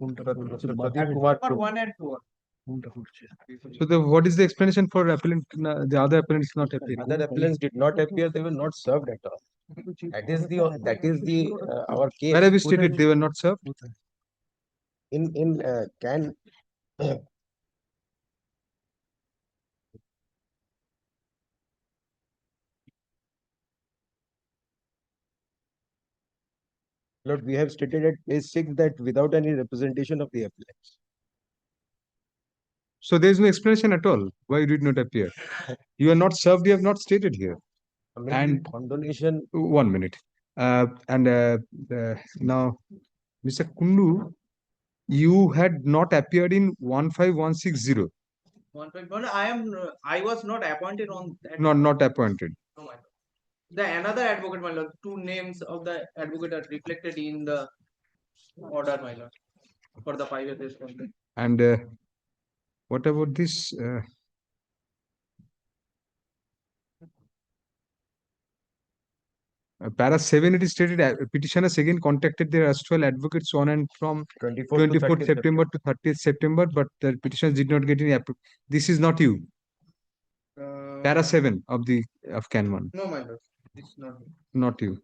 Pradeep Kumar For Kundu. 1 and 2. So what is the explanation for appellant? The other appellants not appearing? Other appellants did not appear. They were not served at all. That is the our case. Where have you stated they were not served? In can Lord, we have stated at page 6 that without any representation of the appellants. So there is no explanation at all why you did not appear. You are not served. You have not stated here. I mean, And condonation. 1 minute. Now, Mr. Kundu, you had not appeared in 15160. 1.1. I was not appointed on that. Not appointed. No, my lord. The another advocate, my lord. 2 names of the advocate are reflected in the order, my lord, for the 5 years contract. And what about this? Para 7, it is stated petitioners again contacted their erstwhile advocates on and from 24th September to 30th September, but the petitioners did not get any approval. This is not you. Para 7 of Can 1. No, my lord. It's not. Not you.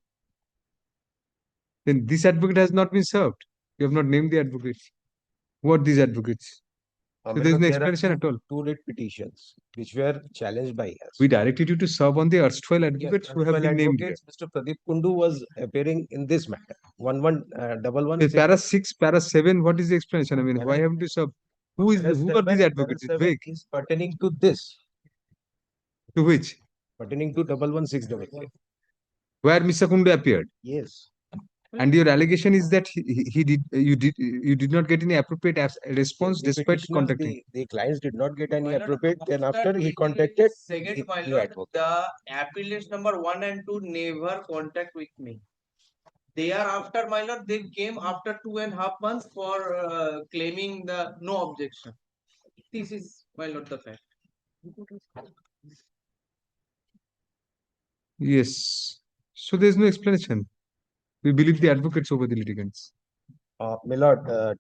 Then this advocate has not been served. You have not named the advocates. Who are these advocates? So there is no explanation at all. 2 writ petitions which were challenged by us. We directed you to serve on the erstwhile advocates who have been named here. Mr. Pradeep Kundu was appearing in this matter. 1111. Para 6, para 7. What is the explanation? I mean, why haven't you served? Who are these advocates? It's vague. Is pertaining to this. To which? Pertaining to 11688. Where Mr. Kundu appeared. Yes. And your allegation is that you did not get any appropriate response despite contacting. The clients did not get any appropriate. Then after he contacted second, my lord, the appellants number 1 and 2 never contact with me. Thereafter, my lord, they came after 2.5 months for claiming the no objection. This is, my lord, the fact. Yes. So there is no explanation. We believe the advocates over the litigants. My lord,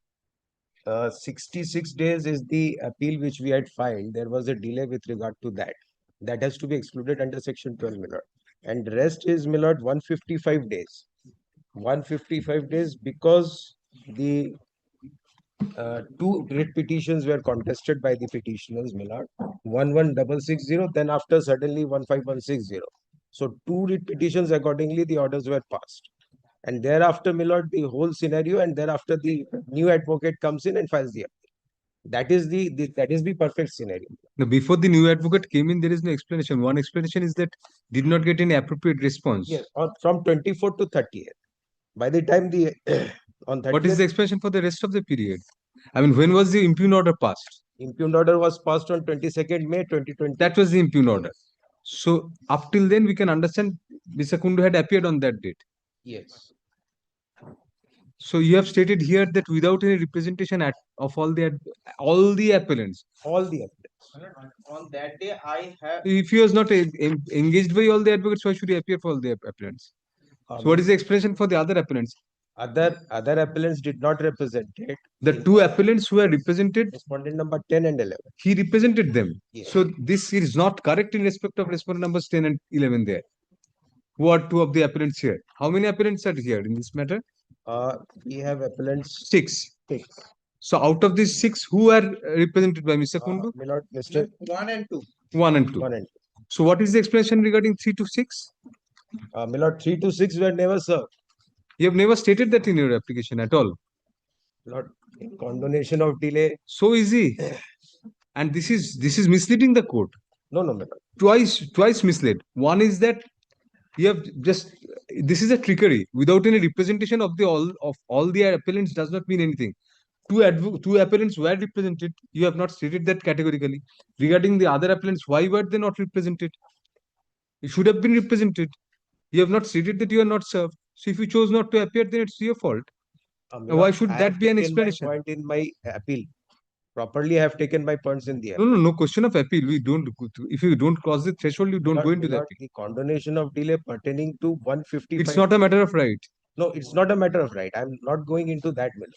66 days is the appeal which we had filed. There was a delay with regard to that. That has to be excluded under section 12, my lord. And the rest is, my lord, 155 days. 155 days because the 2 writ petitions were contested by the petitioners, my lord. 11660, then after suddenly 15160. So 2 writ petitions, accordingly, the orders were passed. And thereafter, my lord, the whole scenario, and thereafter the new advocate comes in and files the appeal. That is the perfect scenario. Now, before the new advocate came in, there is no explanation. One explanation is that did not get any appropriate response. Yes, from 24th to 30th. By the time the on 30th, what is the explanation for the rest of the period? I mean, when was the impugned order passed? Impugned order was passed on 22nd May 2020. That was the impugned order. So up till then, we can understand Mr. Kundu had appeared on that date. Yes. So you have stated here that without any representation of all the appellants. All the appellants. On that day, I have. If he was not engaged by all the advocates, why should he appear for all the appellants? So what is the explanation for the other appellants? Other appellants did not represent it. The 2 appellants who are represented. Respondent number 10 and 11. He represented them. Yes. So this is not correct in respect of respondent numbers 10 and 11 there. Who are 2 of the appellants here? How many appellants are here in this matter? We have appellants 6. 6. So out of these 6, who are represented by Mr. Kundu? Mr. 1 and 2. 1 and 2. 1 and 2. So what is the explanation regarding 3 to 6? My lord, 3 to 6 were never served. You have never stated that in your application at all. Lord, condonation of delay. So easy. And this is misleading the court. No, my lord. Twice misled. One is that you have just, this is a trickery. Without any representation of all the appellants does not mean anything. 2 appellants were represented. You have not stated that categorically. Regarding the other appellants, why were they not represented? It should have been represented. You have not stated that you are not served. So if you chose not to appear, then it's your fault. Why should that be an explanation? Point in my appeal. Properly, I have taken my points in the appeal. No question of appeal. We don't. If you don't cross the threshold, you don't go into the appeal. The condonation of delay pertaining to 155. It's not a matter of right. No, it's not a matter of right. I'm not going into that matter.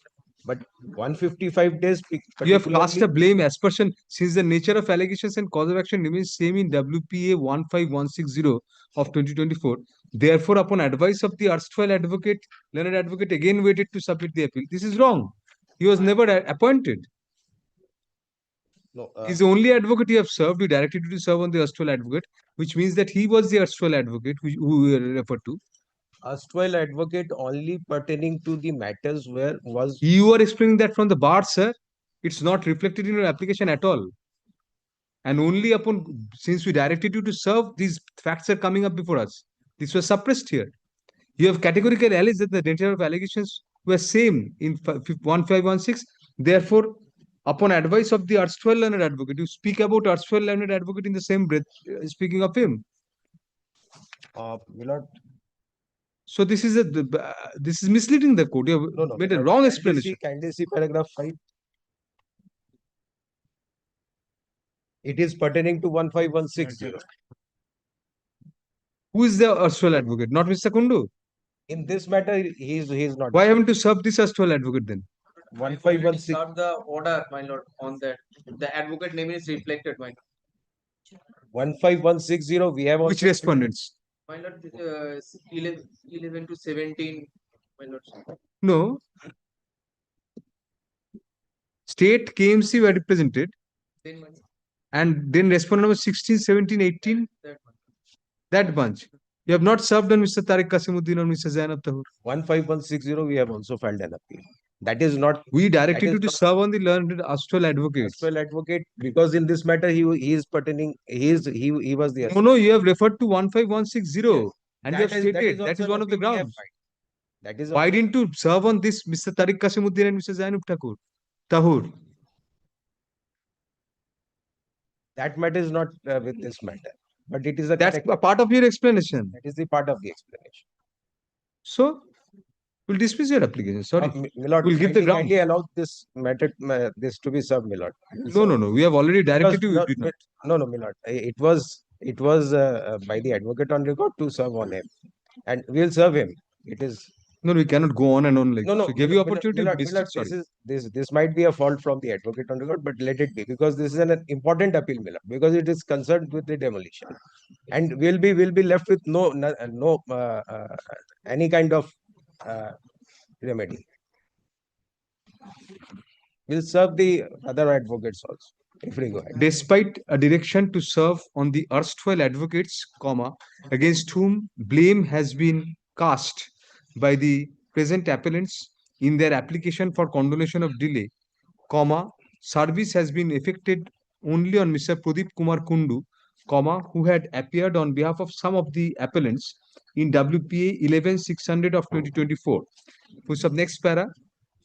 But 155 days, You have cast a particularly, blame aspersion since the nature of allegations and cause of action remains same in WPA 15160 of 2024. Therefore, upon advice of the erstwhile advocate, learned advocate again waited to submit the appeal. This is wrong. He was never appointed. no, He's the only advocate you have served. You directed you to serve on the erstwhile advocate, which means that he was the erstwhile advocate who we referred to. erstwhile advocate only pertaining to the matters where was You are explaining that from the bar, sir. It's not reflected in your application at all. And only upon, since we directed you to serve, these facts are coming up before us. This was suppressed here. You have categorically alleged that the nature of allegations were same in 1516. Therefore, upon advice of the erstwhile learned advocate, you speak about erstwhile learned advocate in the same breath, speaking of him. Milord, So this is misleading the court. You no, have no, made a Milord, wrong explanation. kindly see paragraph 5. It is pertaining to 15160. Who is the erstwhile advocate? Not Mr. Kundu. In this matter, he is not. Why haven't you served this erstwhile advocate then? 1516. Start the order, my lord, on that. The advocate name is reflected, my lord. 15160. We have Which also respondents? My lord, 11 to 17, my lord. No. State KMC were represented. Then, my lord, And then respondent number 16, 17, 18, that one. that bunch. You have not served on Mr. Tariq Kasimuddin or Mr. Zainab Tahur. 15160. We have also filed an appeal. That is not We directed is you to not serve on the learned erstwhile advocates. erstwhile advocate, because in this matter he is pertaining. He was the No, you have referred to 15160 Yes. and you have stated that also is an one of the appeal we have grounds. filed. That is Why also, didn't you serve on this Mr. Tariq Kasimuddin and Mr. Zainab Tahur? that matter is not with this matter, but it is a That's a part of your explanation. that is the part of the explanation. So we'll dismiss your application. Sorry. Milord, We'll give the ground. kindly allow this matter this to be served, Milord. No. We have already directed you. No, You did not. no, Milord. It was by the advocate on record to serve on him, and we'll serve him. It is No, we cannot go on and on like no, this. no, We gave you opportunity. Milord, Sorry. this might be a fault from the advocate on record, but let it be, because this is an important appeal, Milord, because it is concerned with the demolition, and we'll be left with no any kind of uh, remedy. We'll serve the other advocates also if required. Despite a direction to serve on the erstwhile advocates, against whom blame has been cast by the present appellants in their application for condonation of delay, service has been effected only on Mr. Pradeep Kumar Kundu, who had appeared on behalf of some of the appellants in WPA 11600 of 2024. Push up next para.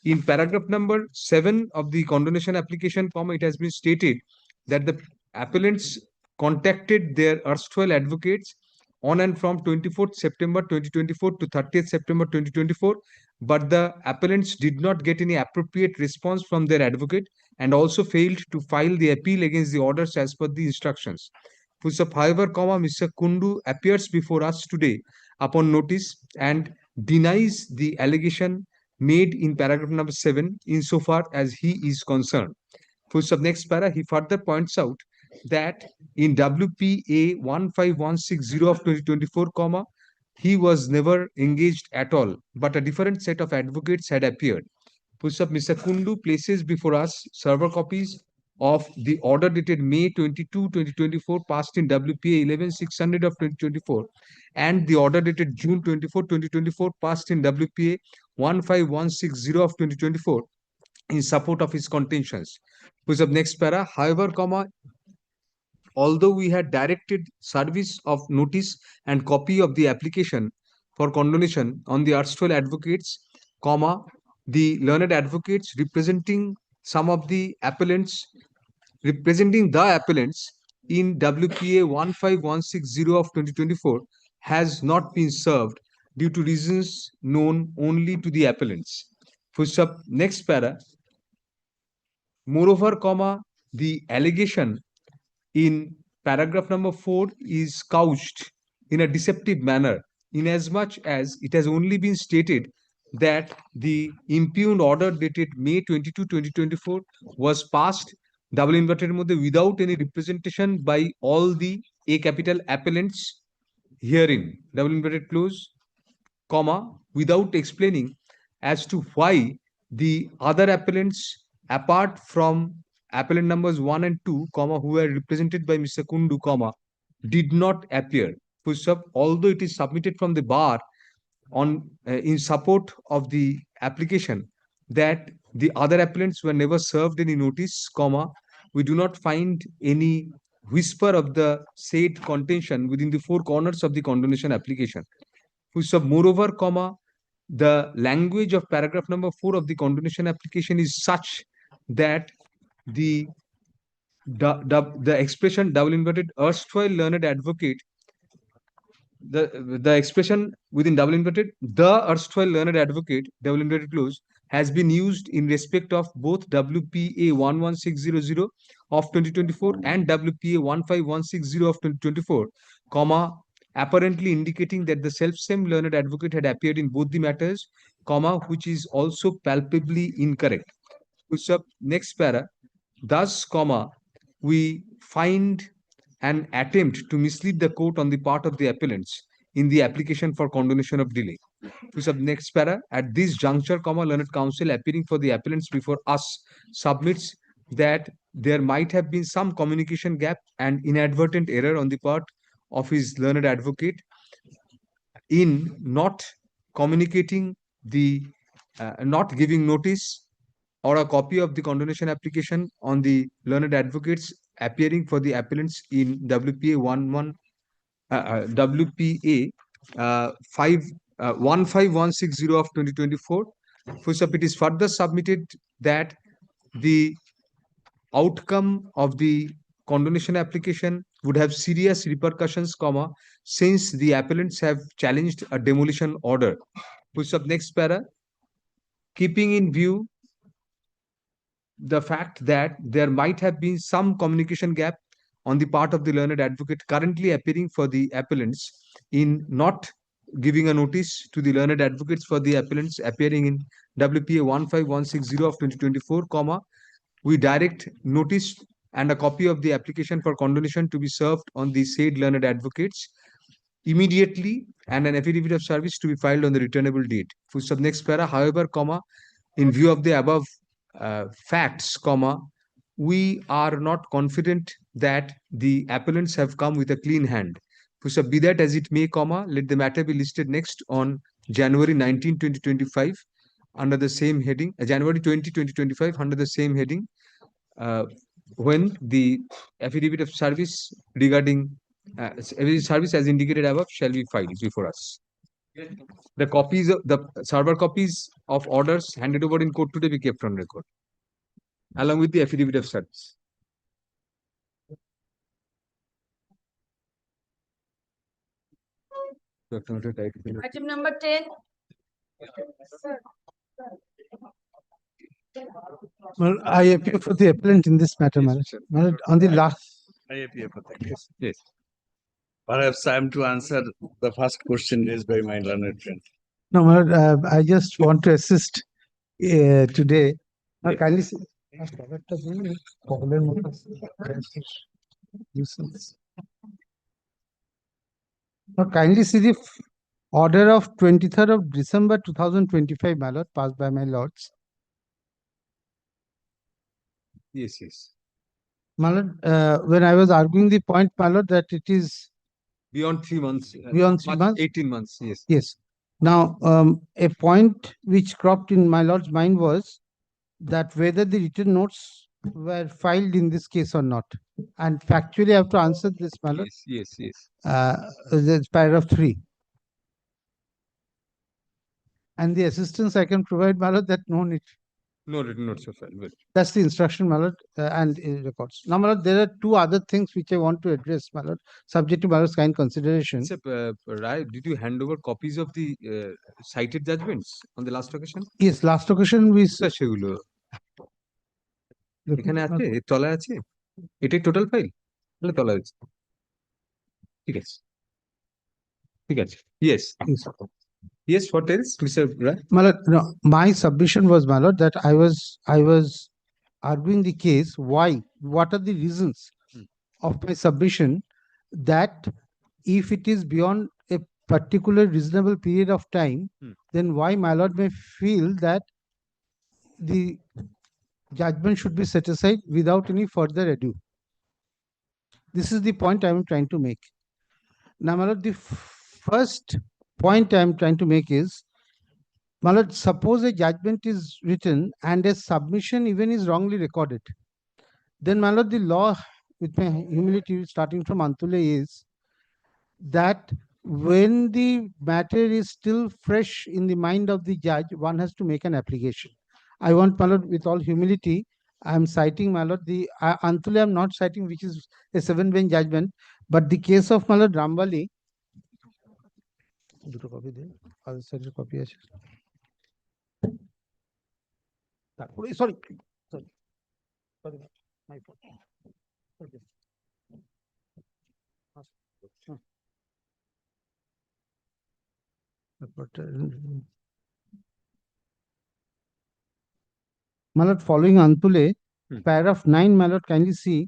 In paragraph number 7 of the condonation application, it has been stated that the appellants contacted their erstwhile advocates on and from 24th September 2024 to 30th September 2024, but the appellants did not get any appropriate response from their advocate and also failed to file the appeal against the orders as per the instructions. However, Mr. Kundu appears before us today upon notice and denies the allegation made in paragraph number 7 insofar as he is concerned. Next para, he further points out that in WPA 15160 of 2024, he was never engaged at all, but a different set of advocates had appeared. Mr. Kundu places before us server copies of the order dated May 22, 2024, passed in WPA 11600 of 2024, and the order dated June 24, 2024, passed in WPA 15160 of 2024 in support of his contentions. Next para, however, although we had directed service of notice and copy of the application for condonation on the erstwhile advocates, the learned advocates representing the appellants in WPA 15160 of 2024 has not been served due to reasons known only to the appellants. Next para. Moreover, the allegation in paragraph number 4 is couched in a deceptive manner, inasmuch as it has only been stated that the impugned order dated May 22, 2024 was passed double inverted mode without any representation by all the A capital appellants herein, double inverted close, comma, without explaining as to why the other appellants, apart from appellant numbers 1 and 2, comma, who were represented by Mr. Kundu, comma, did not appear. Full stop. Although it is submitted from the bar on in support of the application that the other appellants were never served any notice, comma, we do not find any whisper of the said contention within the four corners of the condonation application. Moreover, comma, the language of paragraph number 4 of the condonation application is such that the the expression double inverted erstwhile learned advocate, the expression within double inverted the erstwhile learned advocate double inverted close has been used in respect of both WPA 11600 of 2024 and WPA 15160 of 2024, comma, apparently indicating that the self-same learned advocate had appeared in both the matters, comma, which is also palpably incorrect. Next para. Thus, comma, we find an attempt to mislead the court on the part of the appellants in the application for condonation of delay. Next para. At this juncture, comma, learned counsel appearing for the appellants before us submits that there might have been some communication gap and inadvertent error on the part of his learned advocate in not communicating the not giving notice or a copy of the condonation application on the learned advocates appearing for the appellants in WPA 15160 of 2024. First up, it is further submitted that the outcome of the condonation application would have serious repercussions, comma, since the appellants have challenged a demolition order. Push up next para. Keeping in view the fact that there might have been some communication gap on the part of the learned advocate currently appearing for the appellants in not giving a notice to the learned advocates for the appellants appearing in WPA 15160 of 2024, comma, we direct notice and a copy of the application for condonation to be served on the said learned advocates immediately and an affidavit of service to be filed on the returnable date. Next para. However, comma, in view of the above facts, comma, we are not confident that the appellants have come with a clean hand. Be that as it may, comma, let the matter be listed next on January 19, 2025 under the same heading, January 20, 2025 under the same heading, when the affidavit of service regarding service as indicated above shall be filed before us. The copies of the server copies of orders handed over in court today be kept on record, along with the affidavit of service. Item number 10. Well, I appear for the appellant in this matter, madam. Madam, on the last, I appear for that. Yes, yes. Perhaps I am to answer the first question raised by my learned friend. no, madam, I just want to assist today. Now, Yes. kindly see. Now, kindly see the order of 23rd of December 2025, my lord, passed by my lords. Yes, yes. My lord, when I was arguing the point, my lord, that it is Beyond 3 months. Beyond 3 months? 18 months, yes. yes. Now, a point which cropped in my lord's mind was that whether the written notes were filed in this case or not. And factually, I have to answer this, my lord. Yes, yes, yes. That's paragraph 3. And the assistance I can provide, my lord, that no need. No written notes are filed. Well, That's the instruction, my lord, and records. Now, my lord, there are two other things which I want to address, my lord, subject to my lord's kind consideration. sir, Rai, did you hand over copies of the cited judgments on the last occasion? Yes, last occasion we sir সেগুলো এখানে আছে এর তলায় আছে এটাই total file তাহলে তলায় আছে ঠিক আছে ঠিক আছে yes Yes, what else, Mr. Rai? My lord, no, my submission was, my lord, that I was arguing the case. Why? What are the reasons Hmm. of my submission that if it is beyond a particular reasonable period of time, Hmm. then why my lord may feel that the judgment should be set aside without any further ado. This is the point I am trying to make. Now, my lord, the first point I am trying to make is, my lord, suppose a judgment is written and a submission even is wrongly recorded. Then, my lord, the law, with my humility, starting from Antule, is that when the matter is still fresh in the mind of the judge, one has to make an application. I want, my lord, with all humility, I am citing, my lord, the Antule I am not citing, which is a 7-bench judgment, but the case of, my lord, Rambali. দুটো copy দে, other side copy আছে। তারপরে sorry, my fault. Okay. My lord, following Antule, paragraph 9, my lord, kindly see,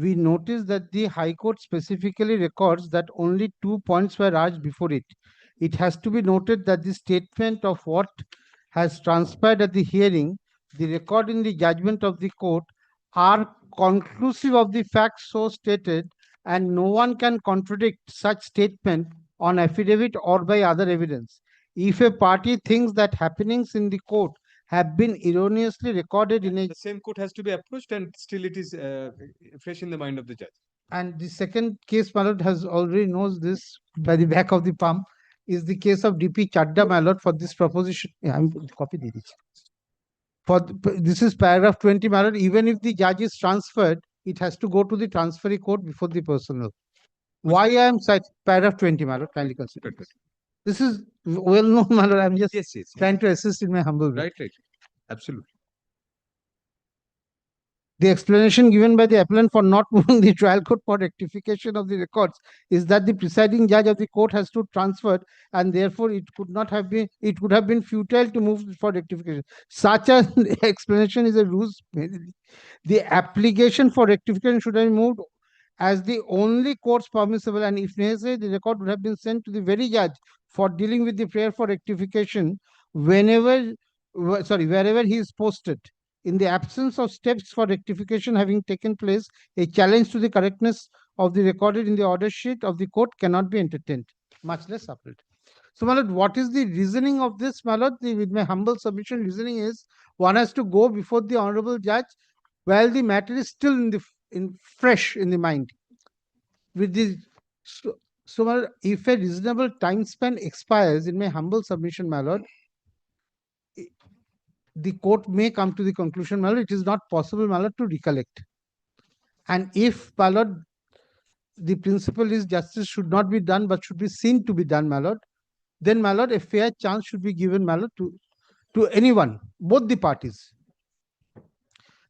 we notice that the High Court specifically records that only 2 points were urged before it. It has to be noted that the statement of what has transpired at the hearing, the record in the judgment of the court, are conclusive of the facts so stated, and no one can contradict such statement on affidavit or by other evidence. If a party thinks that happenings in the court have been erroneously recorded in a, The same court has to be approached, and still it is fresh in the mind of the judge. and the second case, my lord, has already knows this by the back of the palm, is the case of DP Chadda, my lord, for this proposition. Yeah, I'm copy the for this is paragraph 20, my lord. Even if the judge is transferred, it has to go to the transferee court before the personal. Why I am citing paragraph 20, my lord, kindly consider. This is well known, my lord. I'm just Yes, yes, yes. trying to assist in my humble way. Right, right. Absolutely. The explanation given by the appellant for not moving the trial court for rectification of the records is that the presiding judge of the court has to transfer, and therefore it could have been futile to move for rectification. Such an explanation is a ruse. The application for rectification should have been moved as the only course permissible, and if necessary, the record would have been sent to the very judge for dealing with the prayer for rectification wherever he is posted. In the absence of steps for rectification having taken place, a challenge to the correctness of the recorded in the order sheet of the court cannot be entertained, much less upheld. So, my lord, what is the reasoning of this, my lord? With my humble submission, reasoning is one has to go before the honorable judge while the matter is still fresh in the mind. With this, so my lord, if a reasonable time span expires, in my humble submission, my lord, the court may come to the conclusion, my lord, it is not possible, my lord, to recollect. And if, my lord, the principle is justice should not be done but should be seen to be done, my lord, then, my lord, a fair chance should be given, my lord, to anyone, both the parties.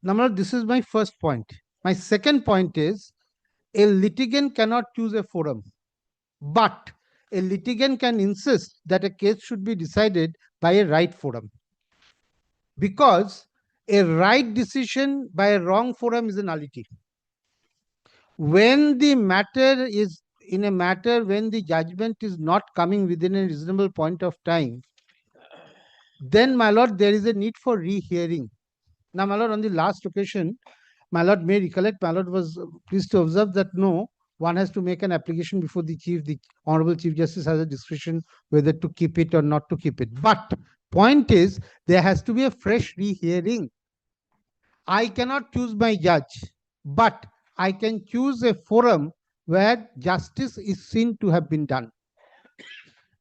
Now, my lord, this is my first point. My second point is, a litigant cannot choose a forum, but a litigant can insist that a case should be decided by a right forum. Because a right decision by a wrong forum is a nullity. When the matter is in a matter when the judgment is not coming within a reasonable point of time, then, my lord, there is a need for rehearing. Now, my lord, on the last occasion, my lord may recollect, my lord was pleased to observe that no, one has to make an application before the chief. The honorable chief justice has a discretion whether to keep it or not to keep it. But point is, there has to be a fresh rehearing. I cannot choose my judge, but I can choose a forum where justice is seen to have been done.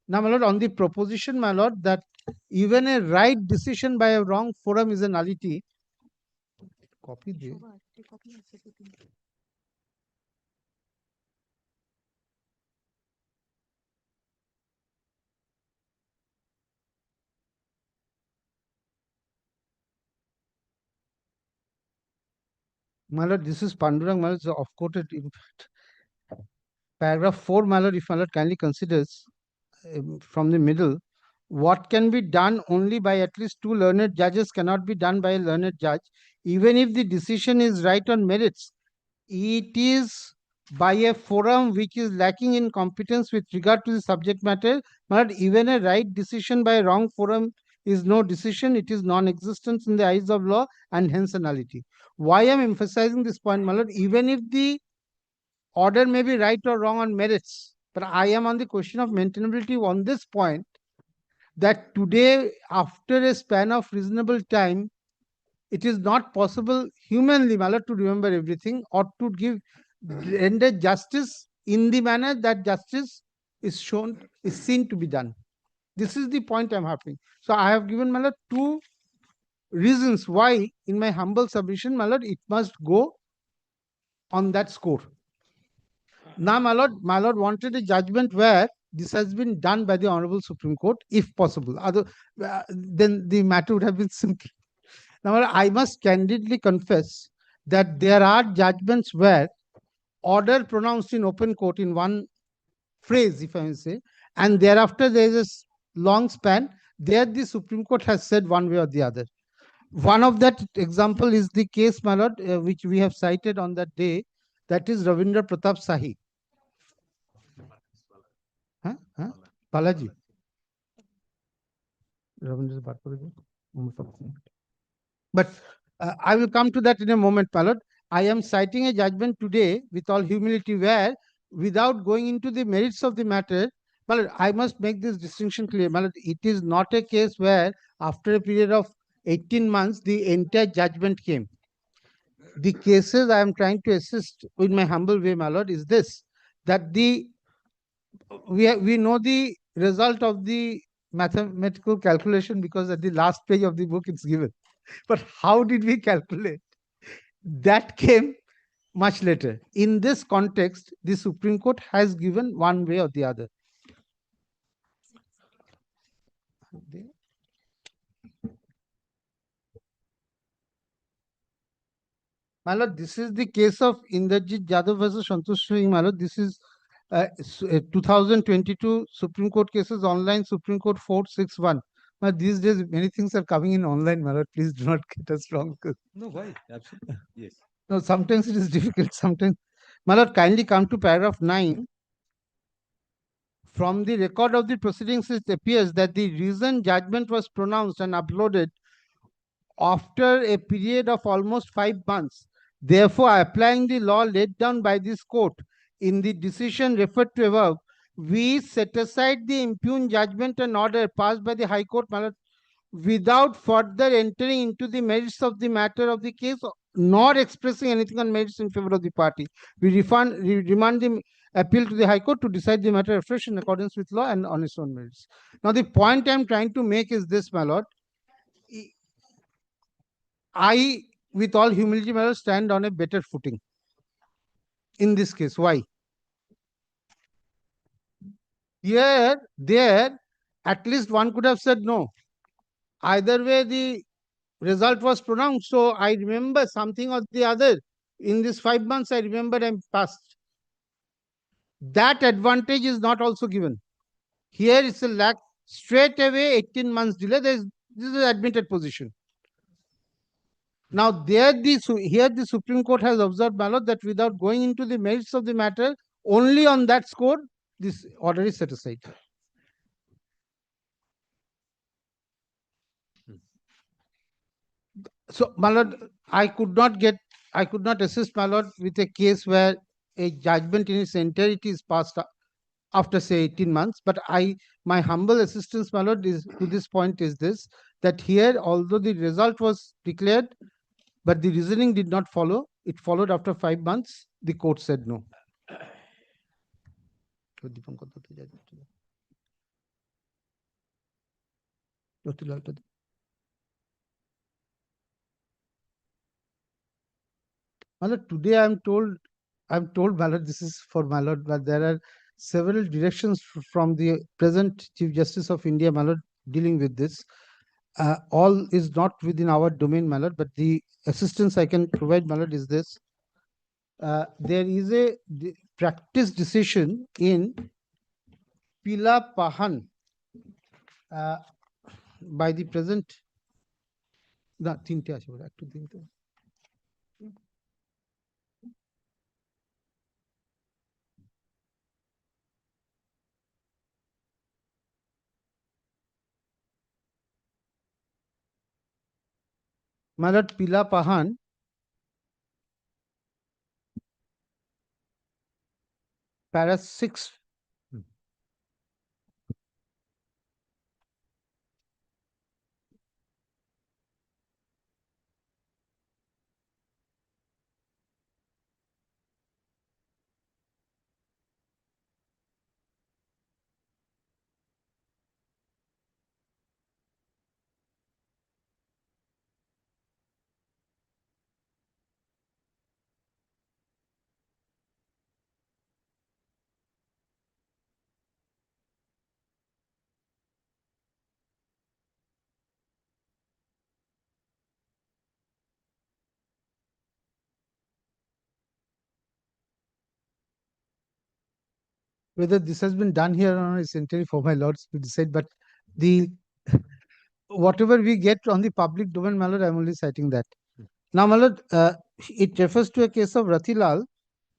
Now, my lord, on the proposition, my lord, that even a right decision by a wrong forum is a nullity. Copy the. My lord, this is Pandurang, my lord, so off quoted in fact. Paragraph 4, my lord, if my lord kindly considers, from the middle, what can be done only by at least two learned judges cannot be done by a learned judge. Even if the decision is right on merits, it is by a forum which is lacking in competence with regard to the subject matter. But even a right decision by a wrong forum is no decision, it is non-existence in the eyes of law and hence a nullity. Why I am emphasizing this point, my lord? Even if the order may be right or wrong on merits, but I am on the question of maintainability on this point, that today, after a span of reasonable time, it is not possible humanly, my lord, to remember everything or to give render justice in the manner that justice is shown, is seen to be done. This is the point I'm having. So I have given, my lord, two reasons why, in my humble submission, my lord, it must go on that score. Now, my lord wanted a judgment where this has been done by the Honorable Supreme Court, if possible. Then the matter would have been simple. Now, my lord, I must candidly confess that there are judgments where order pronounced in open court in one phrase, if I may say, and thereafter there is a long span. There, the Supreme Court has said one way or the other. One of that example is the case, my lord, which we have cited on that day, that is Ravindra Pratap Sahi. Balaji. But I will come to that in a moment, my lord. I am citing a judgment today with all humility where, without going into the merits of the matter, but I must make this distinction clear. My lord, it is not a case where after a period of 18 months, the entire judgment came. The cases I am trying to assist in my humble way, my lord, is this, that we know the result of the mathematical calculation because at the last page of the book it's given. But how did we calculate? That came much later. In this context, the Supreme Court has given one way or the other. My lord, this is the case of Inderjit Jadhav versus Santosh Singh, my lord. This is 2022 Supreme Court cases online, Supreme Court 461. But these days, many things are coming in online, my lord. Please do not get us wrong. No, why? Absolutely. Yes. No, sometimes it is difficult. Sometimes, my lord, kindly come to paragraph 9. From the record of the proceedings, it appears that the reason judgment was pronounced and uploaded after a period of almost 5 months. Therefore, applying the law laid down by this court in the decision referred to above, we set aside the impugned judgment and order passed by the High Court without further entering into the merits of the matter of the case, nor expressing anything on merits in favor of the party. We remand the appeal to the High Court to decide the matter afresh in accordance with law and on its own merits. Now, the point I am trying to make is this, my lord. I, with all humility, my lord, stand on a better footing in this case. Why? Here, there, at least one could have said no. Either way, the result was pronounced. So I remember something or the other. In these 5 months, I remember I'm passed. That advantage is not also given. Here it's a lack. Straight away, 18 months delay. This is an admitted position. Now, here the Supreme Court has observed, my lord, that without going into the merits of the matter, only on that score, this order is set aside. So, my lord, I could not assist, my lord, with a case where a judgment in its entirety is passed after, say, 18 months. But my humble assistance, my lord, is to this point is this, that here, although the result was declared, but the reasoning did not follow. It followed after 5 months. The court said no. My lord, today I'm told, my lord, this is for my lord, but there are several directions from the present Chief Justice of India, my lord, dealing with this. All is not within our domain, my lord, but the assistance I can provide, my lord, is this. There is a practice decision in Pila Pahan by the present. না তিনটে আছে বলে একটু দিন তো My lord Pila Pahan para 6 whether this has been done here or not is entirely for my lords to decide, but the whatever we get on the public domain, my lord, I'm only citing that. Now, my lord, it refers to a case of Ratilal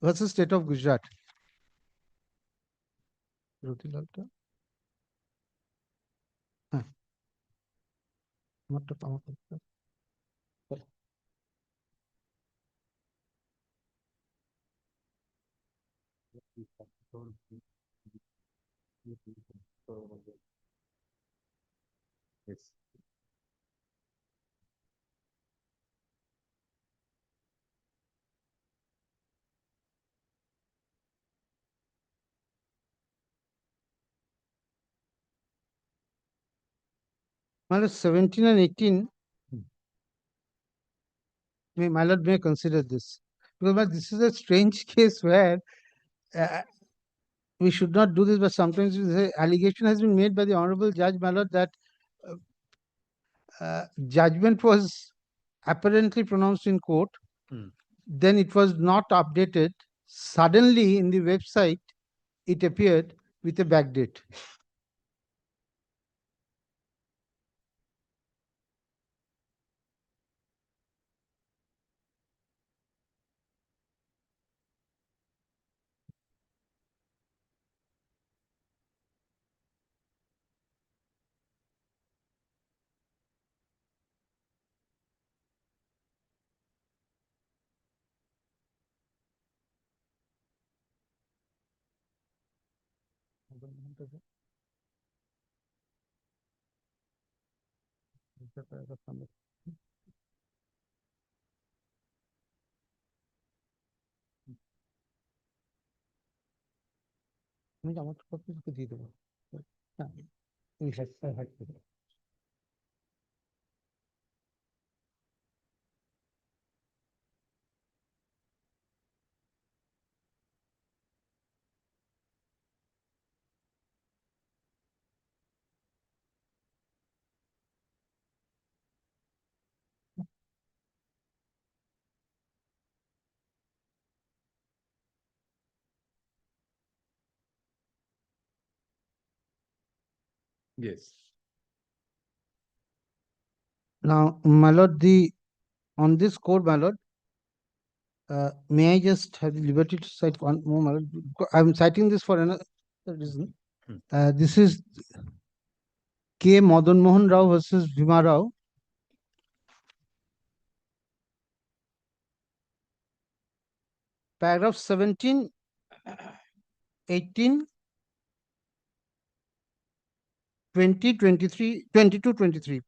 versus state of Gujarat. Ratilal টা? হ্যাঁ। আমারটা আমার কাছে। Yes. My lord, 17 and 18, my lord may consider this. Because my, this is a strange case where we should not do this, but sometimes the allegation has been made by the Honorable Judge, my lord, that judgment was apparently pronounced in court, then it was not updated. Suddenly in the website, it appeared with a backdate. Yes. Now, my lord, on this code, my lord, may I just have the liberty to cite one more, my lord? I'm citing this for another reason. This is K. Madan Mohan Rao versus Bhima Rao. Paragraph 17, 18, 20, 23, 22, 23.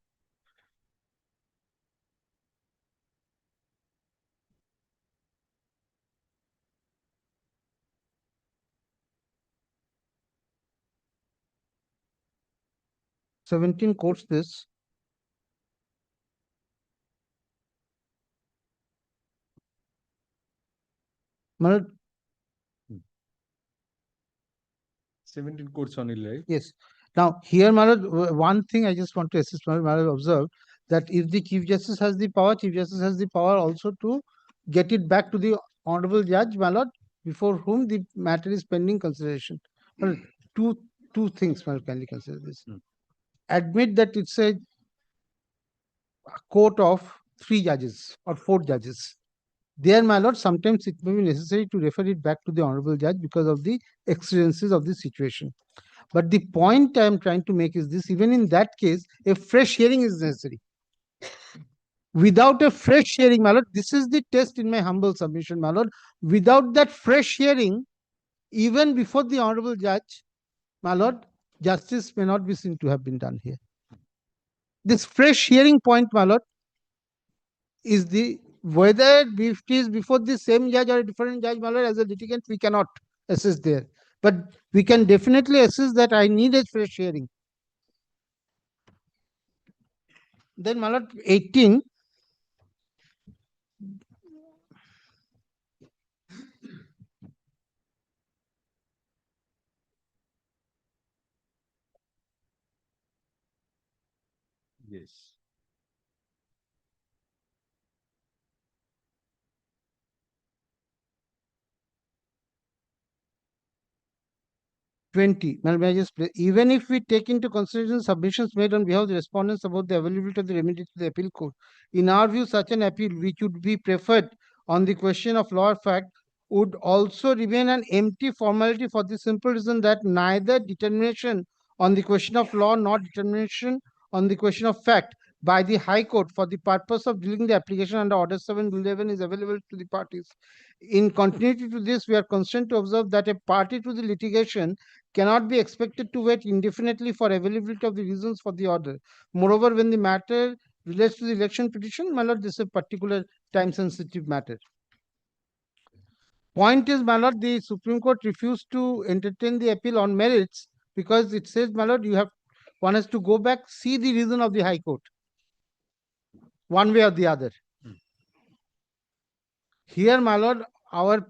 Seventeen quotes this. My lord, 17 quotes on it, right? yes. Now, here, my lord, one thing I just want to assist, my lord, observe that if the Chief Justice has the power, Chief Justice has the power also to get it back to the Honorable Judge, my lord, before whom the matter is pending consideration. My lord, two two things, my lord, kindly consider this. Hmm. Admit that it's a court of 3 judges or 4 judges. There, my lord, sometimes it may be necessary to refer it back to the honorable judge because of the exigencies of the situation. But the point I am trying to make is this: even in that case, a fresh hearing is necessary. Without a fresh hearing, my lord, this is the test in my humble submission, my lord. Without that fresh hearing, even before the honorable judge, my lord, justice may not be seen to have been done here. This fresh hearing point, my lord, is the whether it is before the same judge or a different judge, my lord, as a litigant, we cannot assess there. But we can definitely assess that I need a fresh hearing. Then, my lord, 18. Yes. 20. May I just play? Even if we take into consideration submissions made on behalf of the respondents about the availability of the remedy to the appeal court, in our view, such an appeal, which would be preferred on the question of law or fact, would also remain an empty formality for the simple reason that neither determination on the question of law nor determination on the question of fact by the High Court for the purpose of dealing the application under Order 711 is available to the parties. In continuity to this, we are constrained to observe that a party to the litigation cannot be expected to wait indefinitely for availability of the reasons for the order. Moreover, when the matter relates to the election petition, my lord, this is a particular time-sensitive matter. Point is, my lord, the Supreme Court refused to entertain the appeal on merits because it says, my lord, one has to go back, see the reason of the High Court, one way or the other. Here, my lord, our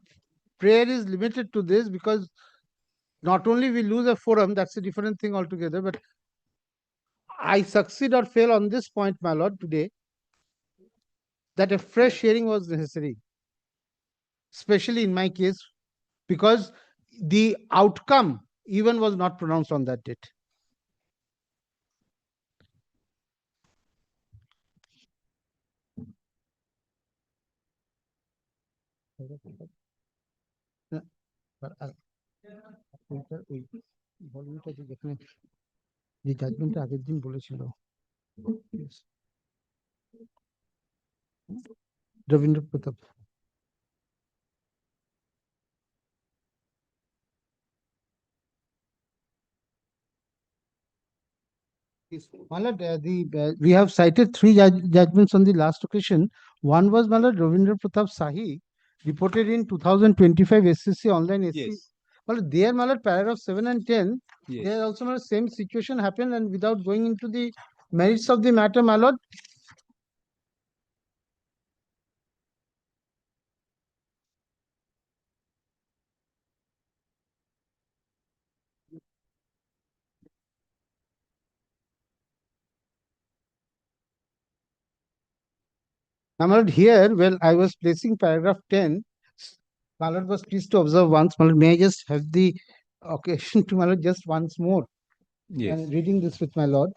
prayer is limited to this because not only we lose a forum, that's a different thing altogether, but I succeed or fail on this point, my lord, today, that a fresh hearing was necessary, especially in my case, because the outcome even was not pronounced on that date. যে জাজমেন্টটা আগের দিন বলেছিল রবীন্দ্র প্রতাপ we have cited 3 judgments on the last occasion. One was Malad Ravindra Pratap Sahi, reported in 2025 SCC online SC. Yes. Well, there, Malad, paragraph 7 and 10, Yes. there also Malad, same situation happened, and without going into the merits of the matter, Malad, Malad, here, well, I was placing paragraph 10. Malad was pleased to observe once. Malad, may I just have the occasion to Malad just once more? Yes. And reading this with my lord.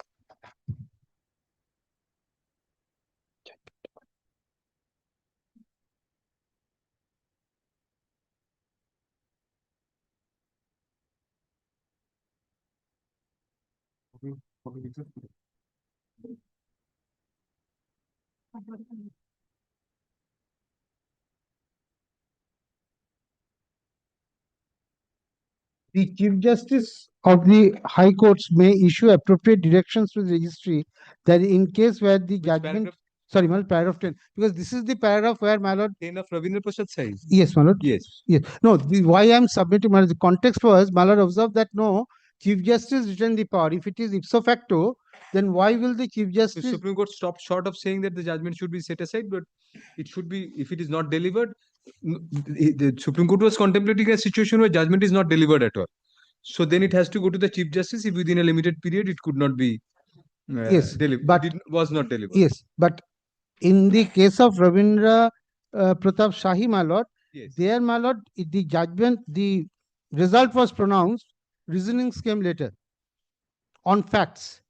The Chief Justice of the High Courts may issue appropriate directions to the registry that in case where the judgment, Paragraph sorry, my lord, paragraph 10, because this is the paragraph where my lord, 10 of Ravindra Prasad Sahi. yes, my lord, Yes. yes, no, why I am submitting, my lord, the context was, my lord, observe that no, Chief Justice retain the power. If it is ipso facto, then why will the Chief The Justice? Supreme Court stopped short of saying that the judgment should be set aside, but it should be, if it is not delivered, the Supreme Court was contemplating a situation where judgment is not delivered at all. So then it has to go to the Chief Justice if within a limited period it could not be Yes, delivered. but Was not delivered. yes, but in the case of Ravindra Pratap Shahi, my lord, Yes. there, my lord, the judgment, the result was pronounced, Reasonings came later on facts.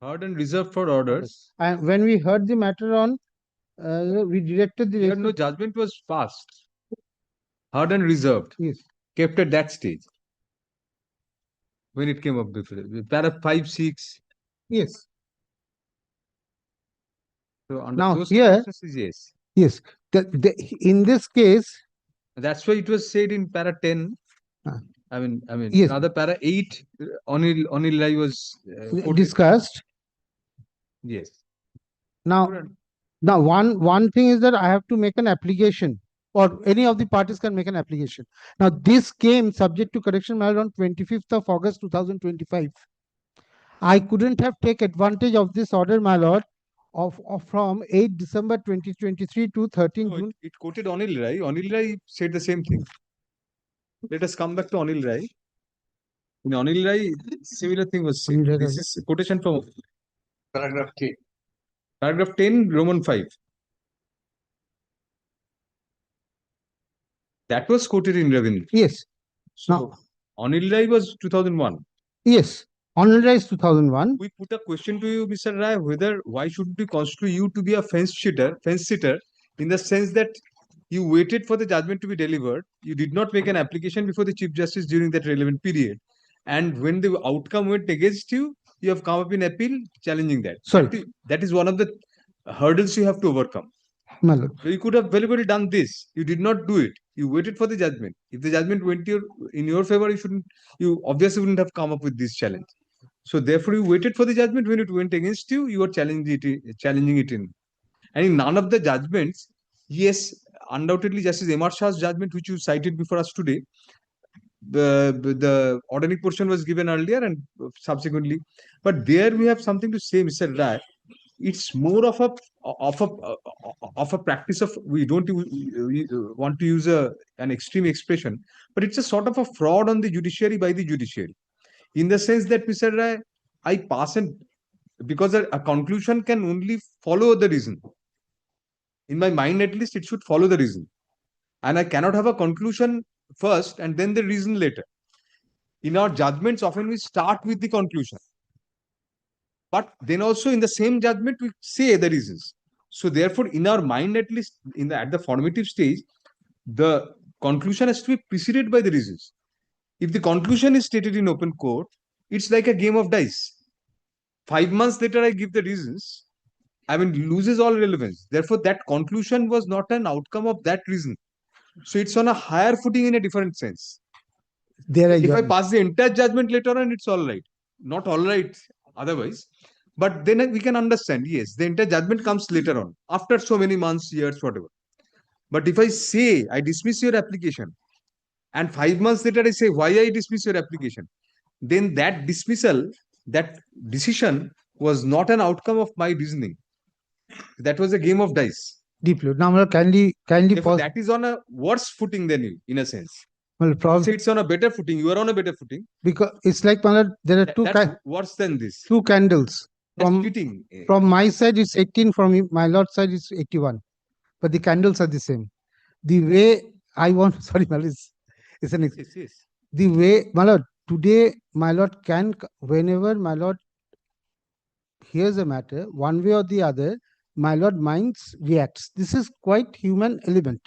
Heard and reserved for orders. And when we heard the matter on, we directed the. Here no judgment was passed. Heard and reserved. Yes. Kept at that stage. When it came up before. Para 5, 6. Yes. So under Now those here- circumstances, yes. Yes. In this case, That's why it was said in para 10. Ah. I mean, Yes. rather para 8, Anil Rai was quoted. discussed. Yes. Now, one thing is that I have to make an application, or any of the parties can make an application. Now, this came subject to correction matter on 25th of August 2025. I couldn't have taken advantage of this order, my lord, of from 8 December 2023 to 13 No, June. it quoted Anil Rai. Anil Rai said the same thing. Let us come back to Anil Rai. In Anil Rai, similar thing was said. Anil Rai This is quotation from Paragraph 10. paragraph 10, Roman 5. That was quoted in Ravindra. Yes, So Anil Rai was 2001. yes. Honorary is 2001. We put a question to you, Mr. Rai, whether why should we consider you to be a fence sitter, in the sense that you waited for the judgment to be delivered. You did not make an application before the Chief Justice during that relevant period. And when the outcome went against you, you have come up in appeal challenging that. Sorry. That is one of the hurdles you have to overcome. My lord. So you could have very well done this. You did not do it. You waited for the judgment. If the judgment went in your favor, you obviously wouldn't have come up with this challenge. So therefore, you waited for the judgment. When it went against you, you were challenging it in. And in none of the judgments, yes, undoubtedly, Justice M.R. Shah's judgment, which you cited before us today, the ordinary portion was given earlier and subsequently. But there we have something to say, Mr. Rai. It's more of a practice of, we don't want to use an extreme expression, but it's a sort of a fraud on the judiciary by the judiciary. In the sense that, Mr. Rai, I pass and because a conclusion can only follow the reason. In my mind, at least, it should follow the reason. And I cannot have a conclusion first and then the reason later. In our judgments, often we start with the conclusion. But then also in the same judgment, we say the reasons. So therefore, in our mind, at least at the formative stage, the conclusion has to be preceded by the reasons. If the conclusion is stated in open court, it's like a game of dice. 5 months later, I give the reasons. I mean, loses all relevance. Therefore, that conclusion was not an outcome of that reason. So it's on a higher footing in a different sense. If I pass the entire judgment later on, it's all right. Not all right otherwise. But then we can understand, yes, the entire judgment comes later on, after so many months, years, whatever. But if I say, I dismiss your application, and 5 months later I say, why I dismiss your application, then that dismissal, that decision was not an outcome of my reasoning. That was a game of dice. Deeply. Now, kindly Therefore, pause. that is on a worse footing than you, in a sense. Well, So it's on a better footing. You are on a better footing. because it's like, my lord, there are That's worse than this. two candles. That's From, cheating. from my side, it's 18. From my lord's side, it's 81. But the candles are the same. The way I want, sorry, my lord, it's an Yes. the way, my lord, today, my lord whenever my lord hears a matter, one way or the other, my lord minds reacts. This is quite human element.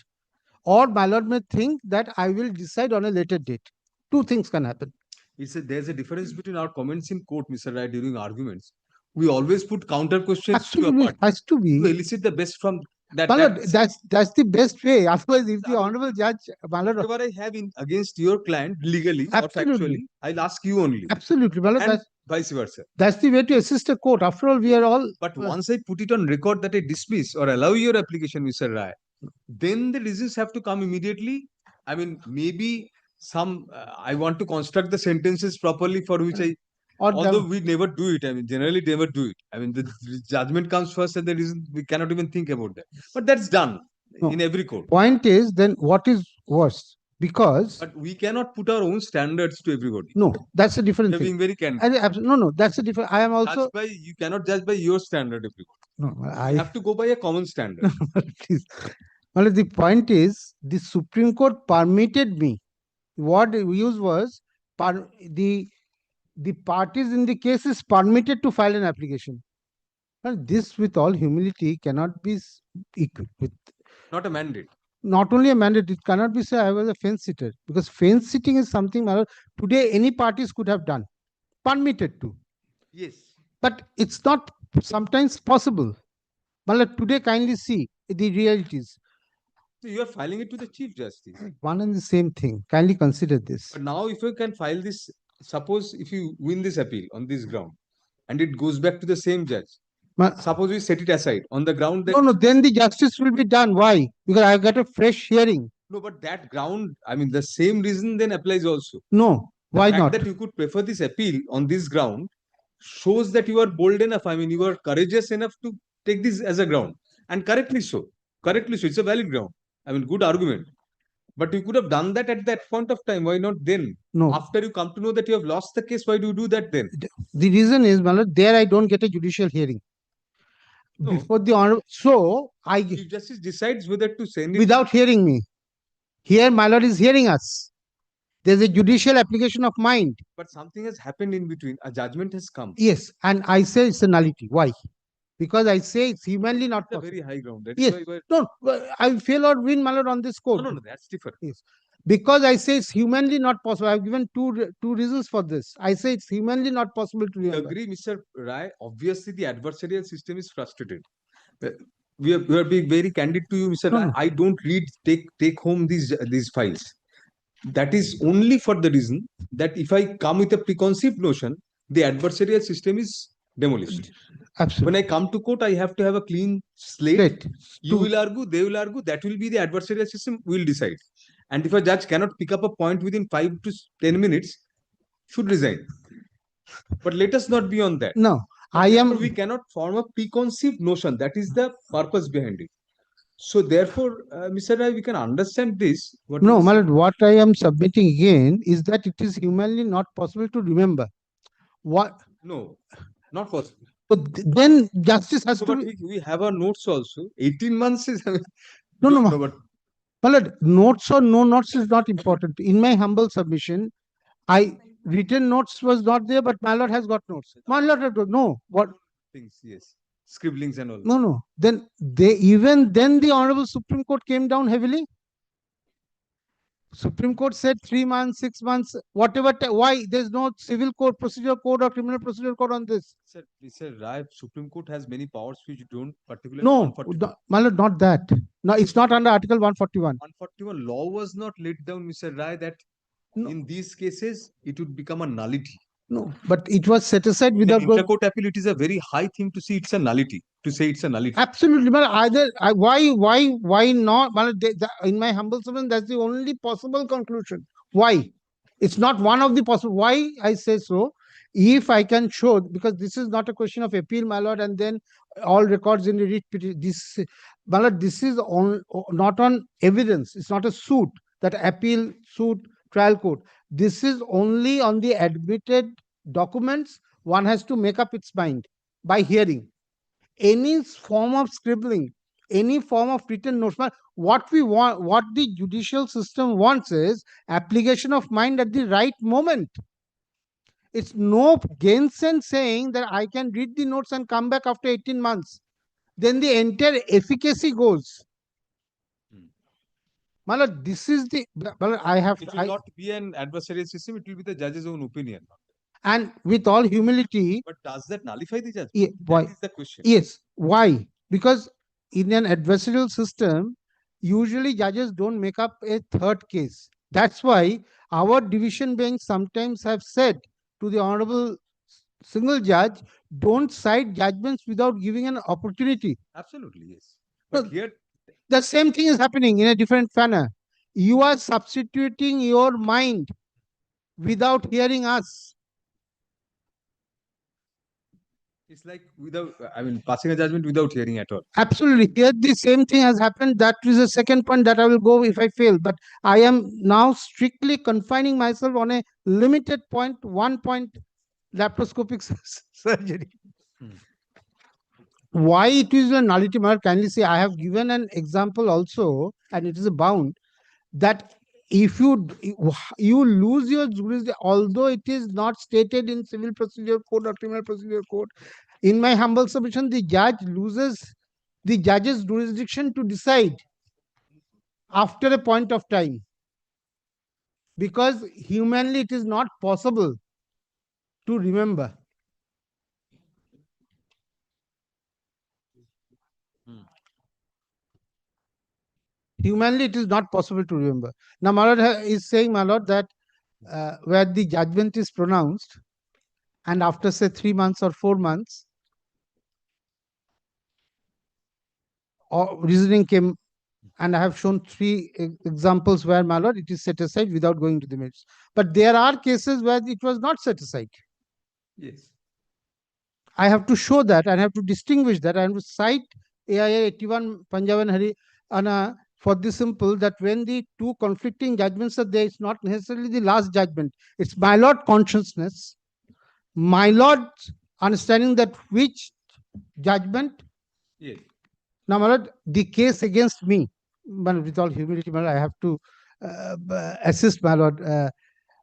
Or my lord may think that I will decide on a later date. Two things can happen. There's a difference between our comments in court, Mr. Rai, during arguments. We always put counter questions to a Absolutely, part has to to be. elicit the best from that. My lord, that's the best way. Otherwise, if the honorable judge, my lord, Whatever I have against your client legally or Absolutely. factually, I'll ask you only. absolutely, my lord, And vice versa. that's the way to assist a court. After all, we are all. But once I put it on record that I dismiss or allow your application, Mr. Rai, then the reasons have to come immediately. I mean, maybe I want to construct the sentences properly, for which although we never do it. I mean, generally never do it. I mean, the judgment comes first and the reason we cannot even think about that. But that's done No. in every court. Point is, then what is worse? Because But we cannot put our own standards to everybody. no, that's a different You're thing. being very candid. No, that's a different. I am also You cannot judge by your standard everybody. No, You I have to go by a common standard. please. Well, the point is, the Supreme Court permitted me. What we used was the parties in the case is permitted to file an application. And this, with all humility, cannot be with Not a mandate. not only a mandate. It cannot be said I was a fence sitter, because fence sitting is something today any parties could have done, permitted to, Yes. but it's not sometimes possible. Well, today kindly see the realities. So you are filing it to the Chief Justice. One and the same thing. Kindly consider this. But now, if you can file this, suppose if you win this appeal on this ground and it goes back to the same judge, suppose we set it aside on the ground that No, then the justice will be done. Why? Because I got a fresh hearing. no, but that ground, I mean, the same reason then applies also. No, The why fact not? that you could prefer this appeal on this ground shows that you are bold enough. I mean, you are courageous enough to take this as a ground, and correctly so. Correctly so. It's a valid ground. I mean, good argument. But you could have done that at that point of time. Why not then? No. After you come to know that you have lost the case, why do you do that then? The reason is, Malad, there I don't get a judicial hearing. No. Before the honorable, so I Chief Justice decides whether to send it. without hearing me. Here, my lord is hearing us. There's a judicial application of mind. But something has happened in between. A judgment has come. Yes, and I say it's a nullity. Why? Because I say it's humanly not It's a possible. very high ground. That Yes. is why. No, I will fail or win, my lord, on this court. No, that's different. Yes. Because I say it's humanly not possible. I've given two reasons for this. I say it's humanly not possible to I remember. agree, Mr. Rai. Obviously, the adversarial system is frustrated. We are being very candid to you, Mr. No, Rai. no. I don't take home these files. That is only for the reason that if I come with a preconceived notion, the adversarial system is demolished. Absolutely. When I come to court, I have to have a clean slate. Great. You will argue, they will argue. That will be the adversarial system. We will decide. And if a judge cannot pick up a point within 5 to 10 minutes, should resign. But let us not be on that. No, We cannot form a preconceived notion. That is the purpose behind it. So therefore, Mr. Rai, we can understand this. No, my lord, what I am submitting again is that it is humanly not possible to remember. What? No, not possible. So then justice has So, to but be. we have our notes also. 18 months is. No, no, but my lord, notes or no notes is not important. In my humble submission, written notes was not there, but my lord has got notes. My lord, no. What? things, yes, scribblings and all. No. Then the Honorable Supreme Court came down heavily. Supreme Court said 3 months, 6 months, whatever. Why? There's no civil code, procedure code, or criminal procedure code on this. Sir, Mr. Rai, Supreme Court has many powers which don't particularly. No, my lord, not that. No, it's not under Article 141. 141 law was not laid down, Mr. Rai, that in these cases it would become a nullity. No, but it was set aside without In court appeal, it is a very high thing to see it's a nullity. To say it's a nullity. Absolutely, but why not? Well, in my humble submission, that's the only possible conclusion. Why? It's not one of the possible. Why I say so? If I can show, because this is not a question of appeal, my lord, and then all records in the writ petition. This, my lord, this is not on evidence. It's not a suit, that appeal suit trial court. This is only on the admitted documents. One has to make up its mind by hearing. Any form of scribbling, any form of written notes. What we want, what the judicial system wants is application of mind at the right moment. It's no gainsaying saying that I can read the notes and come back after 18 months. Then the entire efficacy goes. Malad, this is the. I have. It will not be an adversarial system. It will be the judge's own opinion. And with all humility. But does that nullify the judgment? Yeah, why? That is the question. Yes. Why? Because in an adversarial system, usually judges don't make up a third case. That's why our division bench sometimes have said to the honorable single judge, don't cite judgments without giving an opportunity. Absolutely, yes. But here, the same thing is happening in a different manner. You are substituting your mind without hearing us. it's like passing a judgment without hearing at all. Absolutely. Here the same thing has happened. That is the second point that I will go if I fail. But I am now strictly confining myself on a limited point, 1 point, laparoscopic surgery. why it is a nullity, my lord, kindly say. I have given an example also, and it is a bound that if you lose your jurisdiction, although it is not stated in civil procedure code or criminal procedure code, in my humble submission, the judge loses the judge's jurisdiction to decide after a point of time, because humanly it is not possible to remember. Humanly it is not possible to remember. Now my lord is saying, my lord, that where the judgment is pronounced and after say 3 months or 4 months or reasoning came, and I have shown 3 examples where, my lord, it is set aside without going to the merits. But there are cases where it was not set aside. Yes. I have to show that, and I have to distinguish that. I have to cite AIA 81 Punjab and Haryana for the simple that when the 2 conflicting judgments are there, it's not necessarily the last judgment. It's my lord consciousness, my lord's understanding that which judgment. Yes. Now, my lord, the case against me, but with all humility, my lord, I have to assist my lord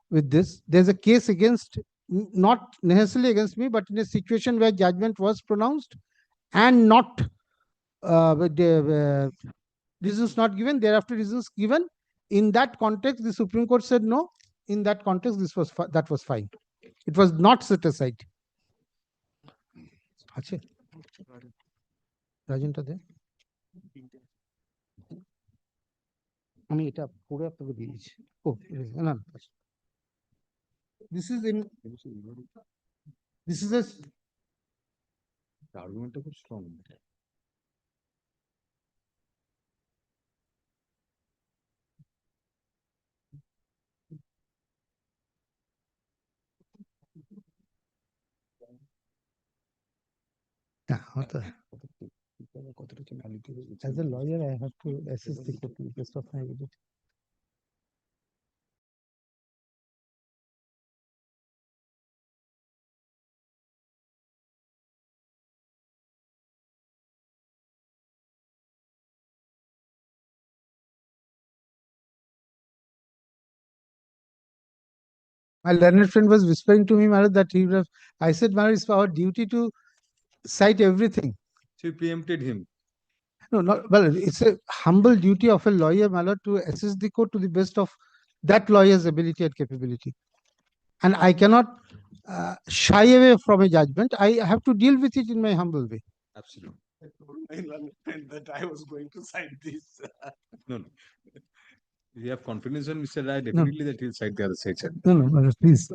with this. There's a case against, not necessarily against me, but in a situation where judgment was pronounced and not reasons not given, thereafter reasons given. In that context, the Supreme Court said no. In that context, that was fine. It was not set aside. আছে রাজনটা দে আমি এটা পড়ে আপনাকে দিয়েছি ও না this is a argument is strong. As a lawyer, I have to assist the court to the best of my ability. My learned friend was whispering to me, Maharaj, that he would have. I said, Maharaj, it's our duty to cite everything. She preempted him. No, not well. It's a humble duty of a lawyer, my lord, to assist the court to the best of that lawyer's ability and capability. And I cannot shy away from a judgment. I have to deal with it in my humble way. Absolutely. I told my learned friend that I was going to cite this. No, no. You have confidence on Mr. Rai, definitely that he'll cite the other side. Sir. No, no, please.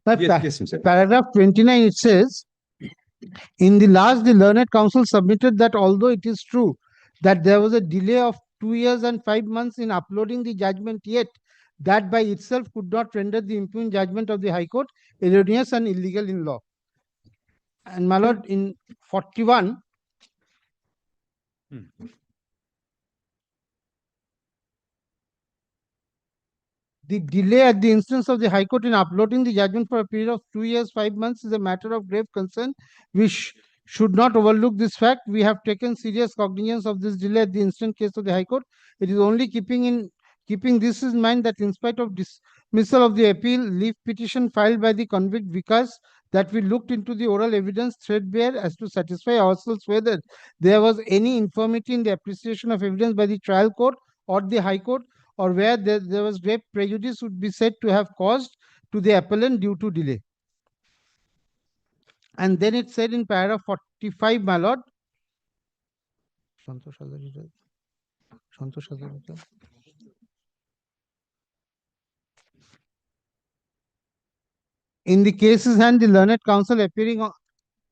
Yes, Mr. Paragraph 29, it says, in the last, the learned counsel submitted that although it is true that there was a delay of 2 years and 5 months in uploading the judgment, yet that by itself could not render the impugned judgment of the High Court erroneous and illegal in law. And my lord, in 41, the delay at the instance of the High Court in uploading the judgment for a period of 2 years, 5 months is a matter of grave concern. We should not overlook this fact. We have taken serious cognizance of this delay at the instant case of the High Court. It is only keeping this in mind that in spite of dismissal of the appeal, leave petition filed by the convict Vikas, that we looked into the oral evidence threadbare as to satisfy ourselves whether there was any infirmity in the appreciation of evidence by the trial court or the High Court, or where there was grave prejudice would be said to have caused to the appellant due to delay. And then it said in paragraph 45, my lord, in the cases and the learned counsel appearing on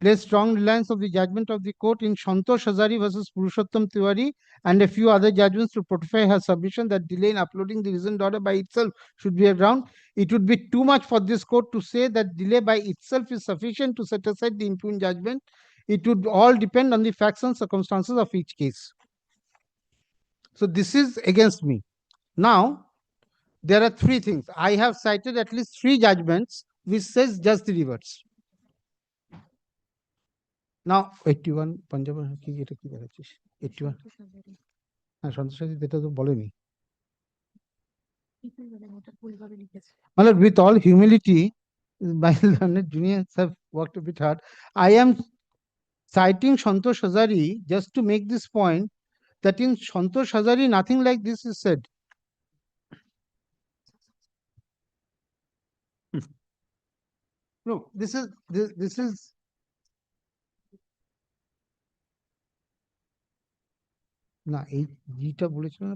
placed strong reliance of the judgment of the court in Santosh Hazari versus Purushottam Tiwari and a few other judgments to fortify her submission that delay in uploading the reasoned order by itself should be a ground. It would be too much for this court to say that delay by itself is sufficient to set aside the impugned judgment. It would all depend on the facts and circumstances of each case. So this is against me. Now, there are 3 things. I have cited at least 3 judgments which says just the reverse. Now 81 Punjab কি এটা কি দেখাচ্ছিস 81 হ্যাঁ সন্তোষাদি এটা তো বলেনি মানে with all humility my learned juniors have worked a bit hard. I am citing Santosh Hazari just to make this point that in Santosh Hazari nothing like this is said. No, this is না এই জিটা বলেছিল না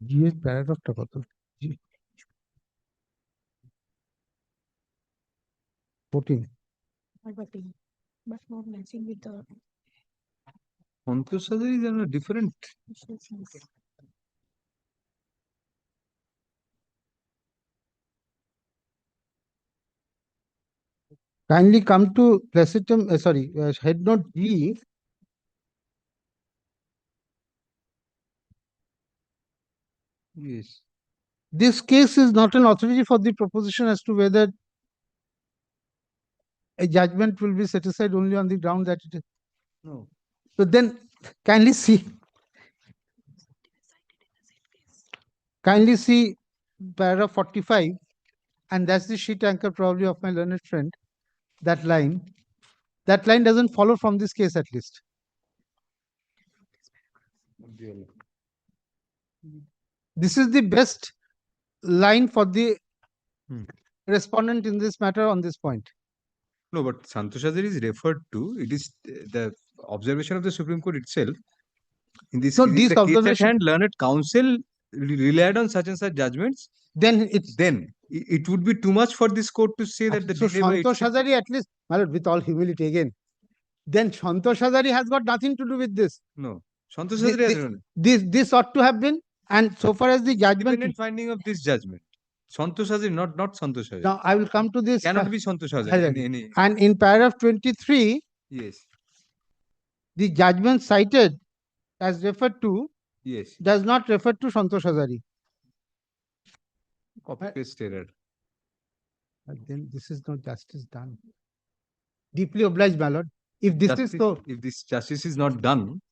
জি এর প্যারাগ্রাফটা কত জি 14 but not matching with the Santosh Hazari is a different. instructions. kindly come to placetum head note G. Yes. This case is not an authority for the proposition as to whether a judgment will be set aside only on the ground that it is. No. So then kindly see paragraph 45, and that's the sheet anchor probably of my learned friend. That line doesn't follow from this case at least. This is the best line for the respondent in this matter on this point. No, but Santosh Hazari is referred to. It is the observation of the Supreme Court itself. In this No, case, these the case at observation- hand, learned counsel relied on such and such judgments. Then it's Then it would be too much for this court to say that the so delay by Santosh itself- Hazari at least, my lord, with all humility again, then Santosh Hazari has got nothing to do with this. No, Santosh Hazari has none. This ought to have been, and so far as the judgment. Independent finding of this judgment. Santosh Hazari, not Santosh Hazari. Now I will come to this. Cannot be Santosh Hazari. Any. And in paragraph 23, Yes. the judgment cited as referred to Yes. does not refer to Santosh Hazari. Copy paste error. But then this is not justice done. Deeply obliged, my lord. If this is so, If this justice is not done,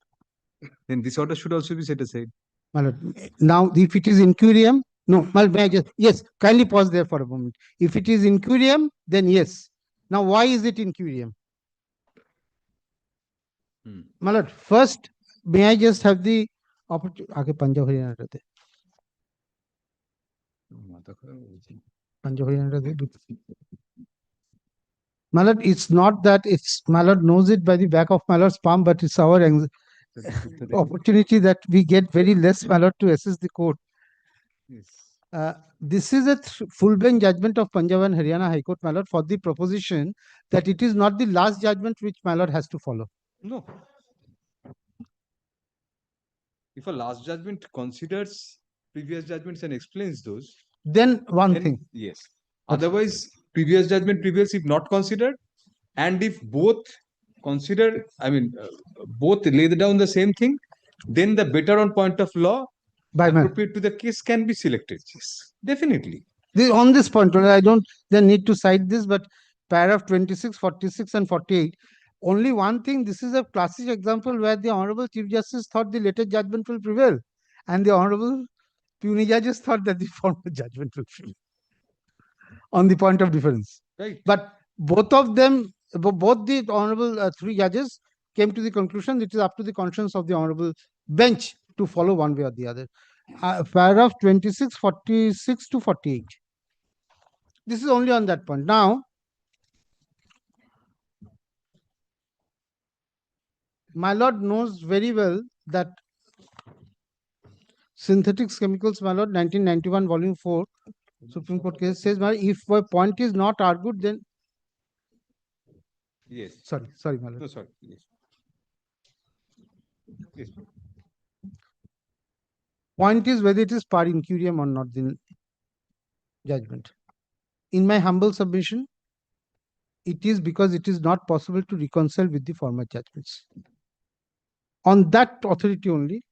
then this order should also be set aside. my lord, now if it is in curiam, no, my lord, may I just, yes, kindly pause there for a moment. If it is in curiam, then yes. Now why is it in curiam? My lord, first, may I just have the opportunity? Okay, Punjab Haryana te. Punjab Haryana te. My lord, it's not that it's my lord knows it by the back of my lord's palm, but it's our opportunity that we get very less my lord to assess the court. Yes. This is a full bench judgment of Punjab and Haryana High Court, my lord, for the proposition that it is not the last judgment which my lord has to follow. No. If a last judgment considers previous judgments and explains those, Then one then thing. yes. Otherwise, previous judgment previous if not considered, and if both consider, both lay down the same thing, then the better on point of law By my appropriate to the case can be selected. Yes, definitely. on this point, I don't then need to cite this, but paragraph 26, 46, and 48. Only one thing, this is a classic example where the Honorable Chief Justice thought the later judgment will prevail, and the Honorable puny judges thought that the former judgment will prevail on the point of difference. Right. But both of them, both the Honorable three judges came to the conclusion it is up to the conscience of the Honorable bench to follow one way or the other. Paragraph 26, 46 to 48. This is only on that point. Now, my lord knows very well that synthetics chemicals, my lord, 1991, volume 4, Supreme Court case says, my lord, if a point is not argued, then Yes. sorry, my lord. No, sorry. Yes. Yes. Point is whether it is par incuriam or not, the judgment. In my humble submission, it is because it is not possible to reconcile with the former judgments. On that authority only,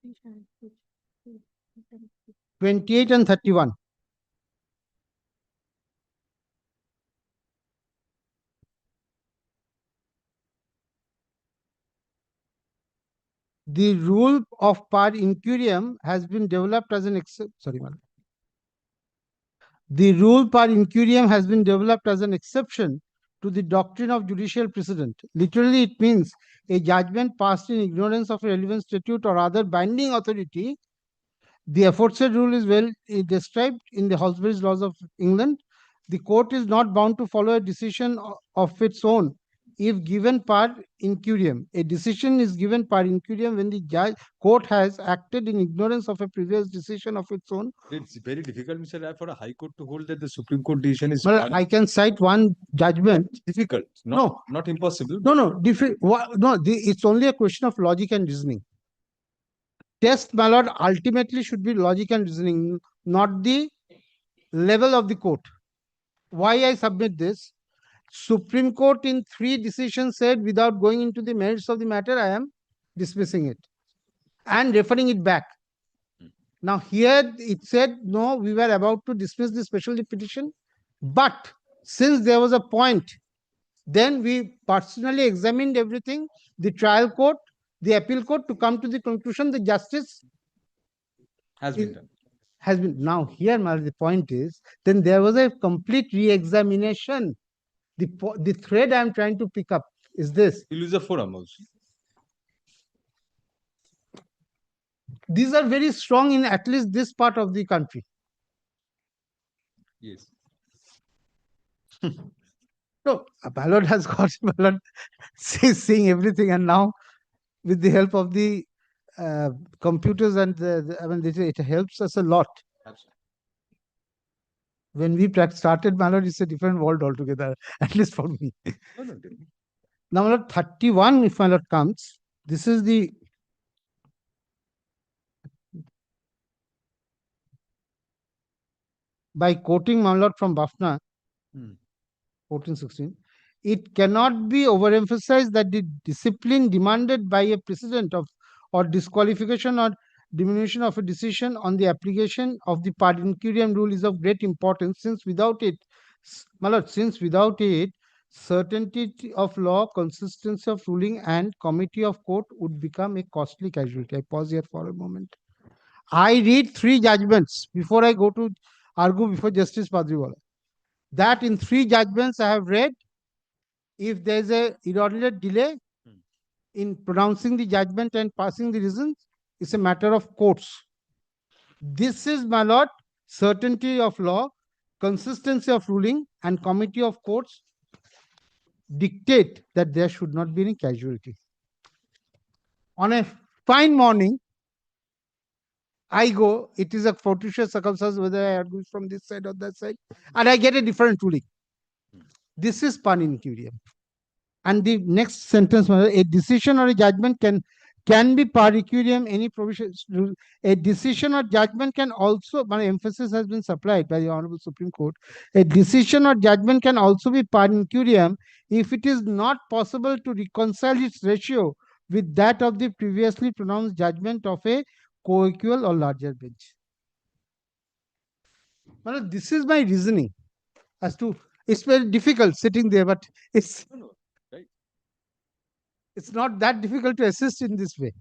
Which 28 and 31. The rule of par incurium has been developed as an The rule par incurium has been developed as an exception to the doctrine of judicial precedent. Literally, it means a judgment passed in ignorance of a relevant statute or other binding authority. The aforesaid rule is well described in the Hosbury's Laws of England. The court is not bound to follow a decision of its own if given par incurium. A decision is given par incurium when the court has acted in ignorance of a previous decision of its own. It's very difficult, Mr. Rai, for a high court to hold that the Supreme Court decision is Well, I can cite one judgment. difficult. Not impossible. No. It's only a question of logic and reasoning. Test, my lord, ultimately should be logic and reasoning, not the level of the court. Why I submit this? Supreme Court in 3 decisions said, without going into the merits of the matter, I am dismissing it and referring it back. Now here it said, no, we were about to dismiss the special petition, but since there was a point, then we personally examined everything, the trial court, the appeal court, to come to the conclusion the justice Has been done. has been. Now here, the point is, then there was a complete re-examination. The thread I am trying to pick up is this. You lose a forum also. These are very strong in at least this part of the country. Yes. No, a ballot has got ballot seeing everything, and now with the help of the computers and it helps us a lot. Absolutely. When we started ballot, it's a different world altogether, at least for me. No. Now, my lord, 31, if my lord comes, this is the by quoting my lord from Bafna, 1416, it cannot be overemphasized that the discipline demanded by a precedent of or disqualification or diminution of a decision on the application of the par incurium rule is of great importance, since without it, my lord, certainty of law, consistency of ruling, and committee of court would become a costly casualty. I pause here for a moment. I read 3 judgments before I go to argue before Justice Padriwala. That in 3 judgments I have read, if there is a inordinate delay in pronouncing the judgment and passing the reasons, it's a matter of courts. This is, my lord, certainty of law, consistency of ruling, and committee of courts dictate that there should not be any casualty. On a fine morning, I go, it is a fortuitous circumstance whether I argue from this side or that side, and I get a different ruling. This is par incurium. And the next sentence, a decision or a judgment can be par incurium, any provision. A decision or judgment can also, my emphasis has been supplied by the Honorable Supreme Court, a decision or judgment can also be par incurium if it is not possible to reconcile its ratio with that of the previously pronounced judgment of a co-equal or larger bench. Well, this is my reasoning as to, it's very difficult sitting there, but it's not that difficult to assist in this way.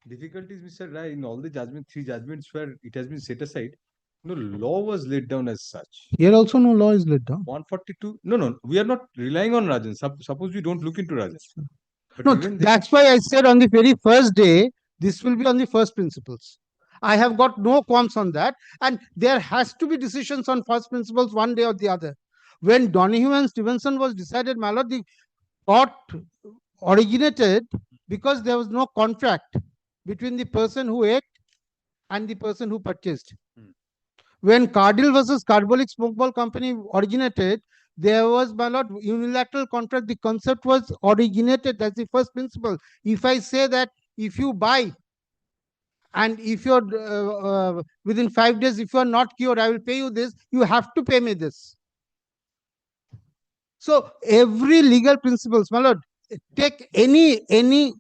Difficulties, Mr. Rai, in all the 3 judgments where it has been set aside, no law was laid down as such. Here also no law is laid down. 142. No. We are not relying on Rajan. Suppose we don't look into Rajan. But No, that's why I said on the very first day, this will be on the first principles. I have got no qualms on that. And there has to be decisions on first principles one day or the other. When Donahue and Stevenson was decided, my lord, the court originated because there was no contract between the person who ate and the person who purchased. When Cardinal versus Carbolic Smokeball Company originated, There was, my lord, unilateral contract. The concept was originated as the first principle. If I say that if you buy and if you're within 5 days, if you are not cured, I will pay you this, you have to pay me this. So every legal principles, my lord, take any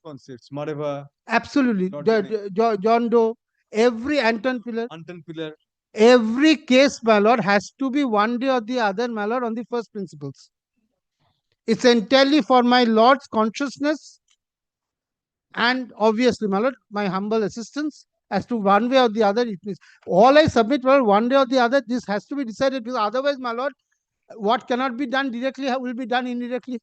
Concepts, Mareva, absolutely, Not John Doe, every Anton Pillar, Anton Pillar. every case, my lord, has to be one day or the other, my lord, on the first principles. It's entirely for my lord's consciousness and obviously, my lord, my humble assistance as to one way or the other. It means all I submit, my lord, one day or the other, this has to be decided, because otherwise, my lord, what cannot be done directly will be done indirectly.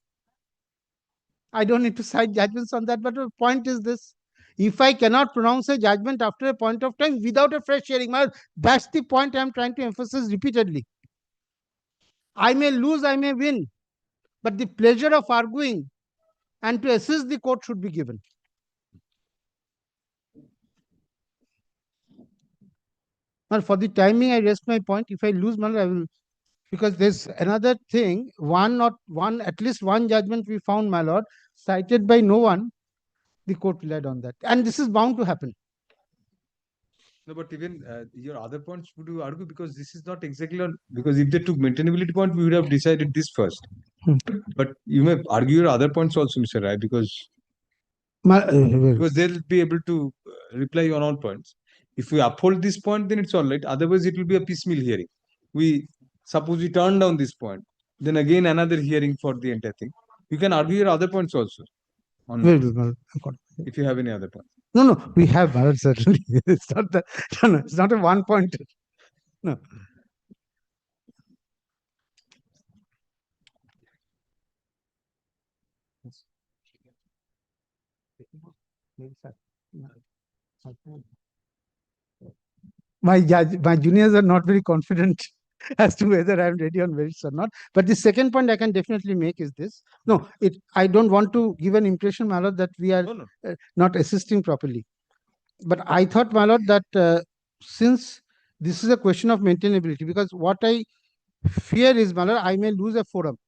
I don't need to cite judgments on that, but the point is this. If I cannot pronounce a judgment after a point of time without a fresh hearing, my lord, that's the point I'm trying to emphasize repeatedly. I may lose, I may win, but the pleasure of arguing and to assist the court should be given. Well, for the timing, I rest my point. If I lose, man, I will, because there's another thing. At least one judgment we found, my lord, cited by no one. The court relied on that, and this is bound to happen. No, but even your other points would you argue, because this is not exactly on, because if they took maintainability point, we would have decided this first. But you may argue your other points also, Mr. Rai, because they'll be able to reply on all points. If we uphold this point, then it's all right. Otherwise, it will be a piecemeal hearing. Suppose we turn down this point, then again another hearing for the entire thing. You can argue your other points also. If you have any other points. No, we have, certainly. It's not that. No, it's not a one point. No. My juniors are not very confident as to whether I am ready on merits or not. But the second point I can definitely make is this. No, I don't want to give an impression, my lord, that we are not assisting properly. But I thought, my lord, that since this is a question of maintainability, because what I fear is, my lord, I may lose a forum.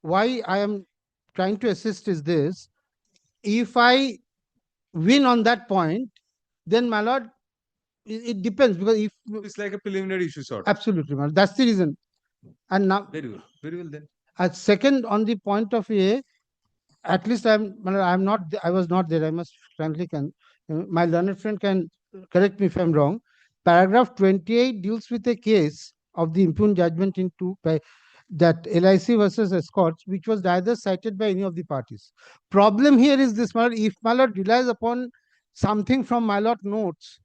Why I am trying to assist is this. If I win on that point, then, my lord, it depends, because if it's like a preliminary issue sort. Absolutely, man. That's the reason. And now, very well then. As second, on the point of A, at least I was not there. I must frankly my learned friend can correct me if I'm wrong. Paragraph 28 deals with a case of the impugned judgment that LIC versus Escorts, which was neither cited by any of the parties. Problem here is this, my lord, if my lord relies upon something from my lord notes,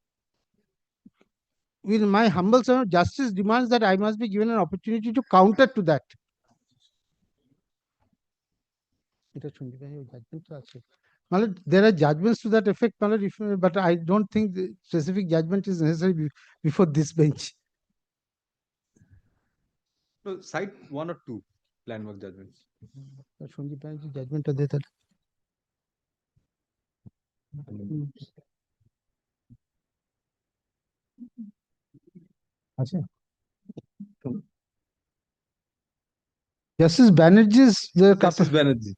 will my humble servant justice demands that I must be given an opportunity to counter to that. There are judgments to that effect, but I don't think the specific judgment is necessary before this bench. No, cite one or two landmark judgments. Judgment are there. Justice Banerjee's Justice Banerjee.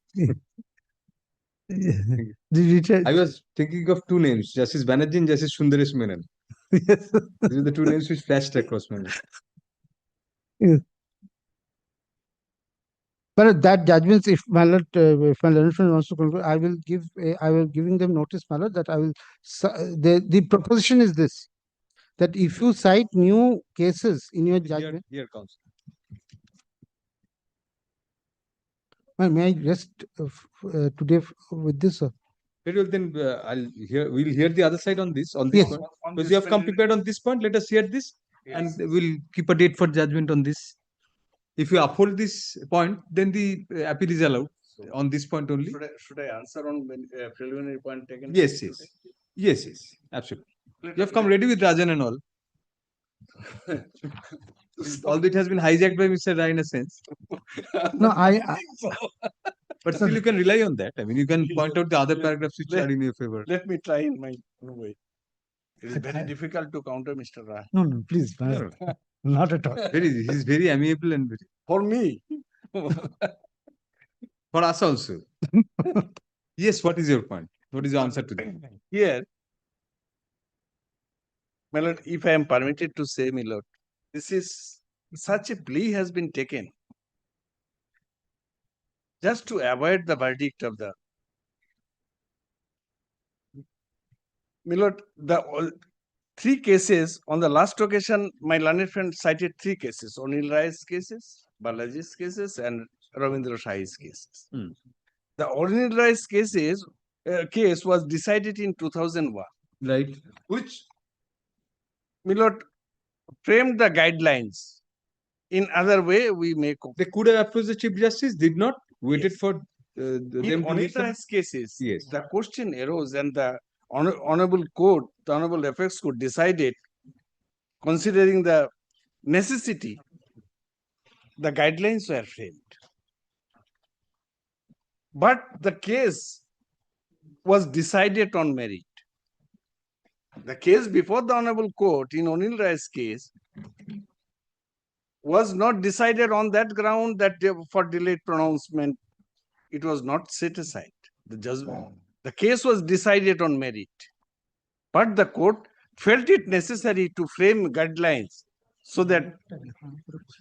I was thinking of two names, Justice Banerjee and Justice Sundaresh Menon. Yes. These are the two names which flashed across my mind. Yes. But that judgments, if my lord wants to conclude, I will giving them notice, my lord, that I will. The proposition is this: that if you cite new cases in your judgment, here counsel. May I rest today with this? Very well, then we'll hear the other side on this point. Because you have come prepared on this point, let us hear this, and we'll keep a date for judgment on this. If you uphold this point, then the appeal is allowed on this point only. Should I answer on preliminary point taken? Yes, absolutely. You have come ready with Rajan and all. All that has been hijacked by Mr. Rai in a sense. No, But still you can rely on that. I mean, you can point out the other paragraphs which are in your favor. Let me try in my own way. It is very difficult to counter Mr. Rai. No, please. Not at all. He's very amiable and very. For me, For us also. Yes, what is your point? What is your answer to that? here, my lord, if I am permitted to say, my lord, this is such a plea has been taken just to avoid the verdict of the my lord. The three cases on the last occasion, my learned friend cited three cases: Anil Rai's cases, Balaji's cases, and Ravindra Shai's cases. Hmm. The Anil Rai's case was decided in 2001, Right. which my lord framed the guidelines. In other way, we may They could have approached the Chief Justice, did not, waited Yes. for in them to give Anil some. Rai's cases. Yes. The question arose, and the honorable court, the honorable apex court, decided, considering the necessity, the guidelines were framed. But the case was decided on merit. The case before the honorable court in Anil Rai's case was not decided on that ground that for delayed pronouncement, it was not set aside. The case was decided on merit. But the court felt it necessary to frame guidelines so that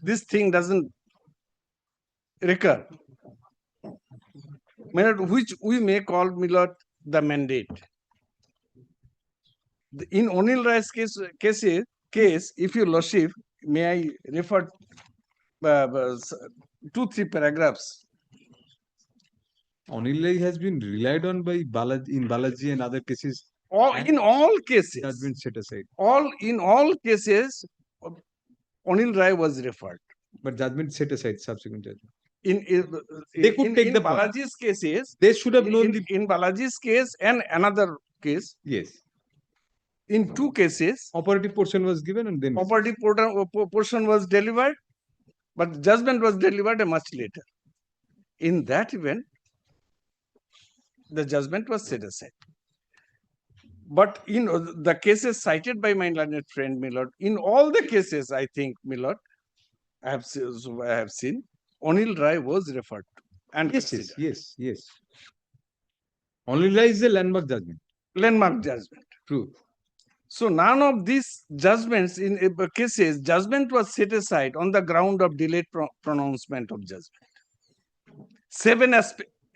this thing doesn't recur, which we may call, Milord, the mandate. In Anil Rai's case, if you lordship, may I refer 2-3 paragraphs. Anil Rai has been relied on by Balaji and other cases. In all cases, Has been set aside. in all cases, Anil Rai was referred. But judgment set aside, subsequent judgment. They could take the point. Balaji's cases, They should have known the. in Balaji's case and another case, Yes. in two cases, Operative portion was given and then. operative portion was delivered, but judgment was delivered much later. In that event, the judgment was set aside. But in the cases cited by my learned friend, Milord, in all the cases, I think, Milord, I have seen, Anil Rai was referred to and Yes, considered. yes. Anil Rai is a landmark judgment. Landmark judgment. True. So none of these judgments in cases, judgment was set aside on the ground of delayed pronouncement of judgment. 7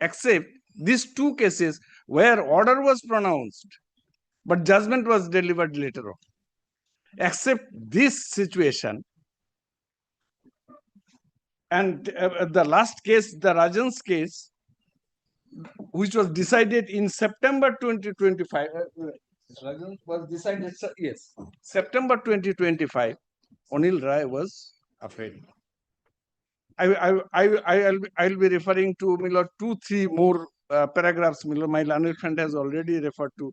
except these two cases where order was pronounced, but judgment was delivered later on. Except this situation, and the last case, the Rajan's case, which was decided in September 2025. Rajan was decided, yes, September 2025. Anil Rai was afraid. I'll be referring to, Milord, 2-3 more paragraphs. Milord, my learned friend has already referred to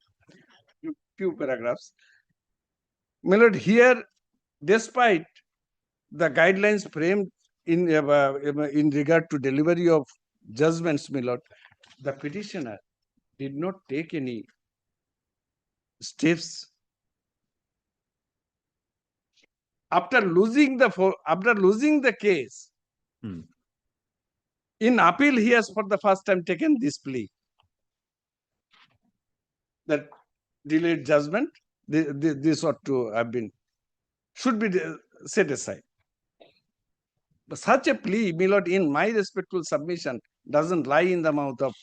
few paragraphs. Milord, here, despite the guidelines framed in regard to delivery of judgments, Milord, the petitioner did not take any steps. After losing the case, in appeal, he has for the first time taken this plea that delayed judgment, this ought to have been, should be set aside. But such a plea, Milord, in my respectful submission, doesn't lie in the mouth of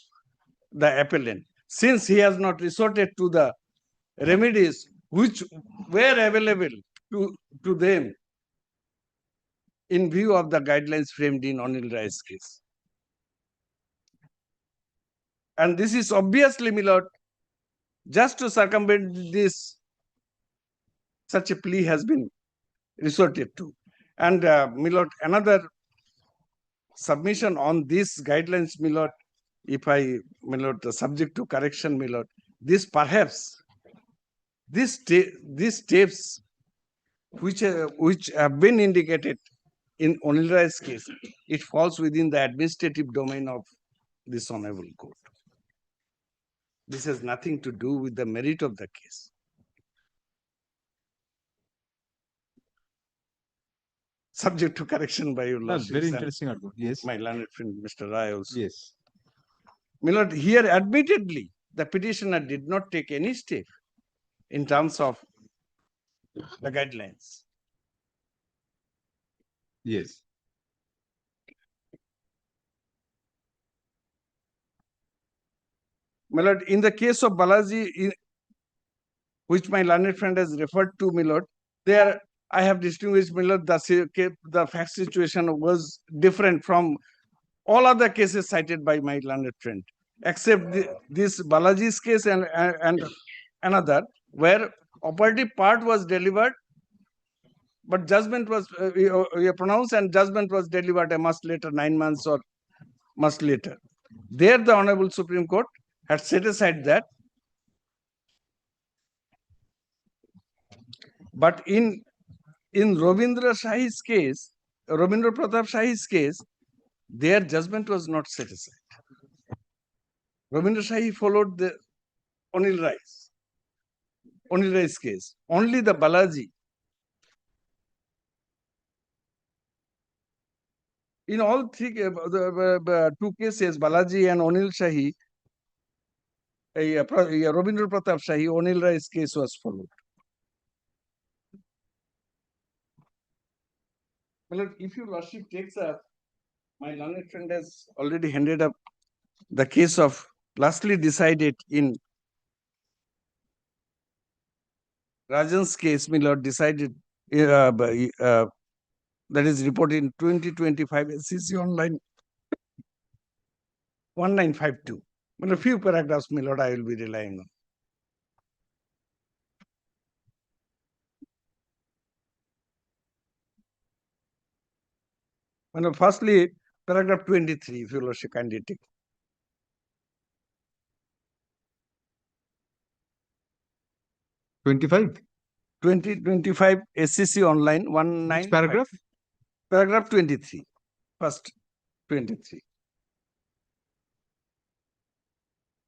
the appellant, since he has not resorted to the remedies which were available to them in view of the guidelines framed in Anil Rai's case. And this is obviously, Milord, just to circumvent this, such a plea has been resorted to. And Milord, another submission on these guidelines, Milord, Milord, subject to correction, Milord, this perhaps, these steps which have been indicated in Anil Rai's case, it falls within the administrative domain of this honorable court. This has nothing to do with the merit of the case. subject to correction by your No, lordships very and interesting argument. Yes. my learned friend Mr. Rai also. Yes. My lord, here admittedly, the petitioner did not take any step in terms of the guidelines. Yes. My lord, in the case of Balaji, which my learned friend has referred to, my lord, there I have distinguished, my lord, the fact situation was different from all other cases cited by my learned friend, except this Balaji's case and another, where operative part was delivered, but judgment was pronounced and judgment was delivered a month later, 9 months or much later. There, the Honorable Supreme Court had set aside that. But in Robindra Shahi's case, Robindra Pratap Shahi's case, their judgment was not set aside. Robindra Shahi followed the Anil Rai's case. Only the Balaji. In all three, two cases, Balaji and Anil Shahi, Robindra Pratap Shahi, Anil Rai's case was followed. Well, if your lordship takes up, my learned friend has already handed up the case of lastly decided in Rajan's case, my lord, decided that is reported in 2025 SCC online 1952. Well, a few paragraphs, my lord, I will be relying on. Well, firstly, paragraph 23, if your lordship kindly take. 25. 2025 SCC online 19. Which paragraph? Paragraph 23. First 23.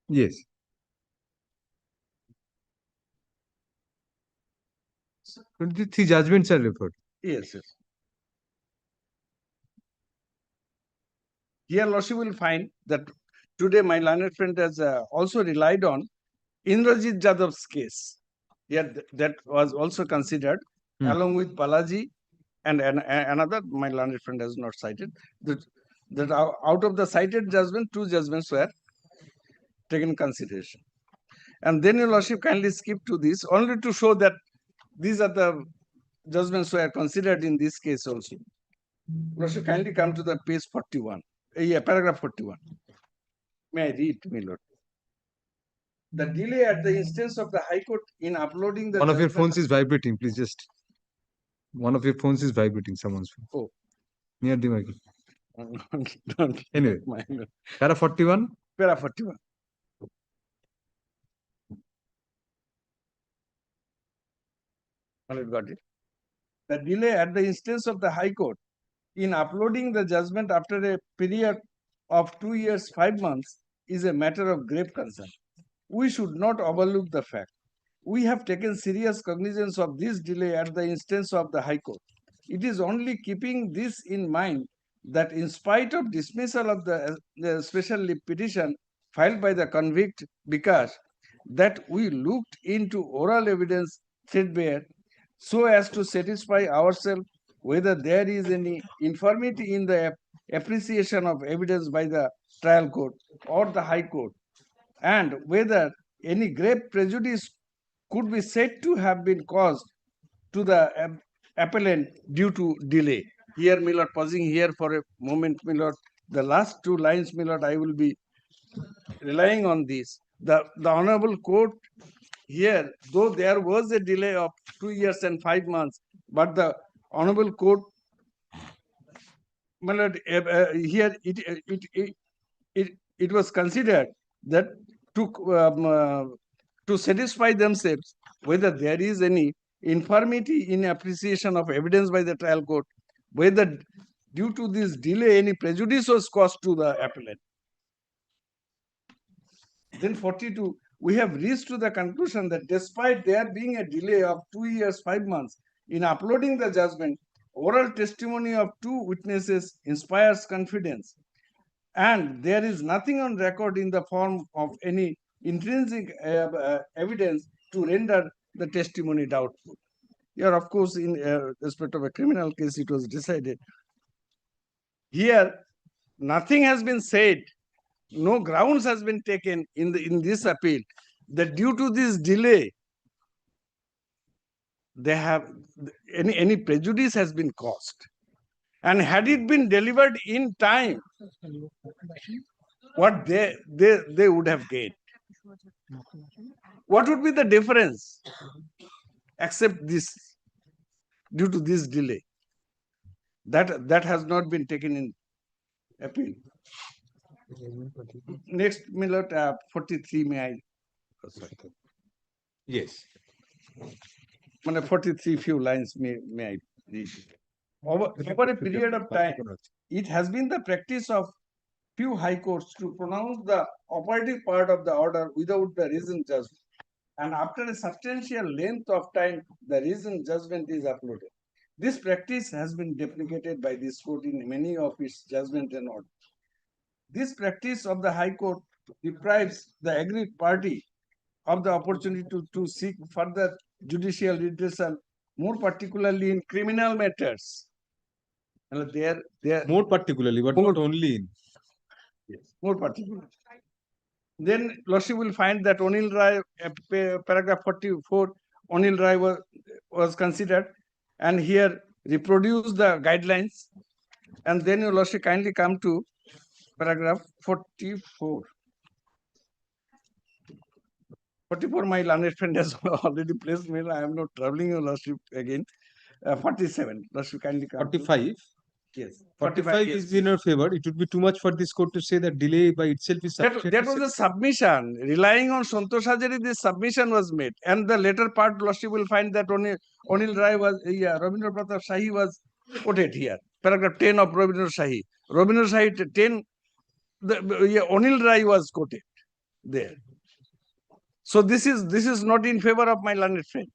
Yes. So 23 judgments are referred. Yes, yes. Here, lordship will find that today my learned friend has also relied on Indrajit Jadav's case. Yet that was also considered along with Balaji and another my learned friend has not cited. That out of the cited judgment, 2 judgments were taken consideration. And then your lordship kindly skip to this only to show that these are the judgments were considered in this case also. Lordship kindly come to the page 41. Paragraph 41. May I read, my lord? The delay at the instance of the High Court in uploading the One of your judgment- phones is vibrating. Please just. One of your phones is vibrating. Someone's phone. Oh. Near the mic. Don't Anyway. mind. Para 41. Para 41. Well, got it. The delay at the instance of the High Court in uploading the judgment after a period of 2 years, 5 months is a matter of grave concern. We should not overlook the fact. We have taken serious cognizance of this delay at the instance of the High Court. It is only keeping this in mind that in spite of dismissal of the special leave petition filed by the convict Bikash, that we looked into oral evidence threadbare so as to satisfy ourselves whether there is any infirmity in the appreciation of evidence by the trial court or the High Court, and whether any grave prejudice could be said to have been caused to the appellant due to delay. Here, my lord, pausing here for a moment, my lord, the last 2 lines, my lord, I will be relying on this. The Honorable Court here, though there was a delay of 2 years and 5 months, but the Honorable Court, my lord, here it was considered that to satisfy themselves whether there is any infirmity in appreciation of evidence by the trial court, whether due to this delay any prejudice was caused to the appellant. Then 42, we have reached to the conclusion that despite there being a delay of 2 years, 5 months in uploading the judgment, oral testimony of two witnesses inspires confidence, and there is nothing on record in the form of any intrinsic evidence to render the testimony doubtful. Here, of course, in respect of a criminal case, it was decided. Here, nothing has been said, no grounds has been taken in this appeal that due to this delay, they have any prejudice has been caused. And had it been delivered in time, what they would have gained? What would be the difference except this due to this delay? That has not been taken in appeal. Next, Milord, 43 may I? Oh, sorry. Yes. 43 few lines may I read. Over a period of time, it has been the practice of few high courts to pronounce the operative part of the order without the reasoned judgment. And after a substantial length of time, the reasoned judgment is uploaded. This practice has been deprecated by this court in many of its judgments and orders. This practice of the High Court deprives the aggrieved party of the opportunity to seek further judicial redressal, more particularly in criminal matters. And More particularly, but not only in. yes, more particularly. Then Lordship will find that O'Neill Rai, paragraph 44, O'Neill Rai was considered, and here reproduce the guidelines. And then your Lordship kindly come to paragraph 44. 44, my learned friend has already placed me. I am not troubling your Lordship again. 47, Lordship kindly come. 45. Yes. 45 yes. is in our favor. It would be too much for this court to say that delay by itself is sufficient. That was a submission. Relying on Santosh Hajari, this submission was made. And the later part, Lordship will find that O'Neill Rai was, Rabindra Pratap Shahi was quoted here. Paragraph 10 of Rabindra Shahi. Rabindra Shahi 10, O'Neill Rai was quoted there. So this is not in favor of my learned friend.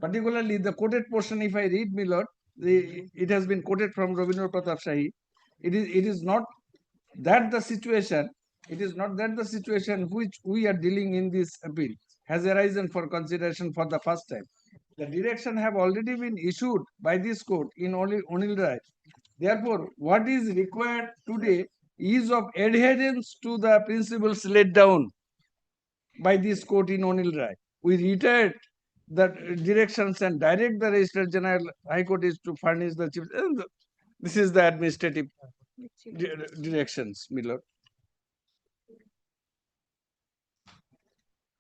Particularly the quoted portion, if I read, my lord, it has been quoted from Rabindra Pratap Shahi. It is not that the situation, which we are dealing in this appeal has arisen for consideration for the first time. The direction have already been issued by this court in O'Neill Rai. Therefore, what is required today is of adherence to the principles laid down by this court in O'Neill Rai. We reiterate the directions and direct the Registrar General High Court is to furnish the chief. This is the administrative directions, my lord.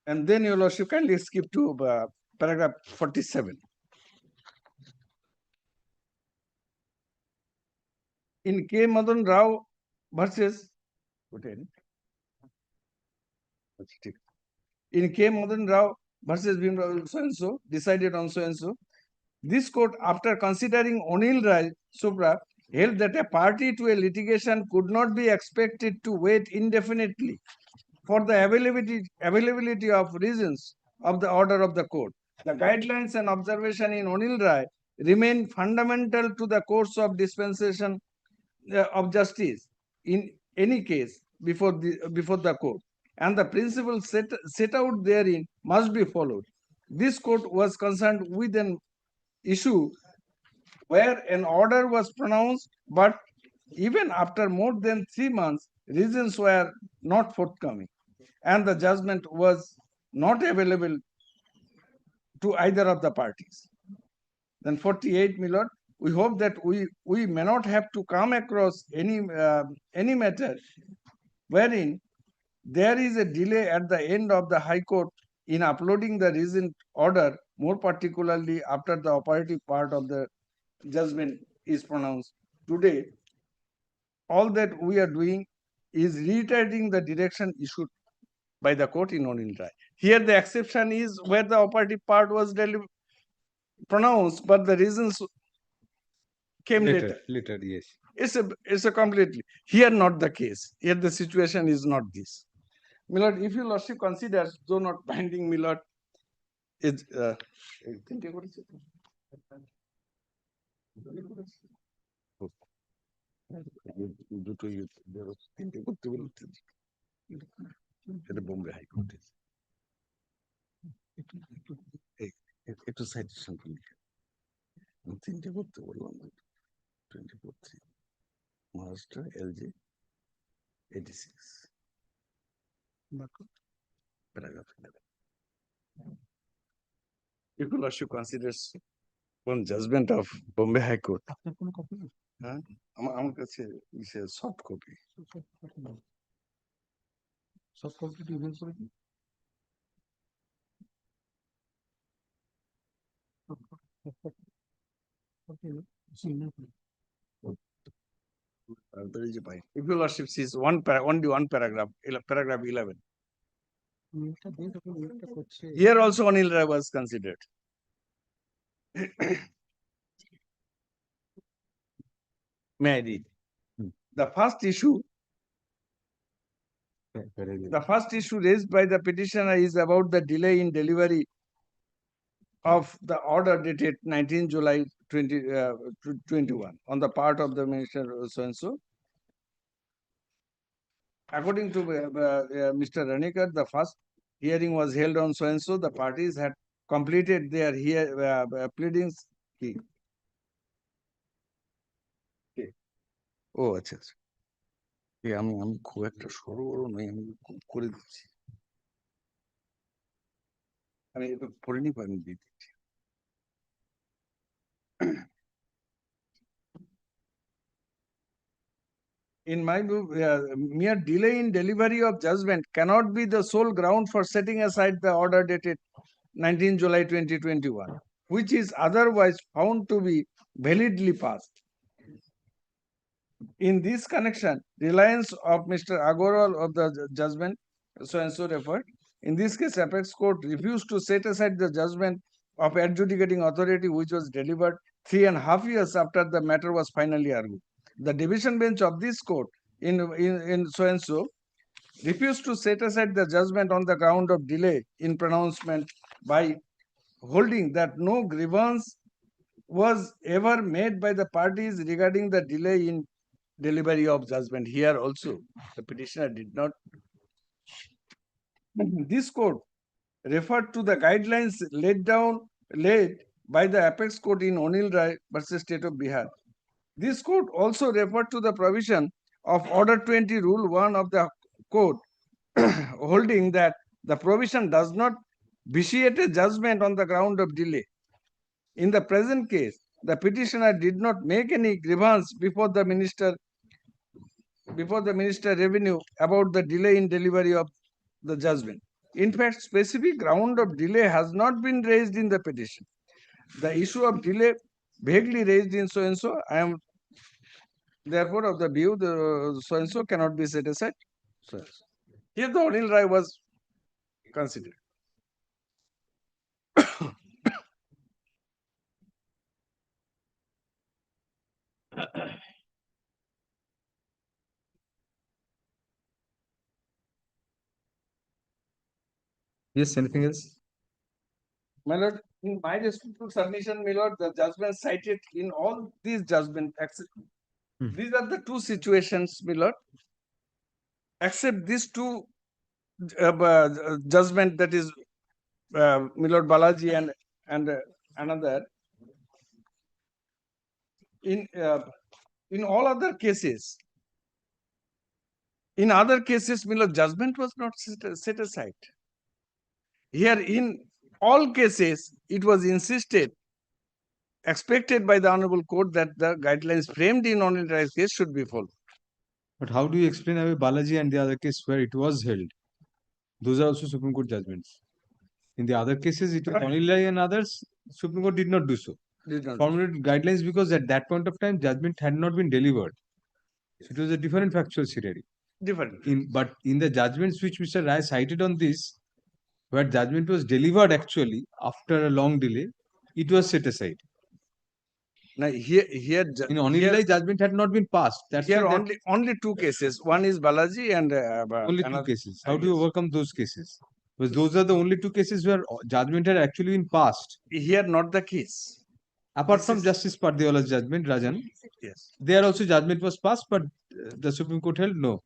And then your lordship kindly skip to paragraph 47. In K. Madan Rao versus in K. Madan Rao versus Bhimrao so and so, decided on so and so, this court, after considering O'Neill Rai Supra, held that a party to a litigation could not be expected to wait indefinitely for the availability of reasons of the order of the court. The guidelines and observation in O'Neill Rai remain fundamental to the course of dispensation of justice in any case before the court, and the principles set out therein must be followed. This court was concerned with an issue where an order was pronounced, but even after more than 3 months, reasons were not forthcoming, and the judgment was not available to either of the parties. Then 48, my lord, we hope that we may not have to come across any matter wherein there is a delay at the end of the High Court in uploading the recent order, more particularly after the operative part of the judgment is pronounced. Today, all that we are doing is reiterating the direction issued by the court in O'Neill Rai. Here the exception is where the operative part was pronounced, but the reasons came later. Later, yes. It's a completely, here not the case. Here the situation is not this. My lord, if your lordship considers, though not binding, my lord, is এই তিনটে করেছে তো? দুটোই তিনটে করতে বলতে এটা বোম্বে হাইকোর্টে একটু সাইটেশন লিখে তিনটে করতে বললাম 24 Maharashtra LG 86 paragraph 11. If your lordship considers one judgment of Bombay High Court, আপনার কোনো কপি নেই? হ্যাঁ আমার কাছে সফট কপি সব কমপ্লিট ইমেল করে দিন। If your lordship sees only one paragraph, paragraph 11. মেলটা দিয়ে তখন মেলটা করছে। Here also Anil Rai was considered. May I read? The first issue raised by the petitioner is about the delay in delivery of the order dated 19 July 2021 on the part of the minister so and so. According to Mr. Ranikar, the first hearing was held on so and so. The parties had completed their pleadings. ও আচ্ছা আচ্ছা আমি খুব একটা সরু বড় নই আমি করে দিচ্ছি আমি এটা পড়ে নি আমি দিয়ে দিচ্ছি In my view, mere delay in delivery of judgment cannot be the sole ground for setting aside the order dated 19 July 2021, which is otherwise found to be validly passed. In this connection, reliance of Mr. Agarwal of the judgment, so and so referred, in this case, Apex Court refused to set aside the judgment of adjudicating authority which was delivered 3.5 years after the matter was finally argued. The division bench of this court in so and so refused to set aside the judgment on the ground of delay in pronouncement by holding that no grievance was ever made by the parties regarding the delay in delivery of judgment. Here also, the petitioner did not. This court referred to the guidelines laid by the Apex Court in Anil Rai versus State of Bihar. This court also referred to the provision of Order 20 Rule 1 of the court, holding that the provision does not vitiate a judgment on the ground of delay. In the present case, the petitioner did not make any grievance before the minister revenue about the delay in delivery of the judgment. In fact, specific ground of delay has not been raised in the petition. The issue of delay vaguely raised in so and so, I am therefore of the view the so and so cannot be set aside. So here the Anil Rai was considered. Yes, anything else? My lord, in my respectful submission, my lord, the judgment cited in all these judgment, these are the two situations, my lord, except these two judgment, that is, my lord Balaji and another. In all other cases, my lord, judgment was not set aside. Here, in all cases, it was insisted, expected by the Honorable Court that the guidelines framed in Anil Rai's case should be followed. But how do you explain away Balaji and the other case where it was held? Those are also Supreme Court judgments. In the other cases, it was Anil Rai and others, Supreme Court did not do so. Formulated guidelines because at that point of time, judgment had not been delivered. So it was a different factual scenario. But in the judgments which Mr. Rai cited on this, where judgment was delivered actually after a long delay, it was set aside. Now here in Anil Rai, judgment had not been passed. That's here only two cases. One is Balaji and only two cases. How do you overcome those cases? Because those are the only two cases where judgment had actually been passed. Here not the case. Apart This from is- Justice Pardiola's judgment, Rajan, Yes. there also judgment was passed, but the Supreme Court held no.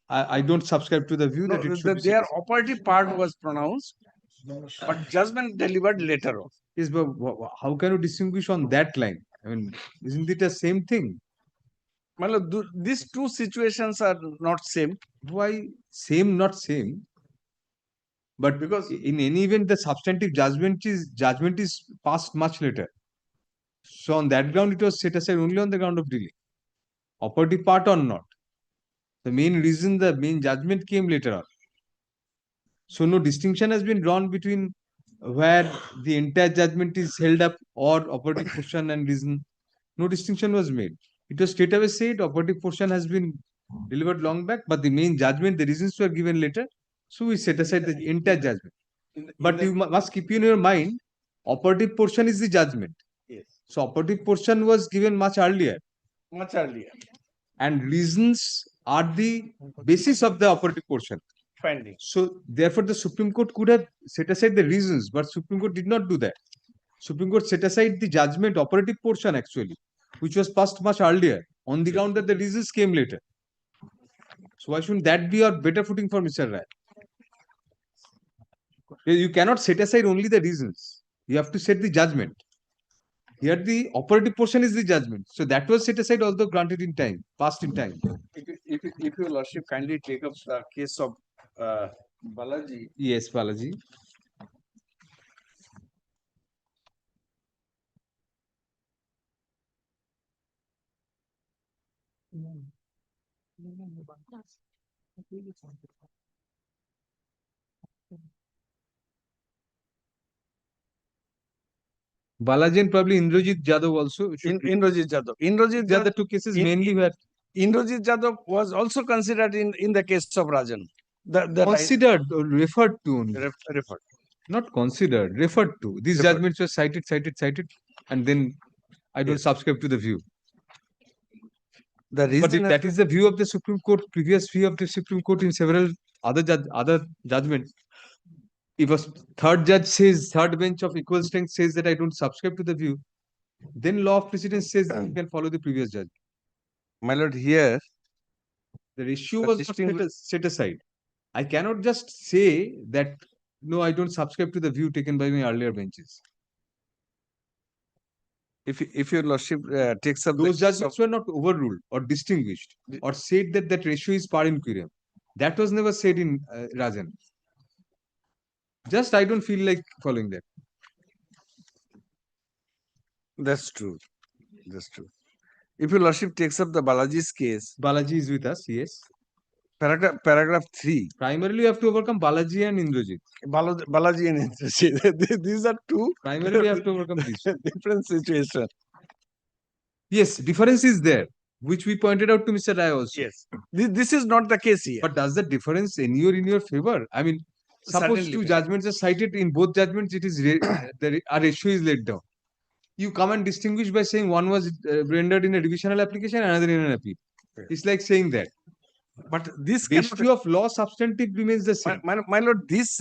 I don't subscribe to the view No, that it should be their set aside. operative part was pronounced, but judgment delivered later on. Yes, but how can you distinguish on that line? I mean, isn't it the same thing? My lord, these two situations are not same. Why same, not same? But Because- in any event, the substantive judgment is passed much later. So on that ground, it was set aside only on the ground of delay. Operative part or not. The main reason, the main judgment came later on. So no distinction has been drawn between where the entire judgment is held up or operative portion and reason. No distinction was made. It was straight away said operative portion has been delivered long back, but the main judgment, the reasons were given later. So we set aside the entire judgment. But you must keep in your mind, operative portion is the judgment. Yes. So operative portion was given much earlier, Much earlier. and reasons are the basis of the operative portion. Finding. So therefore, the Supreme Court could have set aside the reasons, but Supreme Court did not do that. Supreme Court set aside the judgment operative portion actually, which was passed much earlier on the ground that the reasons came later. So why shouldn't that be a better footing for Mr. Rai? You cannot set aside only the reasons. You have to set the judgment. Here the operative portion is the judgment. So that was set aside, although granted in time, passed in time. If your lordship kindly take up the case of Balaji. Yes, Balaji. Balaji and probably Indrajit Jadhav also. Indrajit Jadhav. Indrajit The other Jadhav. two cases in- mainly were Indrajit Jadhav was also considered in the case of Rajan. That I considered or referred to only. referred. Not considered, referred to. These Referred. judgments were cited, and then I don't Yes. subscribe to the view. The But reason if that is the view of the Supreme Court, previous view of the Supreme Court in several other judgments, if a third judge says, third bench of equal strength says that I don't subscribe to the view, then law of precedence says that you can follow the previous judge. my lord, here The ratio The was not distinguish- set aside. I cannot just say that no, I don't subscribe to the view taken by my earlier benches. if your lordship takes up Those the case of judgments were not overruled or distinguished or said that that ratio is par inquirem. That was never said in Rajan. Just I don't feel like following that. That's true. That's true. If your lordship takes up the Balaji's case, Balaji is with us, yes. paragraph 3, Primarily, you have to overcome Balaji and Indrajit. Balaji and Indrajit, these are two Primarily, you have to overcome these. different situations. Yes, difference is there, which we pointed out to Mr. Rai also. Yes. This is not the case here. But does the difference inure in your favor? I mean, suppose Certainly. two judgments are cited. In both judgments, it is a ratio is laid down. You come and distinguish by saying one was rendered in a divisional application, another in an appeal. Yeah. It's like saying that. But this Base cannot, view of law substantive remains the same. my lord, this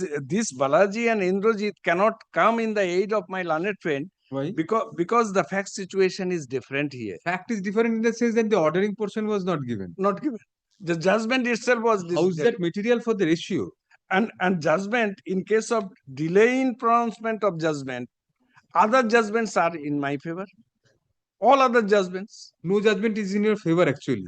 Balaji and Indrajit cannot come in the aid of my learned friend Why? because the fact situation is different here. Fact is different in the sense that the ordering portion was not given. Not given. The judgment itself was How is that material for the ratio? and judgment in case of delay in pronouncement of judgment, other judgments are in my favor. All other judgments. No judgment is in your favor actually.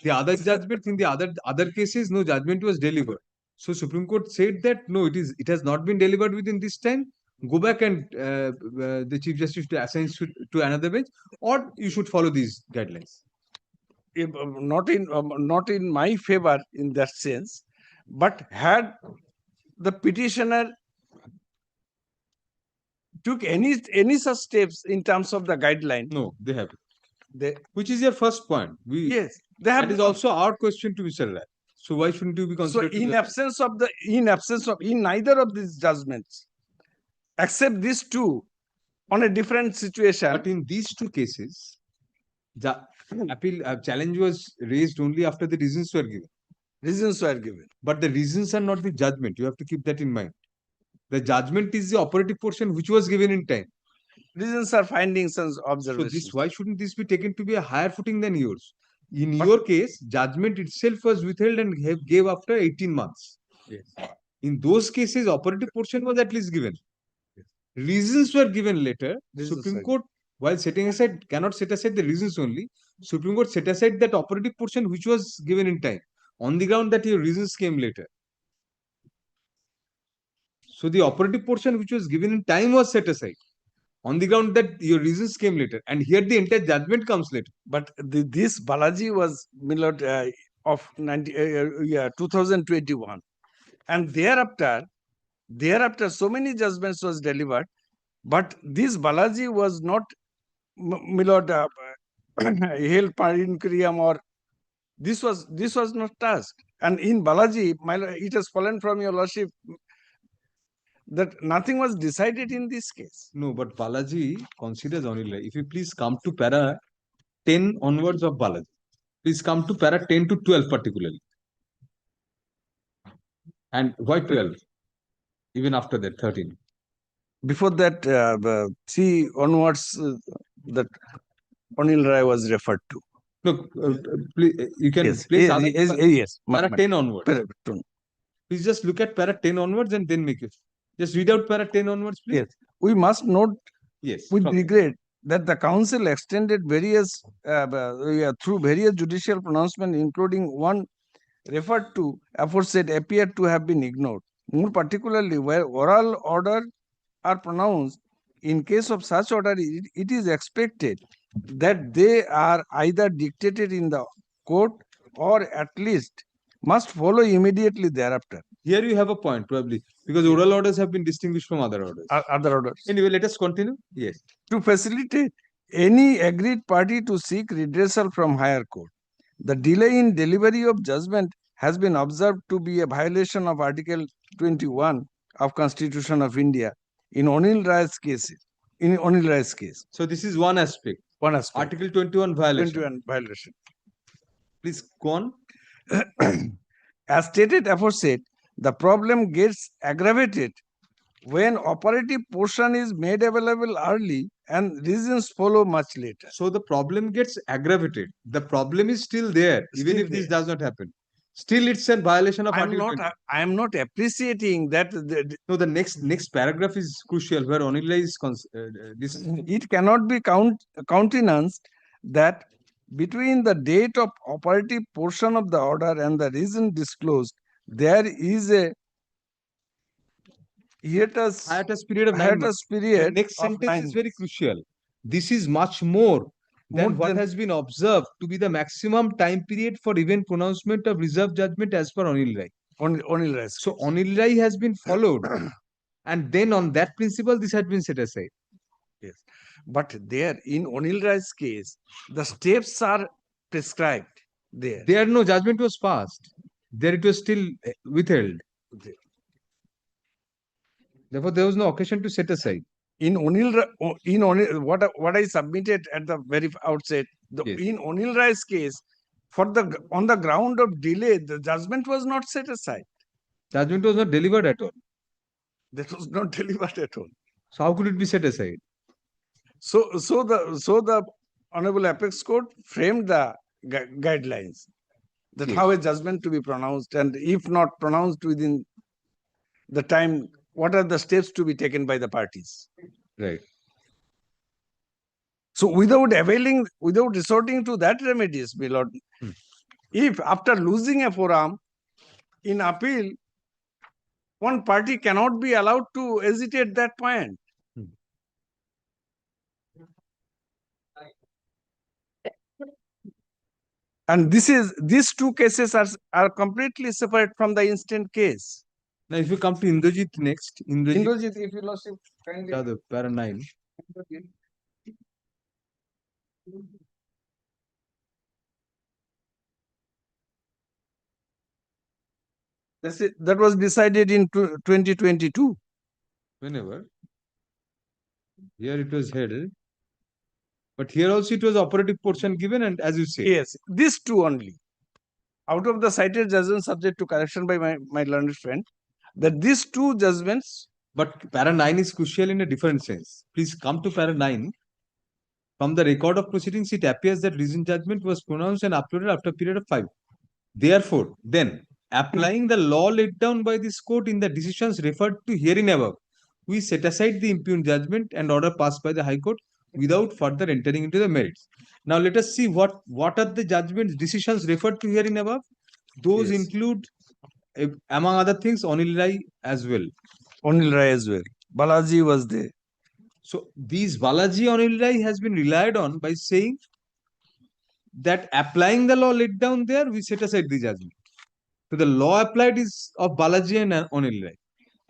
The other judgments in the other cases, no judgment was delivered. So Supreme Court said that no, it has not been delivered within this time. Go back and the Chief Justice to assign to another bench, or you should follow these guidelines. If, not in my favor in that sense, but had the petitioner took any such steps in terms of the guideline, No, they haven't. they Which is your first point. yes, they have. That is also our question to Mr. Rai. So why shouldn't you be So considered? in neither of these judgments, except these two, on a different situation. But in these two cases, the appeal challenge was raised only after the reasons were given. Reasons were given. But the reasons are not the judgment. You have to keep that in mind. The judgment is the operative portion which was given in time. Reasons are findings and So observations. why shouldn't this be taken to be a higher footing than yours? In your case, judgment itself was withheld and gave after 18 months. Yes. In those cases, operative portion was at least given. Yes. Reasons were given later. Reasons Supreme are- Court, while setting aside, cannot set aside the reasons only. Supreme Court set aside that operative portion which was given in time on the ground that your reasons came later. So the operative portion which was given in time was set aside on the ground that your reasons came later, and here the entire judgment comes later. But this Balaji was Milord of 2021, and thereafter so many judgments was delivered, but this Balaji was not Milord held per inquiry, or this was not tasked. And in Balaji, my lord, it has fallen from your lordship that nothing was decided in this case. No, but Balaji considers only. If you please come to para 10 onwards of Balaji, please come to para 10 to 12 particularly. And why 12? Even after that, 13. Before that, 3 onwards, that Anil Rai was referred to. Look, please, you can Yes, place yes. para 10 onwards. Para- Please just look at para 10 onwards and then make it. Just read out para 10 onwards, please. Yes. We must note Yes. with from- regret that the council extended various through various judicial pronouncements, including one referred to aforesaid, appeared to have been ignored. More particularly, where oral order are pronounced, in case of such order, it is expected that they are either dictated in the court or at least must follow immediately thereafter. Here you have a point, probably, because oral orders have been distinguished from other orders. Other orders. Anyway, let us continue. Yes. To facilitate any agreed party to seek redressal from higher court. The delay in delivery of judgment has been observed to be a violation of Article 21 of Constitution of India in Anil Rai's case. So this is one aspect. One aspect. Article 21 violation. 21 violation. Please go on. As stated aforesaid, the problem gets aggravated when operative portion is made available early and reasons follow much later. So the problem gets aggravated. The problem is still there, even Still if this there. does not happen. Still, it's a violation of I Article 20. am not appreciating that No, the next paragraph is crucial, where Onila is this. it cannot be countenanced that between the date of operative portion of the order and the reason disclosed, there is a Hiatus period of 9 months. The period. next of sentence 9 is very crucial. This is much more than More what than- has been observed to be the maximum time period for even pronouncement of reserve judgment as per Anil Rai. Anil Rai's So case. Anil Rai has been followed, and then on that principle, this had been set aside. Yes. But there in Anil Rai's case, the steps are prescribed there. There no judgment was passed. There it was still withheld. There. Therefore, there was no occasion to set aside. In what I submitted at the very outset, Yes. in Anil Rai's case, on the ground of delay, the judgment was not set aside. Judgment was not delivered at all. That was not delivered at all. So how could it be set aside? So the Honorable Apex Court framed the guidelines that Yes. how a judgment to be pronounced, and if not pronounced within the time, what are the steps to be taken by the parties. Right. So without resorting to that remedies, my lord, if after losing a forum in appeal, one party cannot be allowed to hesitate that point. And these two cases are completely separate from the instant case. Now, if you come to Indrajit next, Indrajit, Indrajit, if you lost it, kindly. the para 9. That was decided in 2022. Whenever. Here it was held. But here also it was operative portion given, and as you say. Yes, these two only. Out of the cited judgments subject to correction by my learned friend, that these two judgments But para 9 is crucial in a different sense. Please come to para 9. From the record of proceedings, it appears that reasoned judgment was pronounced and uploaded after a period of 5. Therefore, then, applying the law laid down by this court in the decisions referred to herein above, we set aside the impugned judgment and order passed by the High Court without further entering into the merits. Now, let us see what are the judgments, decisions referred to herein above. Those Yes. include, among other things, Anil Rai as well. Anil Rai as well. Balaji was there. So, these Balaji Anil Rai has been relied on by saying that applying the law laid down there, we set aside the judgment. So the law applied is of Balaji and Anil Rai.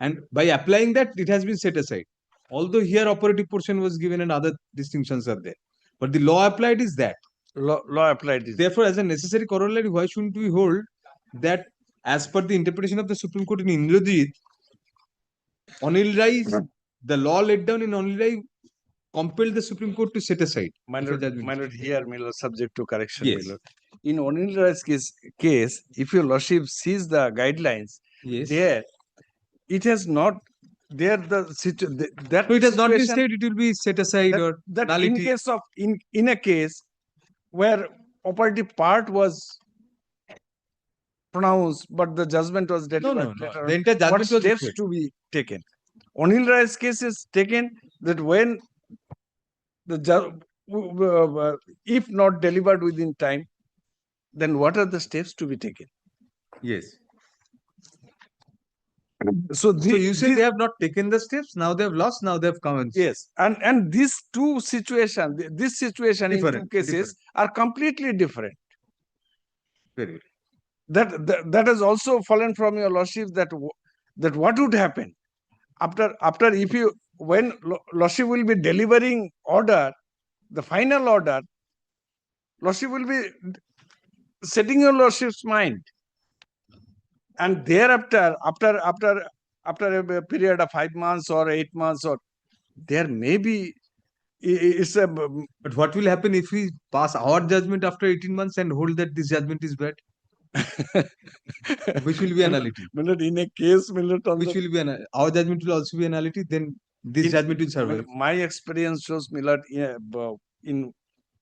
And by applying that, it has been set aside. Although here operative portion was given and other distinctions are there. But the law applied is that. Law applied is. Therefore, as a necessary corollary, why shouldn't we hold that as per the interpretation of the Supreme Court in Indrajit, Anil Rai, the law laid down in Anil Rai compelled the Supreme Court to set aside. My lord, here, my lord, subject to correction, Yes. my lord. In Anil Rai's case, if your lordship sees the guidelines, Yes. there, it has not, there the that So it has not been situation- said it will be set aside or that in nullity. case of in a case where operative part was pronounced, but the judgment was No, delivered no, later no. on, The entire what judgment was steps issued. to be taken? Anil Rai's case is taken that when the if not delivered within time, then what are the steps to be taken? Yes. So, So you say they have not taken the steps, now they have lost, now they have come and yes, and these two situations, this situation in two Different, cases are completely different. very good. That has also fallen from your lordship that what would happen after if you when lordship will be delivering order, the final order, lordship will be setting your lordship's mind, and thereafter after a period of 5 months or 8 months, or there may be it's a But what will happen if we pass our judgment after 18 months and hold that this judgment is bad? Which will be a nullity? in a case, Which will be our judgment will also be a nullity, then this judgment will survive. My experience shows, Millard, in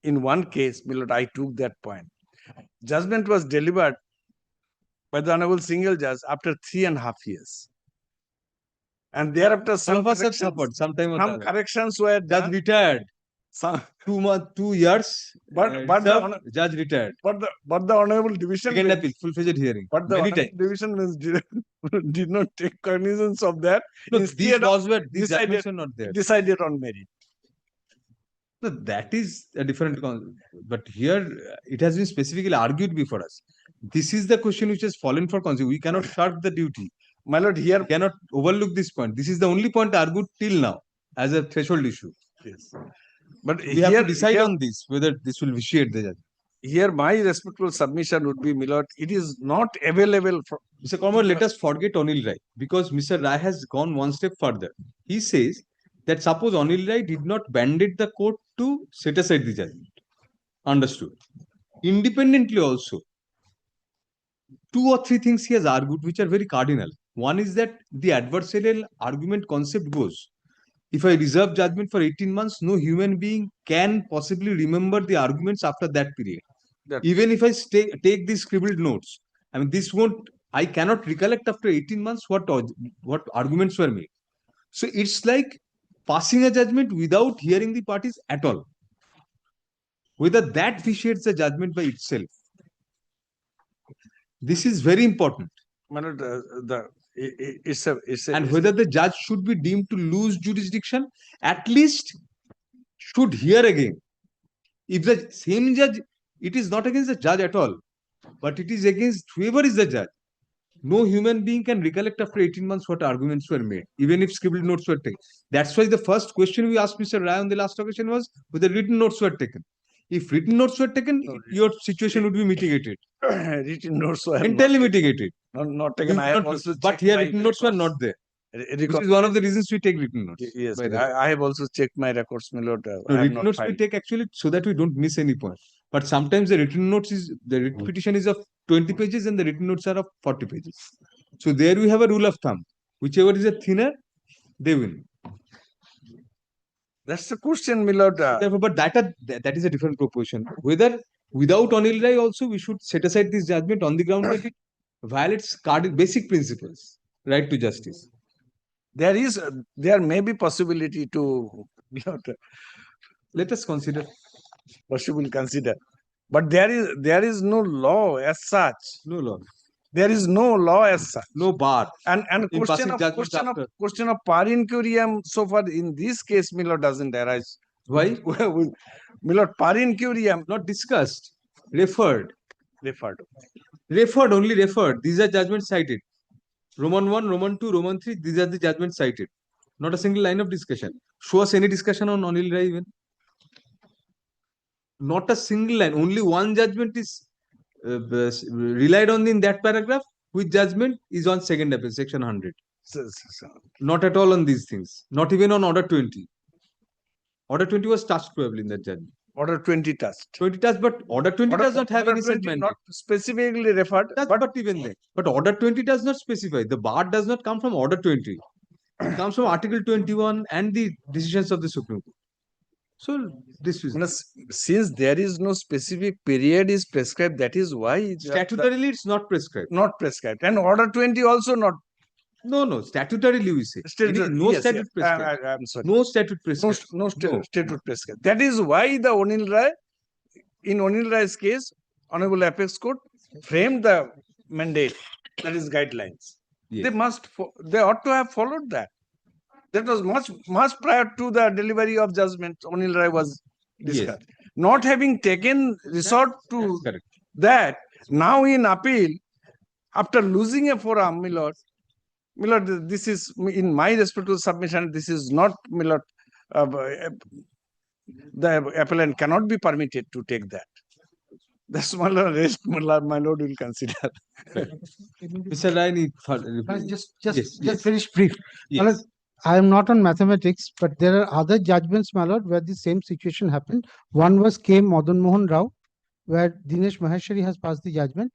one case, Millard, I took that point. Judgment was delivered by the Honorable Single Judge after 3.5 years. And thereafter, Some of us have suffered sometime or the some other. corrections were Judge done. retired. Some, 2 years. But the judge retired. but the Honorable Division Second bench- appeal, full-fledged hearing. but the Many Honorable times. Division bench did not take cognizance of that. No, these Instead of laws were, these decided- judgments are not there. decided on merit. No, that is a different but here it has been specifically argued before us. This is the question which has fallen for consideration. We cannot shirk the duty. My lord, here We cannot overlook this point. This is the only point argued till now as a threshold issue. yes. But We have here, to decide here, on this, whether this will vitiate the judgment. here my respectful submission would be, Millard, it is not available for Mr. Kormar, let us forget Anil Rai because Mr. Rai has gone one step further. He says that suppose Anil Rai did not mandate the court to set aside the judgment. Understood. Independently also, 2 or 3 things he has argued which are very cardinal. One is that the adversarial argument concept goes, if I reserve judgment for 18 months, no human being can possibly remember the arguments after that period. That- Even if I take these scribbled notes, I mean, I cannot recollect after 18 months what arguments were made. So it's like passing a judgment without hearing the parties at all. Whether that vitiates the judgment by itself. This is very important. My lord, it's a And whether the judge should be deemed to lose jurisdiction, at least should hear again. If the same judge, it is not against the judge at all, but it is against whoever is the judge. No human being can recollect after 18 months what arguments were made, even if scribbled notes were taken. That's why the first question we asked Mr. Rai on the last occasion was whether written notes were taken. If written notes were taken, your situation would be mitigated. written notes were Entirely mitigated. not taken. I have also But checked here my written notes were records. not there. Which Record- is one of the reasons we take written notes. Yes, by the way. I have also checked my records, my lord. No, I have written not notes we filed. take actually so that we don't miss any point. But sometimes the written notes the written petition is of 20 pages and the written notes are of 40 pages. So there we have a rule of thumb. Whichever is a thinner, they win. That's the question, my lord. Therefore, but that is a different proposition. Whether without Anil Rai also we should set aside this judgment on the ground that it violates basic principles, right to justice. There may be possibility to, my lord, Let us consider. possible consider, but there is no law as such. No law, There is no law as such. no bar. And In passing judgment question of par incuriam so far in this case, my lord, doesn't arise. Why? My lord, par incuriam Not discussed, referred. referred. Only referred. These are judgments cited. Roman 1, Roman 2, Roman 3, these are the judgments cited. Not a single line of discussion. Show us any discussion on Anil Rai even. Not a single line. Only one judgment is relied on in that paragraph, which judgment is on second appeal, section 100. Not at all on these things. Not even on order 20. Order 20 was touched probably in that judgment. Order 20 touched. 20 touched, but order 20 does not have Order any 20 segment. not specifically referred, But even then. But order 20 does not specify. The bar does not come from order 20. It comes from Article 21 and the decisions of the Supreme Court. So this is since there is no specific period is prescribed, that is why statutorily it's not prescribed. not prescribed. And order 20 also not. No, statutorily we say. No Yes, statute yes. prescribed. I'm sorry. No statute prescribed. No statute prescribed. That is why the Anil Rai, in Anil Rai's case, Honorable Apex Court framed the mandate, that is guidelines. Yes. They ought to have followed that. That was much prior to the delivery of judgment. Anil Rai was discussed. Yes. Not having taken resort to Correct. that, now in appeal, after losing a forum, my lord, this is in my respectful submission. This is not, my lord. The appellant cannot be permitted to take that. That's my lord. Rest, my lord will consider. Mr. Rai need Just very brief. My lord, Yes. I am not on mathematics, but there are other judgments, my lord, where the same situation happened. One was K. Madan Mohan Rao, where Dinesh Maheshwari has passed the judgment.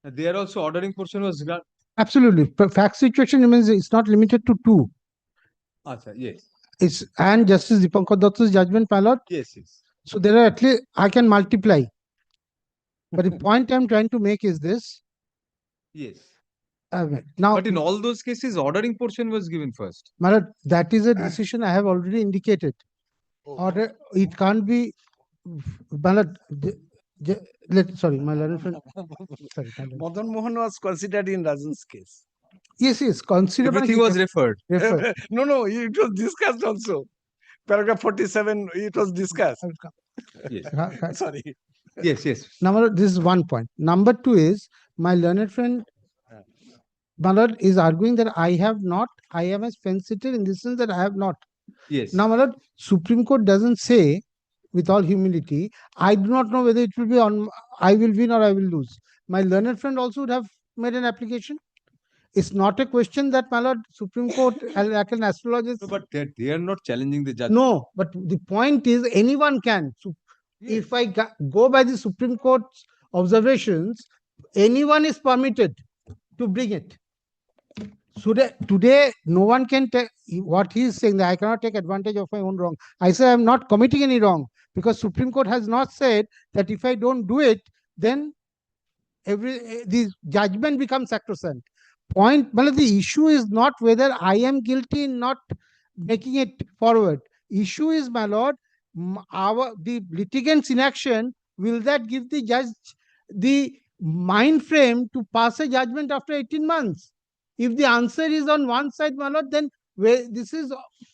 There also ordering portion was Absolutely. Fact situation means it's not limited to two. yes. And Justice Dipankar Datta's judgment, my lord. Yes. So there are at least, I can multiply. But the point I'm trying to make is this. Yes. Now, But in all those cases, ordering portion was given first. my lord, that is a decision I have already indicated. Order, it can't be, my lord, sorry, my learned friend. Sorry, my lord. Madan Mohan was considered in Rajan's case. Yes, considered. Everything was referred. No, it was discussed also. Paragraph 47, it was discussed. Yes. Sorry. Yes. Now, this is one point. Number two is, my learned friend, my lord, is arguing that I am a fence sitter in the sense that I have not. Yes. Now, my lord, Supreme Court doesn't say, with all humility, I do not know whether it will be on, I will win or I will lose. My learned friend also would have made an application. It's not a question that, my lord, Supreme Court, like an astrologist. No, but they are not challenging the judge. No, but the point is, anyone can. So if I go by the Supreme Court's observations, anyone is permitted to bring it. So today, no one can take what he is saying, that I cannot take advantage of my own wrong. I say I am not committing any wrong, because Supreme Court has not said that if I don't do it, then the judgment becomes sacrosanct. But the issue is not whether I am guilty in not making it forward. Issue is, my lord, the litigant's inaction, will that give the judge the mind frame to pass a judgment after 18 months? If the answer is on one side, my lord, then this is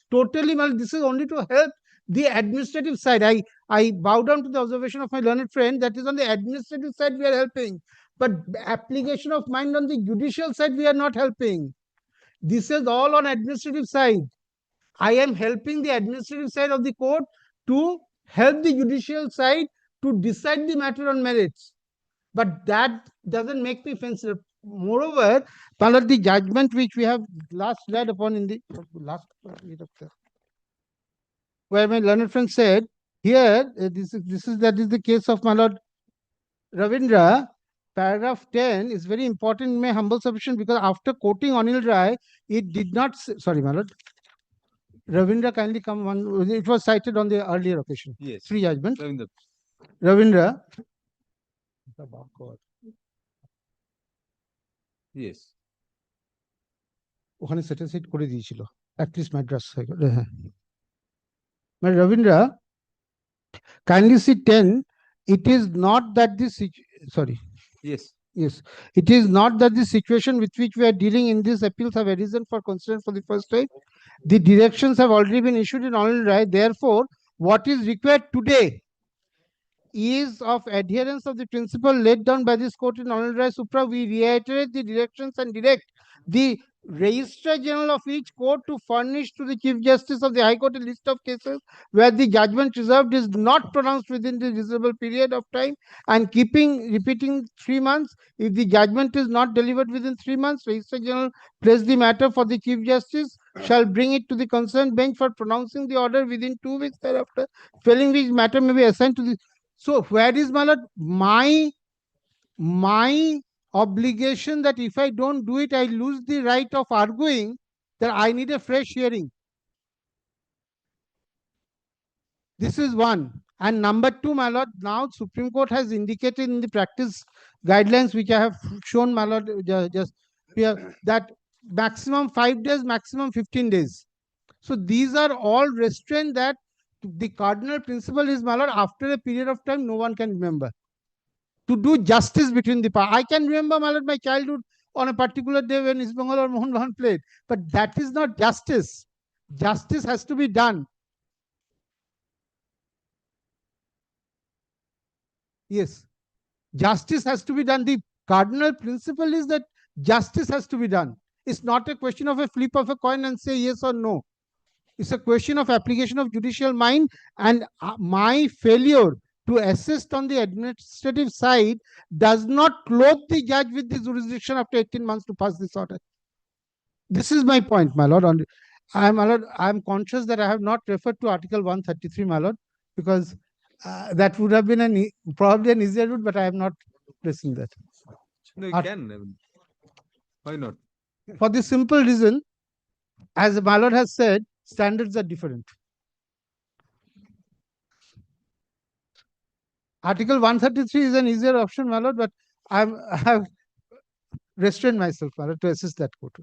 totally, this is only to help the administrative side. I bow down to the observation of my learned friend, that is on the administrative side we are helping. But application of mind on the judicial side, we are not helping. This is all on administrative side. I am helping the administrative side of the court to help the judicial side to decide the matter on merits. But that doesn't make me offensive. Moreover, the judgment which we have last read upon in the last, where my learned friend said, here, that is the case of my lord Ravindra, paragraph 10 is very important in my humble submission, because after quoting Anil Rai, it did not, sorry, my lord. Ravindra, kindly come one, it was cited on the earlier occasion. Yes. Three judgment. Ravindra. Ravindra. Yes. ওখানে সেটেলসাইড করে দিয়েছিল at least Madras হ্যাঁ মানে Rabindra kindly see 10 it is not that this sorry Yes. yes it is not that the situation with which we are dealing in these appeals have arisen for consideration for the first time. The directions have already been issued in all right. Therefore, what is required today is of adherence of the principle laid down by this court in Honorable Rai Supra. We reiterate the directions and direct the Registrar General of each court to furnish to the Chief Justice of the High Court a list of cases where the judgment reserved is not pronounced within the reasonable period of time, and repeating 3 months. If the judgment is not delivered within 3 months, Registrar General place the matter for the Chief Justice shall bring it to the concerned bench for pronouncing the order within 2 weeks thereafter, failing which matter may be assigned to the. So where is my lord my obligation that if I don't do it, I lose the right of arguing that I need a fresh hearing? This is one. And number two, my lord, now Supreme Court has indicated in the practice guidelines which I have shown, my lord, just here, that maximum 5 days, maximum 15 days. So these are all restrained that the cardinal principle is, my lord, after a period of time, no one can remember. To do justice between the parties. I can remember, my lord, my childhood on a particular day when East Bengal or Mohun Bagan played. But that is not justice. Justice has to be done. Yes. Justice has to be done. The cardinal principle is that justice has to be done. It's not a question of a flip of a coin and say yes or no. It's a question of application of judicial mind, and my failure to assist on the administrative side does not clothe the judge with the jurisdiction after 18 months to pass this order. This is my point, my lord. I'm conscious that I have not referred to Article 133, my lord, because that would have been probably an easier route, but I am not pressing that. No, you can. Why not? For the simple reason, as my lord has said, standards are different. Article 133 is an easier option, my lord, but I have restrained myself, my lord, to assist that court.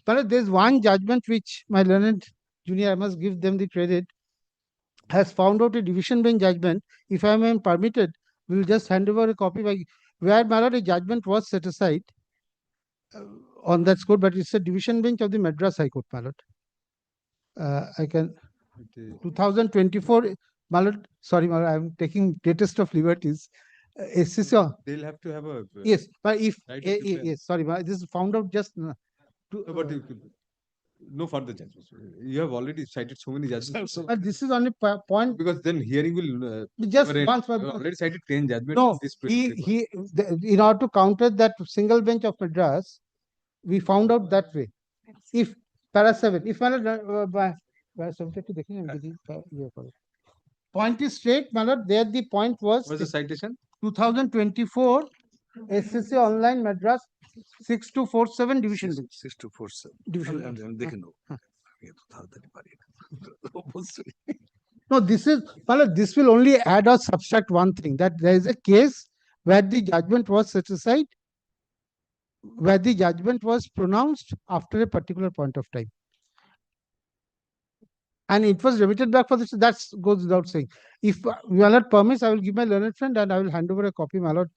My lord, there is one judgment which my learned junior, I must give them the credit, has found out a division bench judgment. If I am permitted, we will just hand over a copy by where, my lord, a judgment was set aside on that score, but it's a division bench of the Madras High Court, my lord. I can 2024, my lord, sorry, my lord, I'm taking greatest of liberties. They'll have to have a yes, but if right yes, sorry, my, this is found out just no, but no further judgments. You have already cited so many judgments. but this is only point, Because then hearing will just once. you have already cited 10 judgments. No, in this in order to counter that single bench of Madras, we found out that way. If para 7, if my lord, para 7 একটু দেখে নিন, যদি ইয়ে করে। Point is straight, my lord. There the point was What's the citation? 2024 SCC Online Madras 6247 division bench. 6247 Division আমি দেখে নেবো আমি এত তাড়াতাড়ি পারি না অবশ্যই No, this is, my lord, this will only add or subtract one thing, that there is a case where the judgment was set aside, where the judgment was pronounced after a particular point of time. And it was remitted back for this. That goes without saying. If my lord permits, I will give my learned friend and I will hand over a copy, my lord.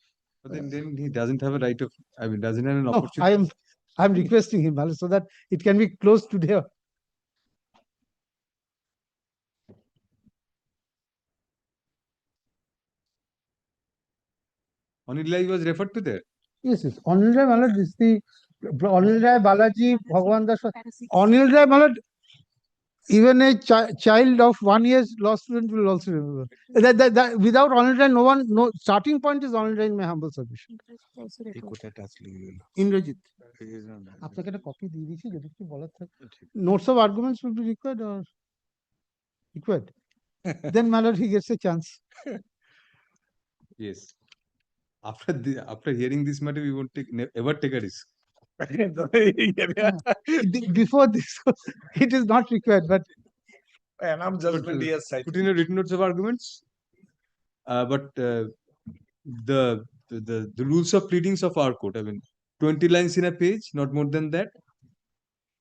But then he doesn't have a right of, I mean, doesn't have an No, opportunity. I'm requesting him, my lord, so that it can be closed today. Anil Rai was referred to there. Yes, yes. Anil Rai, my lord, is the Anil Rai, Balaji, Bhagwan Das. Anil Rai, my lord, even a child of 1 year law student will also remember. That without Anil Rai, no one, no starting point is Anil Rai in my humble submission. এই কোথাটা আসলে Indrajit. আপনাকে একটা copy দিয়ে দিয়েছি, যদি কিছু বলার থাকে। Notes of arguments will be required or required. Then, my lord, he gets a chance. Yes. After hearing this matter, we won't ever take a risk. Before this, it is not required, but And I'm judgment But, yes, put in a written notes of arguments. The rules of pleadings of our court, I mean, 20 lines in a page, not more than that,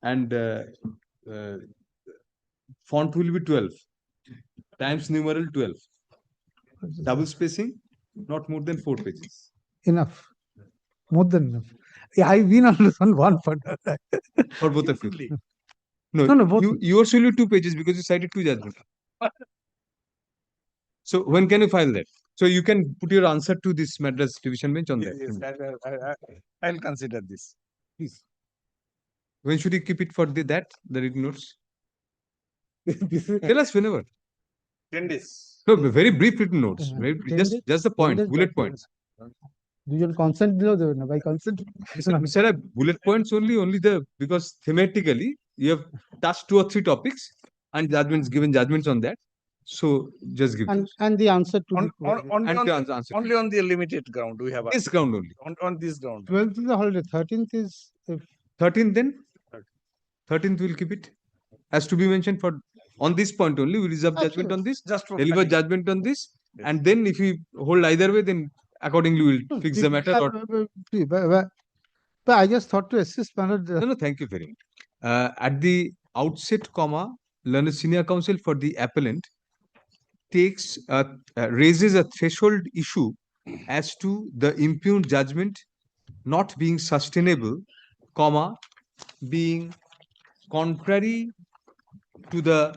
and uh, font will be 12 times numeral 12. Double spacing, not more than 4 pages. enough, more than enough. Yeah, I've been on one for For both of you. Fully. No, both. Yours will be 2 pages because you cited 2 judgments. So when can you file that? So you can put your answer to this Madras division bench on Yes, that. yes, I'll consider this. Please. When should you keep it for the written notes? Tell us whenever. 10 days. No, very brief written notes. Uh, 10 days? Just the 10 points, days, bullet but- points. Dual consent below the by consent. Sir, bullet points only because thematically you have touched 2 or 3 topics and given judgments on that. So just give those. And the answer to On, the on, only, And on, the answer. only on the limited ground we have This ground only. on this ground. 12th is the holiday. 13th is if 13th then? 13th we'll keep it. Has to be mentioned for on this point only. We reserve judgment on this. Just for Deliver planning. judgment on this. Yes. And then if we hold either way, then accordingly we'll fix the matter. But I just thought to assist Manoj. No, thank you very much. At the outset, learned senior counsel for the appellant raises a threshold issue as to the impugned judgment not being sustainable, being contrary to the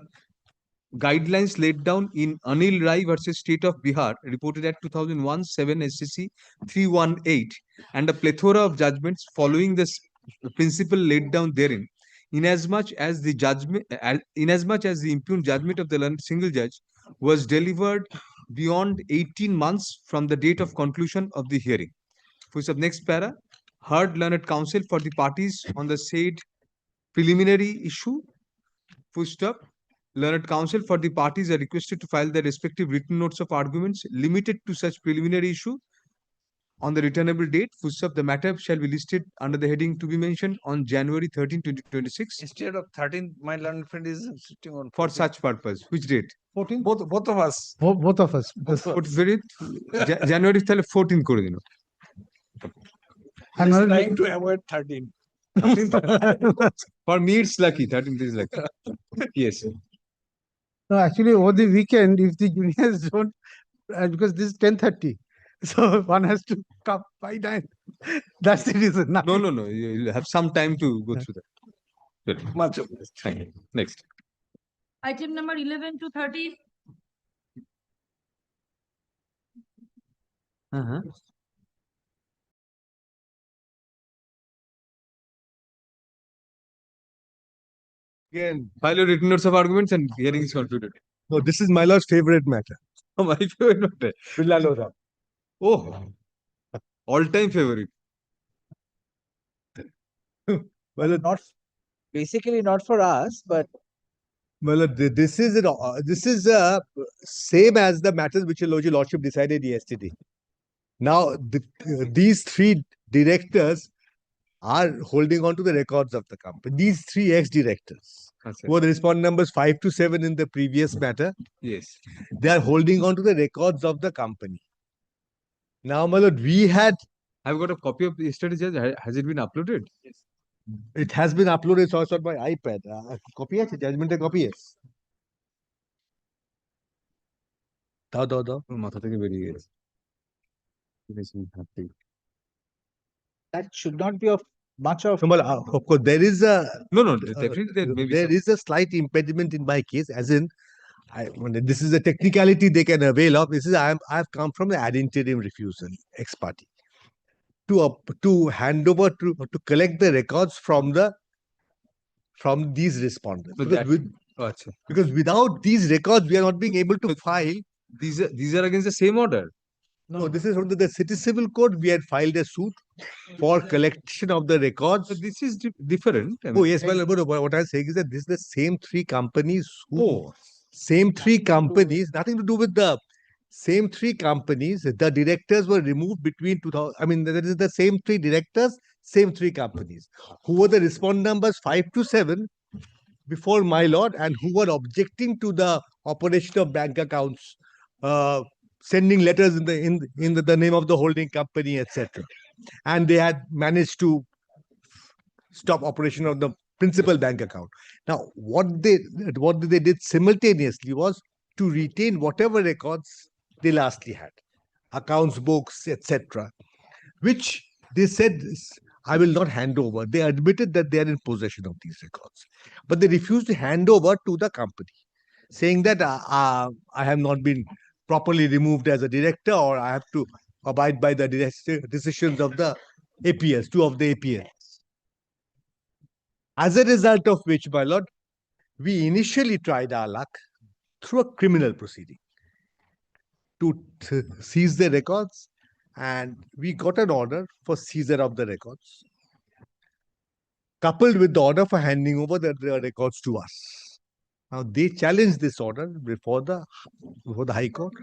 guidelines laid down in Anil Rai versus State of Bihar, reported at 2001 7 SCC 318, and a plethora of judgments following the principle laid down therein, inasmuch as the impugned judgment of the learned single judge was delivered beyond 18 months from the date of conclusion of the hearing. For next para, heard learned counsel for the parties on the said preliminary issue. Full stop. Learned counsel for the parties are requested to file their respective written notes of arguments limited to such preliminary issue on the returnable date. Full stop. The matter shall be listed under the heading to be mentioned on January 13, 2026. Instead of 13, my learned friend is sitting on For 14. such purpose. Which date? 14th. Both of us. Both of us. January 14 করে দিন। And He's Manoj- trying to avoid 13. For me, it's lucky. 13th is lucky. Yes. No, actually, over the weekend, if the juniors don't, because this is 10:30, so one has to come by 9. That's the reason. No. You'll have some time to go through that. Good. Much of this. Thank you. Next. Item number 11 to 13. Again, File your written notes of arguments and hearing is concluded. no, this is my lord's favorite matter. My favorite matter. Villalora. Oh, all-time favorite. Well, Not basically not for us, but this is same as the matters which your lordship decided yesterday. Now, these 3 directors are holding on to the records of the company. These 3 ex-directors, who are the respondent numbers 5 to 7 in the previous matter, Yes. they are holding on to the records of the company. Now, my lord, we had, I've got a copy of yesterday's judge. Has it been uploaded? Yes. it has been uploaded, so it's on my iPad. Copy আছে, judgment copy আছে. দাও. মাথা থেকে বেরিয়ে গেছে। that should not be of much of. No, but, of course, there is a No, definitely there may be there some. is a slight impediment in my case, as in, this is a technicality they can avail of. This is I have come from the ad interim refusal ex parte to hand over to collect the records from these respondents. So Because without these records, we are not being able to But- file. These are against the same order. No, this is from the city civil code. We had filed a suit for collection of the records. So this is different. I mean, Oh yes, well, what I'm saying is that this is the same 3 companies who Oh, same 3 companies, nothing to do with the same three companies, the directors were removed between 2000. I mean, that is the same three directors, same three companies, who were the respond numbers 5 to 7 before my lord, and who were objecting to the operation of bank accounts, sending letters in the name of the holding company, etc. And they had managed to stop operation of the principal bank account. Now, what they did simultaneously was to retain whatever records they lastly had, accounts, books, etc., which they said, I will not hand over. They admitted that they are in possession of these records, but they refused to hand over to the company, saying that I have not been properly removed as a director, or I have to abide by the decisions of the APS, two of the APS. As a result of which, my lord, we initially tried our luck through a criminal proceeding to seize the records, and we got an order for seizure of the records, coupled with the order for handing over the records to us. Now, they challenged this order before the High Court,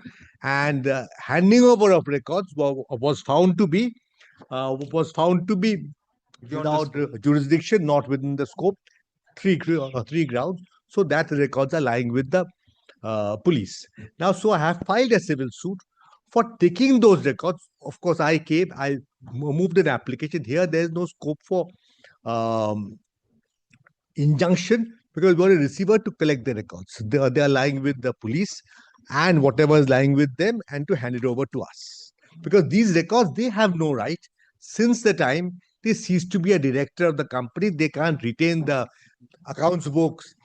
and handing over of records was found to be without jurisdiction, not within the scope, three grounds. So that records are lying with the police. Now, so I have filed a civil suit for taking those records. Of course, I moved an application. Here, there is no scope for injunction, because we want a receiver to collect the records. They are lying with the police and whatever is lying with them, and to hand it over to us. Because these records, they have no right. Since the time they cease to be a director of the company, they can't retain the accounts books.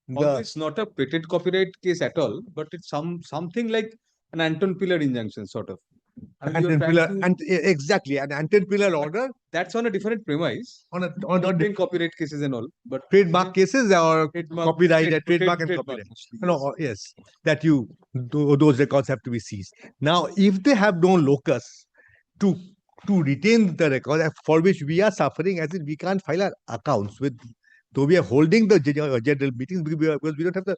It's not a patent copyright case at all, but it's something like an Anton Pillar injunction, sort of. Anton Pillar, exactly, an Anton Pillar order. That's on a different premise. On copyright cases and all, but trademark cases or copyright, trademark and copyright. No, yes, that those records have to be seized. Now, if they have no locus to retain the record, for which we are suffering, as in we can't file our accounts with, though we are holding the general meetings, because we don't have the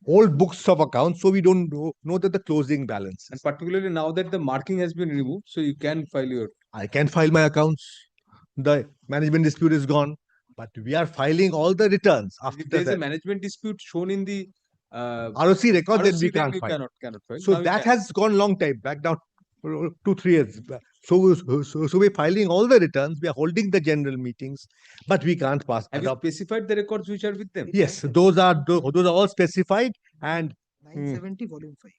old books of accounts, so we don't know that the closing balance. And particularly now that the marking has been removed, so you can file your. I can file my accounts. The management dispute is gone, but we are filing all the returns after if there is a management dispute shown in the ROC record, then we can't file. Cannot file. So that has gone long time back, now 2-3 years back. So we're filing all the returns. We are holding the general meetings, but we can't pass. Have you specified the records which are with them? Yes, those are all specified, and 970 volume 5.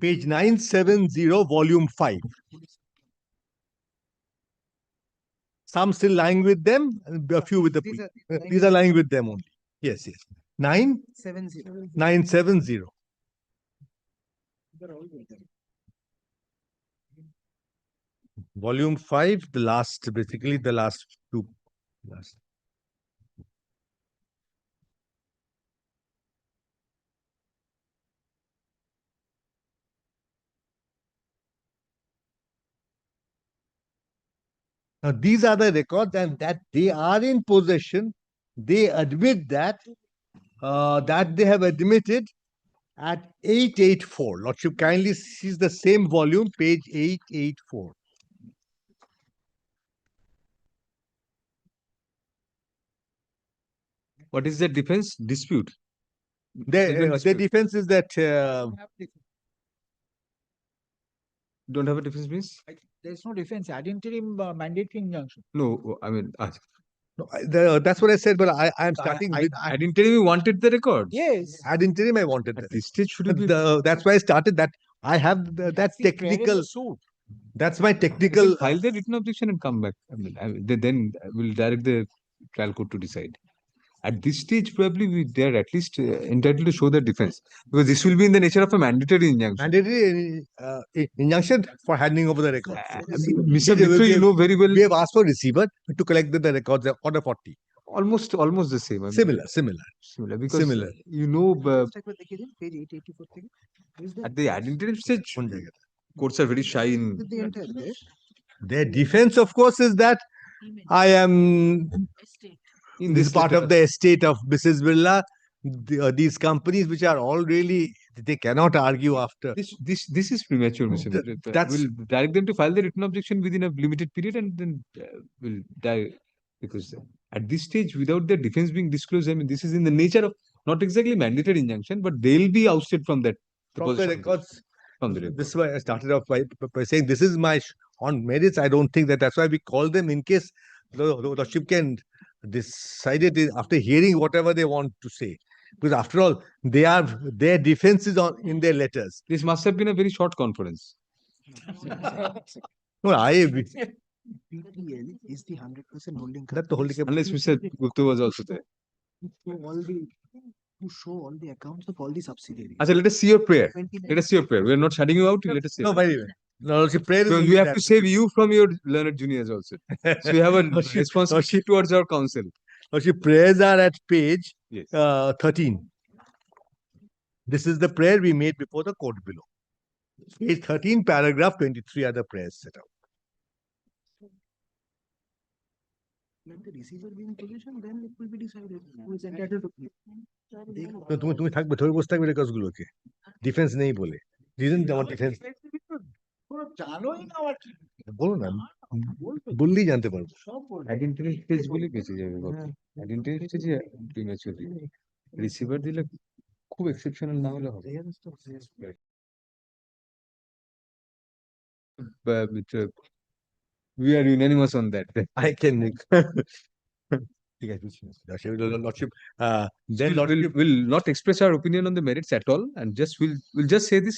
Page 970, volume 5. Some still lying with them, a few with the police. These are lying with them only. Yes. 970. Volume 5, basically the last two. Now, these are the records, and that they are in possession. They admit that they have admitted at 884. Lordship kindly sees the same volume, page 884. What is the defense? Dispute. The defense is that don't have a defense means? There's no defense. Ad interim mandatory injunction. No, I mean, no, that's what I said, but I am starting with ad interim. You wanted the records. Yes. Ad interim, I wanted that. This stage should be. That's why I started that. I have that technical. That's my technical. File the written objection and come back. Then we'll direct the trial court to decide. At this stage, probably they are at least entitled to show their defense, because this will be in the nature of a mandatory injunction. Mandatory injunction for handing over the records. Mr. Mitra, you know very well. We have asked for receiver to collect the records, order 40. Almost the same. I mean, similar. Because similar. You know, Page 884. At the ad interim stage, courts are very shy in. Their defense, of course, is that I am. This is part of the estate of Mrs. Birla. these companies which are all really, they cannot argue after. This is premature, Mr. That's We'll direct them to file the written objection within a limited period, and then we'll because at this stage, without the defense being disclosed, I mean, this is in the nature of not exactly mandatory injunction, but they'll be ousted from that. from the records. From the record. This is why I started off by saying this is my on merits. I don't think that's why we call them, in case the Lordship can decide it after hearing whatever they want to say. Because after all, their defense is on in their letters. This must have been a very short conference. No, I agree. PTL is the 100% holding That's the holding Unless Mr. Gupta was also there. To show all the accounts of all the subsidiaries. Achha, let us see your prayer. Let us see your prayer. We are not shutting you out. Let us see. No, very well. Lordship, prayer So is you have to save you from your learned juniors also. So you have a responsibility towards our council. Lordship, prayers are at page Yes. 13. This is the prayer we made before the court below. Page 13, paragraph 23 are the prayers set out. Let the receiver be in position, then it will be decided who is entitled to pay. তুমি থাকবে ধরে বসে থাকবে records গুলোকে defence নেই বলে reason আমার defence জানোই না আমার কি বলো না বললেই জানতে পারবো আইডেন্টিটি স্টেজ বলে বেঁচে যাবে আইডেন্টিটি স্টেজে প্রিম্যাচুর রিসিভার দিলে খুব এক্সেপশনাল না হলে হবে we are unanimous on that. I can Lordship, then Lordship will not express our opinion on the merits at all, and we'll just say this.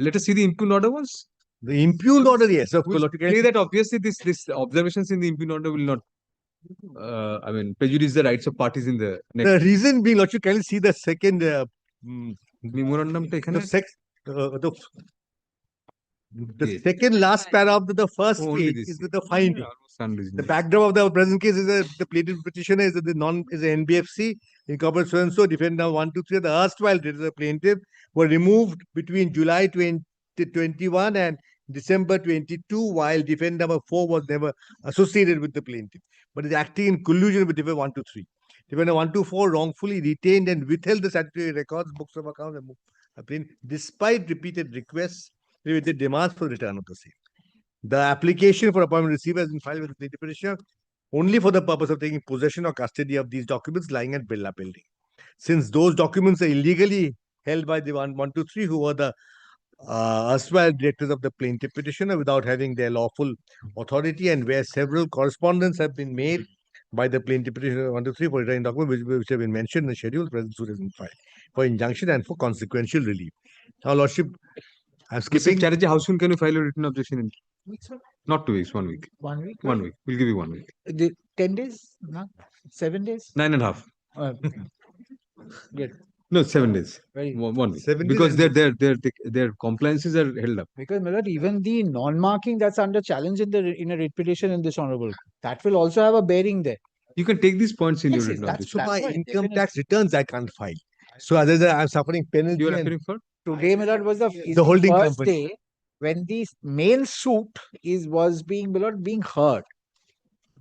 Let us see the impugned order once. the impugned order, yes, of course. Say that obviously this observations in the impugned order will not, I mean, prejudice the rights of parties in the next. The reason being, Lordship, can you see the second memorandum the second last paragraph of the first Only page this. is the finding. The backdrop of the present case is that the plaintiff petitioner is an NBFC incorporated so and so, defendant 1, 2, 3. The erstwhile debtors of the plaintiff were removed between July 2021 and December 22, while defendant number 4 was never associated with the plaintiff, but is acting in collusion with defendant 1, 2, 3. Defendant 1, 2, 4 wrongfully retained and withheld the statutory records, books of accounts, and despite repeated requests with the demands for return of the same. The application for appointment receiver has been filed with the plaintiff petitioner only for the purpose of taking possession or custody of these documents lying at Birla Building. Since those documents are illegally held by the 1, 2, 3 who were the erstwhile directors of the plaintiff petitioner without having their lawful authority, and where several correspondence have been made by the plaintiff petitioner 1, 2, 3 for returning documents which have been mentioned in the schedule, the present suit has been filed for injunction and for consequential relief. Now, Lordship, I'm skipping. Mr. Chatterjee, how soon can you file a written objection? Not 2 weeks, 1 week. 1 week? 1 week. We'll give you 1 week. 10 days? No? 7 days? 9.5. Good. No, 7 days. Very 1 week. 7 days Because and- their compliances are held up. Because my lord, even the non-marking that's under challenge in a writ petition in this honorable, that will also have a bearing there. You can take these points in Yes, your yes, written that's- objection. So my right, income definitely. tax returns I can't file. So other than I'm suffering penalty. You are and- appealing for? Today, my lord, was is The holding first company. day when the main suit was being, my lord, being heard.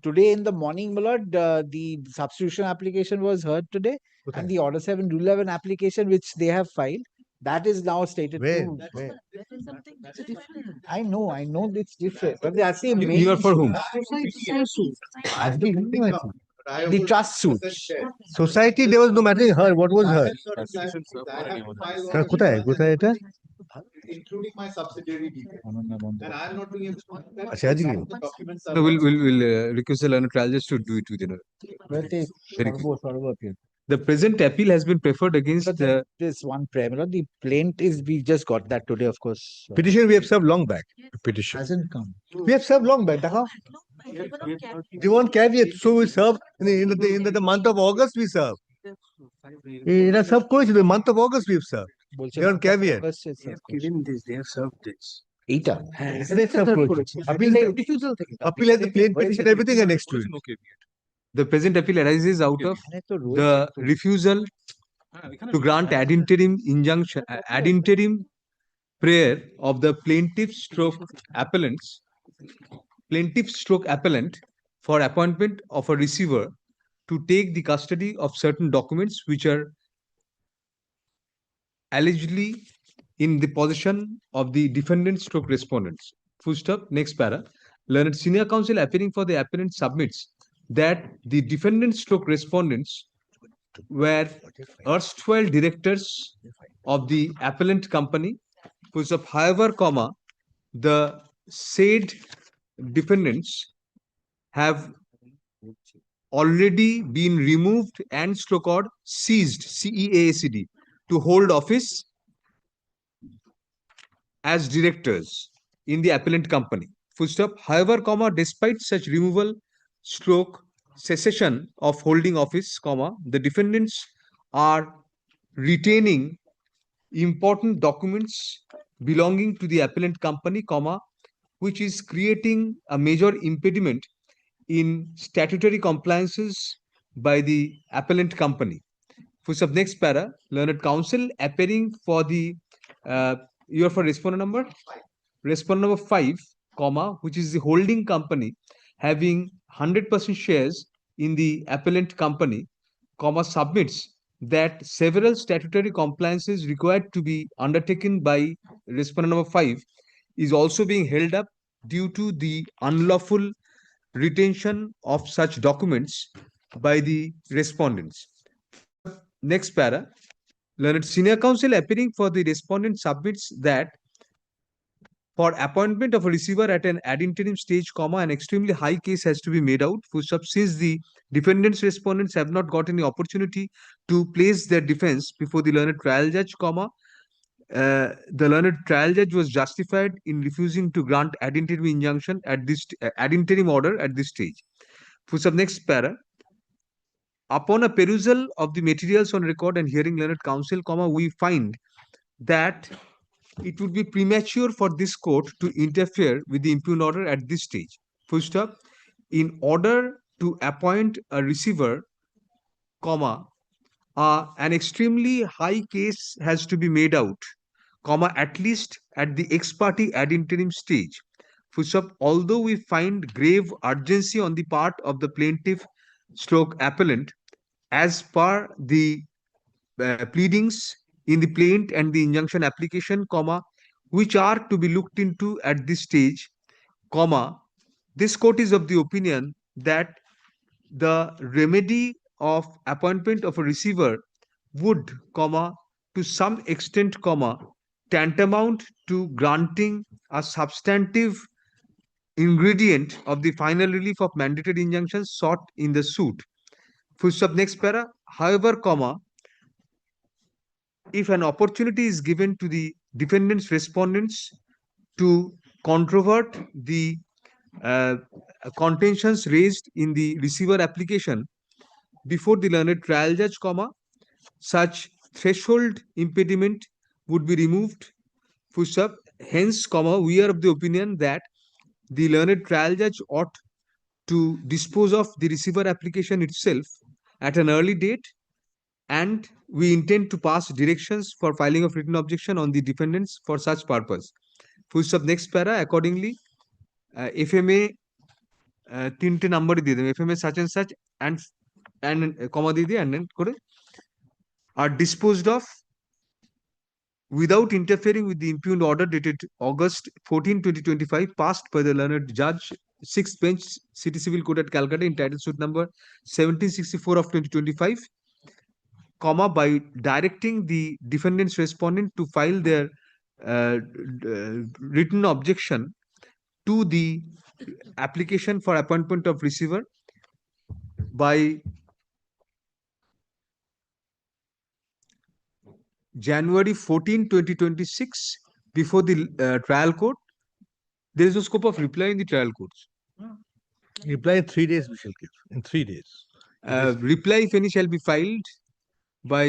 Today in the morning, my lord, the substitution application was heard today, and the order 7 rule 11 application which they have filed, that is now stated Where? to. Where? I know it's different, but that's the main. You are for whom? The trust suit. Society, there was no matter heard. What was heard? কোথায় কোথায় এটা including my subsidiary details. And I am not doing it. আচ্ছা আজকে The documents are. No, we'll request the learned trial just to do it within a. Very quick. The present appeal has been preferred against But there's one prayer, my lord. The plaint is, we just got that today, of course. petition we have served long back. Petition Hasn't come. we have served long back. দেখাও they want caveat, so we serve in the month of August we serve. এটা serve করেছি, the month of August we've served. বলছে They want caveat. given this, they have served this. এইটা They serve করেছি. Appeal has the plain petition, everything are next to it. The present appeal arises out of এখানে তো রয়েছে the তো। refusal to grant ad interim injunction, ad interim prayer of the plaintiff stroke appellant for appointment of a receiver to take the custody of certain documents which are allegedly in the possession of the defendant stroke respondents. Full stop. Next para. Learned senior counsel appearing for the appellant submits that the defendant stroke respondents were erstwhile directors of the appellant company. Full stop. However, comma, the said defendants have already been removed and stroke or seized, CEACD, to hold office as directors in the appellant company. Full stop. However, comma, despite such removal stroke cessation of holding office, comma, the defendants are retaining important documents belonging to the appellant company, comma, which is creating a major impediment in statutory compliances by the appellant company. For sub next para, learned counsel appearing for the you are for respondent number? Respondent number 5, comma, which is the holding company having 100% shares in the appellant company, comma, submits that several statutory compliances required to be undertaken by respondent number 5 is also being held up due to the unlawful retention of such documents by the respondents. Next para, learned senior counsel appearing for the respondent submits that for appointment of a receiver at an ad interim stage, comma, an extremely high case has to be made out. Full stop. Since the defendants respondents have not got any opportunity to place their defense before the learned trial judge, comma, the learned trial judge was justified in refusing to grant ad interim injunction at this ad interim order at this stage. Full stop. Next para. Upon a perusal of the materials on record and hearing learned counsel, comma, we find that it would be premature for this court to interfere with the impugned order at this stage. Full stop. In order to appoint a receiver, comma, an extremely high case has to be made out, comma, at least at the ex parte ad interim stage. Full stop. Although we find grave urgency on the part of the plaintiff stroke appellant, as per the pleadings in the plaint and the injunction application, comma, which are to be looked into at this stage, comma, this court is of the opinion that the remedy of appointment of a receiver would, comma, to some extent, comma, tantamount to granting a substantive ingredient of the final relief of mandated injunctions sought in the suit. Full stop. Next para. However, comma, if an opportunity is given to the defendants respondents to controvert the contentions raised in the receiver application before the learned trial judge, comma, such threshold impediment would be removed. Full stop. Hence, comma, we are of the opinion that the learned trial judge ought to dispose of the receiver application itself at an early date, and we intend to pass directions for filing of written objection on the defendants for such purpose. Full stop. Next para. Accordingly, FMA তিনটে নাম্বারই দিয়ে দেবে, FMA such and such and comma দিয়ে দিয়ে and then করে are disposed of without interfering with the impugned order dated August 14, 2025, passed by the learned judge, 6th bench, City Civil Court at Calcutta, entitled suit number 1764 of 2025, comma, by directing the defendants respondent to file their written objection to the application for appointment of receiver by January 14, 2026 before the trial court. There is no scope of reply in the trial courts. Reply in 3 days we shall give. In 3 days. Reply, if any, shall be filed by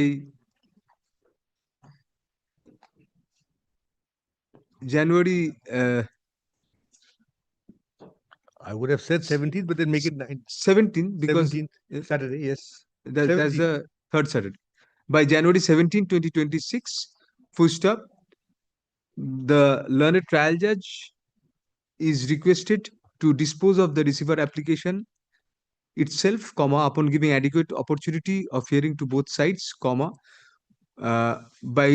January I would have said 17th, but then make it 17 because 17th Saturday, yes. that's the third Saturday. By January 17, 2026, full stop, the learned trial judge is requested to dispose of the receiver application itself, comma, upon giving adequate opportunity of hearing to both sides, comma, by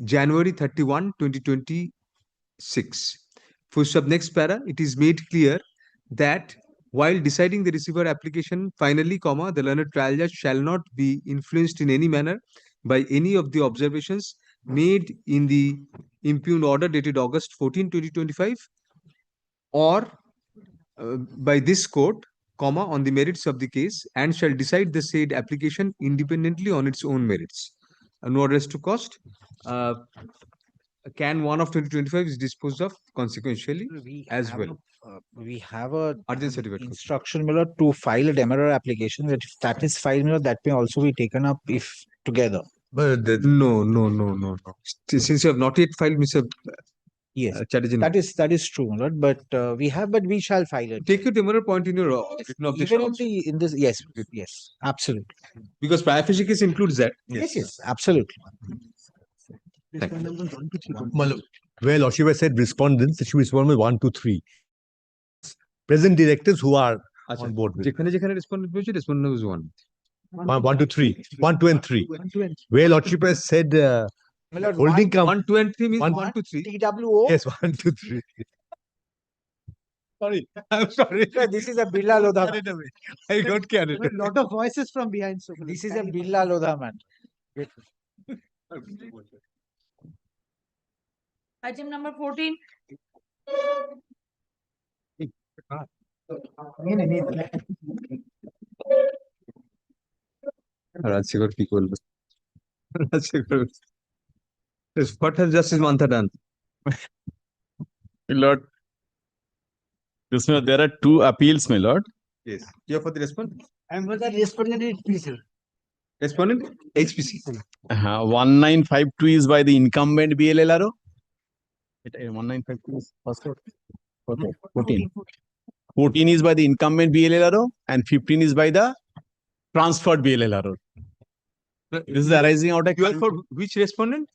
January 31, 2026. For sub next para, it is made clear that while deciding the receiver application finally, comma, the learned trial judge shall not be influenced in any manner by any of the observations made in the impugned order dated August 14, 2025, or by this court, comma, on the merits of the case, and shall decide the said application independently on its own merits. No address to cost. Can 1 of 2025 is disposed of consequentially as well. We have a Urgent certificate. instruction, my lord, to file a demeriter application. That if that is filed, my lord, that may also be taken up if together. But no. Since you have not yet filed, Mr. Yes, Chatterjee, no. that is true, my lord. But we shall file it. Take your demerit point in your written objection Even also. in this, yes, absolutely. Because prima facie case includes that. Yes, absolutely. Where Lordship has said respondents, it should be responded 1, 2, 3. Present directors who are on board with. যেখানে respondent হয়েছে, respondent was 1. 1, 2, 3. 1, 2, and 3. Where Lordship has said My lord, holding company. 1, 2, and 3 means 1, 2, 3. TWO. Yes, 1, 2, 3. Sorry, I'm sorry. This is a Birla Lodha. I don't care. A lot of voices from behind. So This is a Birla Lodha, man. Item number 14. Rajshekhar কি করবে? Rajshekhar what has Justice Mantha done? My lord, there are two appeals, my lord. Yes. You are for the respondent? I am for the respondent, please. Respondent? HPC. 1952 is by the incumbent BLLRO. 1952 is first order. 14. 14 is by the incumbent BLLRO and 15 is by the transferred BLLRO. This is arising out of You are for which respondent?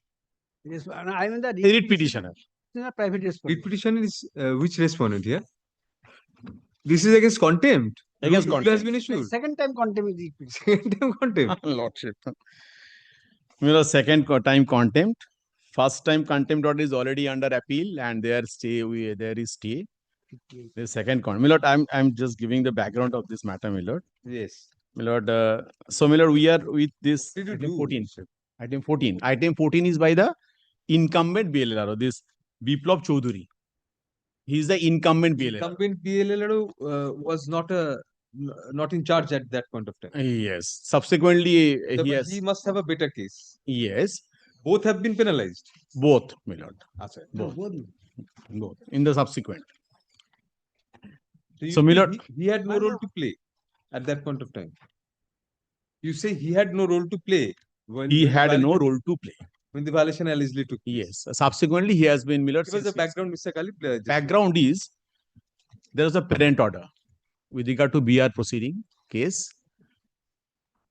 I am the writ petitioner. private respondent. Writ petition is which respondent here? This is against contempt. Against Rule has contempt. been issued. Second time contempt is equal. Second time contempt. Lordship. Second time contempt. First time contempt order is already under appeal and there is stay. The second contempt. My lord, I'm just giving the background of this matter, my lord. Yes. My lord, so my lord, we are with this Did you item do? 14. Item 14. Item 14 is by the incumbent BLLRO, this Biplab Chaudhary. He is the incumbent BLLRO. Incumbent BLLRO was not in charge at that point of time. Yes. Subsequently, He must have a better case. Yes. Both have been penalized. Both, my lord. Both. Both. In the subsequent. you So, my think lord- he had no role to play at that point of time. You say he had no role to play when He when the had no violation- role to play. when the violation allegedly took place. Yes. Subsequently, he has been, my lord, Give us the background, Mr. Kali. background is there is a parent order with regard to BR proceeding case.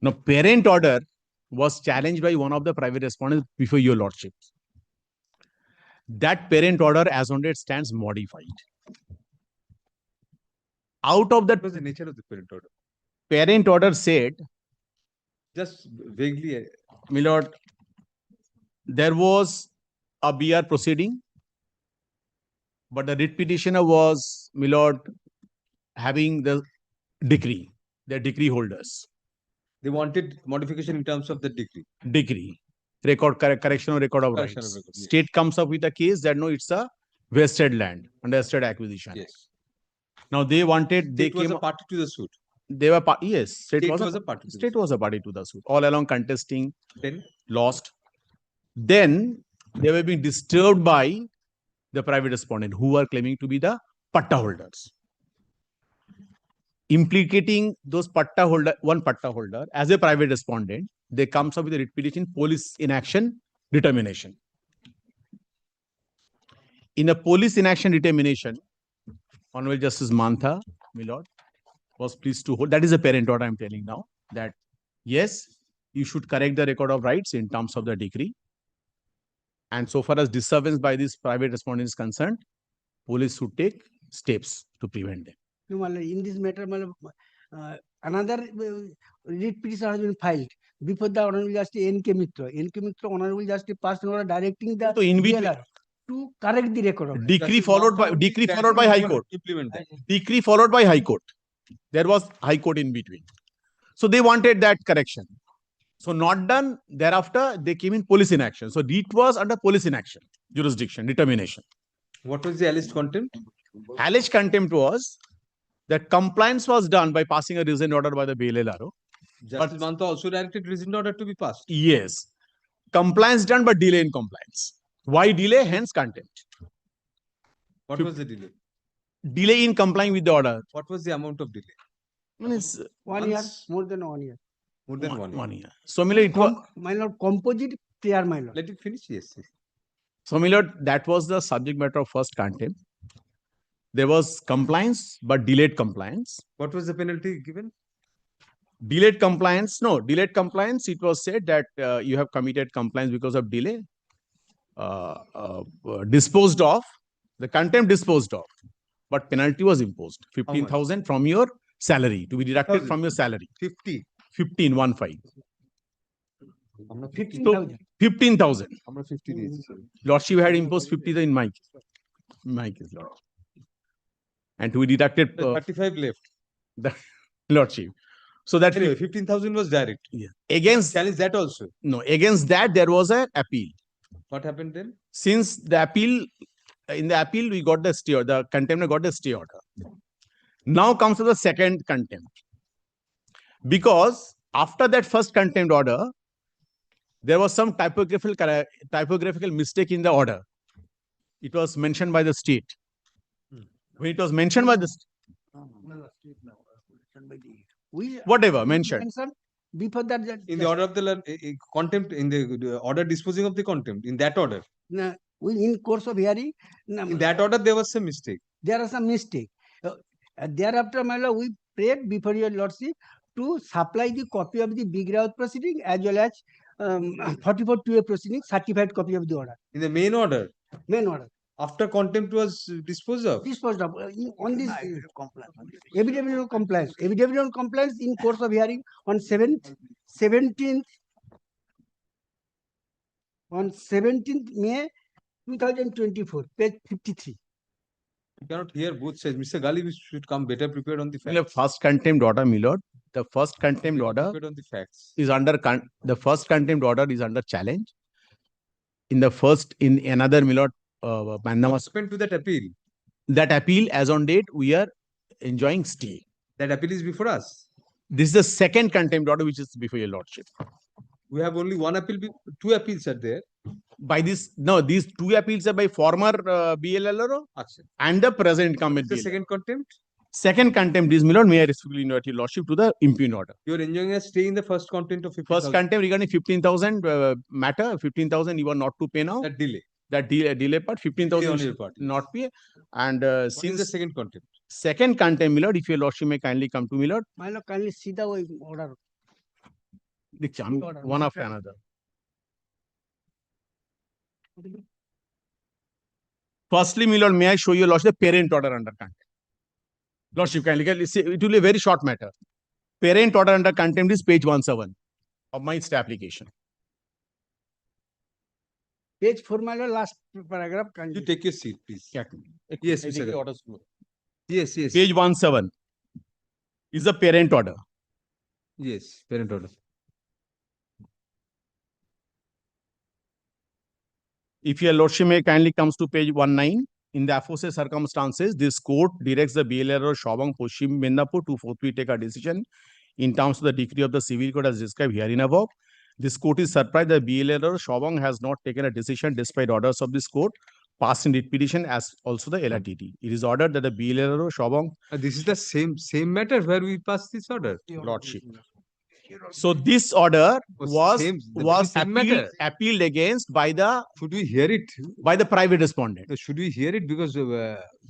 Now, parent order was challenged by one of the private respondents before your lordship. That parent order, as on date, stands modified. Out of that What was the nature of the parent order? parent order said, Just vaguely. my lord, there was a BR proceeding, but the writ petitioner was, my lord, having the decree, the decree holders. They wanted modification in terms of the degree. Decree, correction of record of Correction of rights. record, yes. State comes up with a case that no, it's a vested land and vested acquisition. Yes. Now they wanted, they State was came, a party to the suit. they were, yes, State was a party to the state suit. was a party to the suit, all along contesting, Then lost. Then they were being disturbed by the private respondent who were claiming to be the patta holders. Implicating those patta holder, one patta holder as a private respondent, they comes up with a writ petition, police inaction determination. In a police inaction determination, Honorable Justice Mantha, my lord, was pleased to hold. That is a parent order I'm telling now, that yes, you should correct the record of rights in terms of the decree. And so far as disturbance by this private respondent is concerned, police should take steps to prevent them. No, in this matter, another writ petition has been filed before the Honorable Justice N.K. Mitra. N.K. Mitra, Honorable Justice passed an order directing the So in between, DLR to correct the record of it. decree followed by High Court. Decree followed by High Court. There was High Court in between. So they wanted that correction. So not done. Thereafter, they came in police inaction. So it was under police inaction jurisdiction determination. What was the alleged contempt? Alleged contempt was that compliance was done by passing a reasoned order by the BLLRO. Justice Mantha also directed reasoned order to be passed. Yes. Compliance done, but delay in compliance. Why delay? Hence contempt. What was the delay? Delay in complying with the order. What was the amount of delay? Means 1 year, more than 1 year. More than 1 year. 1 year. So, my lord, it was, My lord, composite clear, my lord. Let it finish. Yes. Yes. so my lord, that was the subject matter of first contempt. There was compliance, but delayed compliance. What was the penalty given? Delayed compliance. No, delayed compliance. It was said that you have committed compliance because of delay. Disposed of. The contempt disposed of. But penalty was imposed. 15,000 from your salary to be deducted from your salary. 50. 15, 1 5. 15,000. 15,000. 50 days. Lordship had imposed 50 in my case, Lord. And to be deducted 35 left. the Lordship. So that Anyway, 15,000 was direct. yeah. Against Challenge that also. no, against that there was an appeal. What happened then? Since the appeal, in the appeal we got the stay order, the contemptor got the stay order. Now comes to the second contempt. Because after that first contempt order, there was some typographical mistake in the order. It was mentioned by the state. When it was mentioned by the We whatever mentioned. before that, In the order of the contempt, in the order disposing of the contempt, in that order. in course of hearing, In that order, there was some mistake. there are some mistake. Thereafter, my lord, we prayed before your lordship to supply the copy of the Big Routh proceeding as well as 44 2A proceeding, certified copy of the order, In the main order, main order. after contempt was disposed of. Disposed of on this evidence of compliance. Evidence of compliance in course of hearing on 17th May 2024, page 53. You cannot hear both sides. Mr. Gali should come better prepared on the Well, facts. first contempt order, my lord. The first contempt Better order prepared on the facts. is under the first contempt order is under challenge. In the first, in another, my lord, What happened to that appeal? that appeal as on date we are enjoying stay. That appeal is before us. This is the second contempt order which is before your lordship. We have only one appeal. Two appeals are there. By this, no, these two appeals are by former BLLRO Action. and the present incumbent The BLLRO. second contempt. Second contempt is, my lord, may I respectfully invite your lordship to the impugned order. You are enjoying a stay in the first contempt of 50,000. First contempt regarding 15,000 matter, 15,000 you are not to pay now. That delay. That delay part, 15,000 on you your should part. not pay. And What is since the second contempt? second contempt, my lord, if your lordship may kindly come to me, lord, My lord, kindly see the order. one after another. Firstly, my lord, may I show you, lordship, the parent order under contempt. Lordship, kindly see, it will be a very short matter. Parent order under contempt is page 17 of my stay application. Page 4, my lord, last paragraph. Kindly. You take your seat, please. Yeah. Yes, I Mr. take the Gali. orders floor. Yes, yes. Page 17 is the parent order. Yes, parent order. If your lordship may kindly comes to page 19, in the aforesaid circumstances, this court directs the BLRO Shobang Poshim Mendapur to forthwith take a decision in terms of the decree of the civil court as described herein above. This court is surprised that BLRO Shobang has not taken a decision despite orders of this court passed in writ petition as also the LRTT. It is ordered that the BLRO Shobang This is the same matter where we passed this order. lordship. So this order was same matter. appealed against by the Should we hear it? private respondent. Should we hear it? Because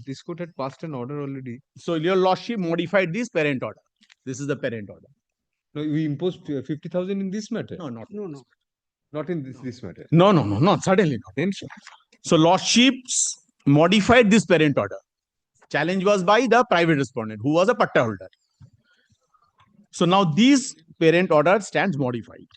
this court had passed an order already. So your lordship modified this parent order. This is the parent order. No, we imposed 50,000 in this matter. No, not No. Not in this matter. No, certainly not. Then So lordships modified this parent order. Challenge was by the private respondent who was a patta holder. So now this parent order stands modified.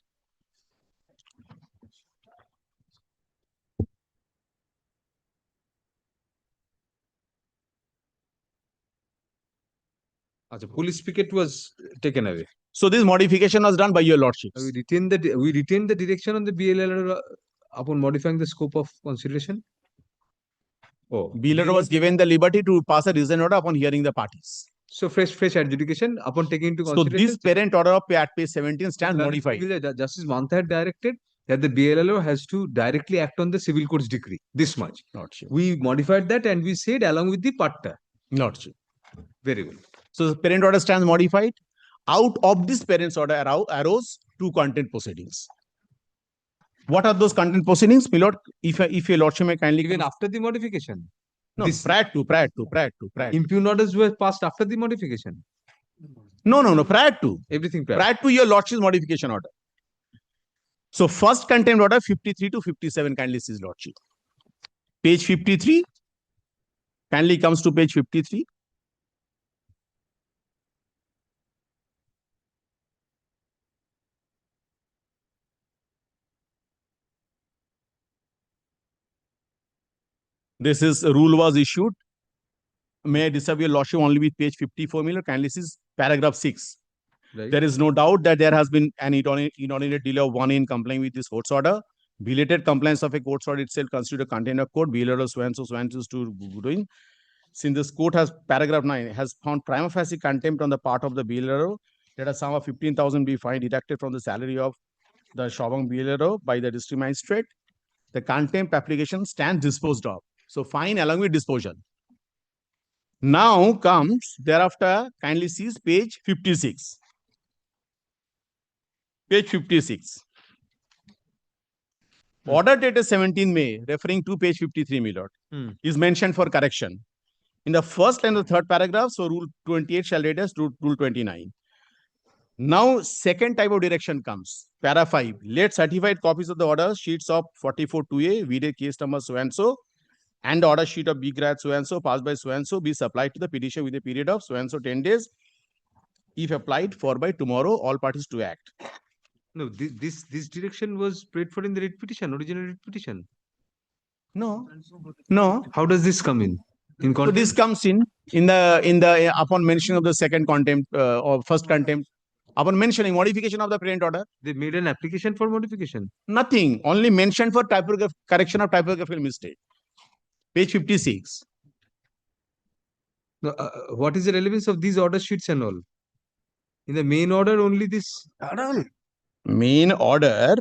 Police picket was taken away. So this modification was done by your lordships. We retained the direction on the BLR upon modifying the scope of consideration. Oh, BLR was given the liberty to pass a reason order upon hearing the parties. so fresh adjudication upon taking into So consideration. this parent order of at page 17 stands modified. Justice Mantha had directed that the BLLO has to directly act on the civil court's decree. This much. Lordship. We modified that and we said along with the patta. Lordship. Very well. So the parent order stands modified. Out of this parent's order arose two content proceedings. What are those content proceedings, my lord? If your lordship may kindly. Even after the modification. No, prior to. Impugn orders were passed after the modification. No, prior to. Everything prior to your lordship's modification order. So first contempt order 53 to 57, kindly see lordship. Page 53. Kindly comes to page 53. This is rule was issued. May I disturb your lordship only with page 54, Miller? Kindly see paragraph 6. Right. There is no doubt that there has been an inordinate delay of 1 in complying with this court's order. Belated compliance of a court's order itself constitutes a content of court. BLR so and so is to doing. Since this court has, paragraph 9, has found prima facie contempt on the part of the BLR, let a sum of 15,000 be fine deducted from the salary of the Shawang BLR by the district magistrate. The contempt application stands disposed of. So fine along with disposal. Now comes thereafter, kindly see page 56. Page 56. Order dated 17 May, referring to page 53, my lord, is mentioned for correction. In the first line of the third paragraph, so rule 28 shall read as rule 29. Now, second type of direction comes. Para 5. Let certified copies of the order sheets of 44-2A, VD case number so and the order sheet of B grad so passed by so be supplied to the petition with a period of 10 days. If applied for by tomorrow, all parties to act. No, this direction was prayed for in the writ petition, original writ petition. No. How does this come in? So this comes in the upon mention of the second contempt or first contempt. Upon mentioning modification of the parent order. They made an application for modification. Nothing. Only mentioned for correction of typographical mistake. Page 56. What is the relevance of these order sheets and all? In the main order, only this. Main order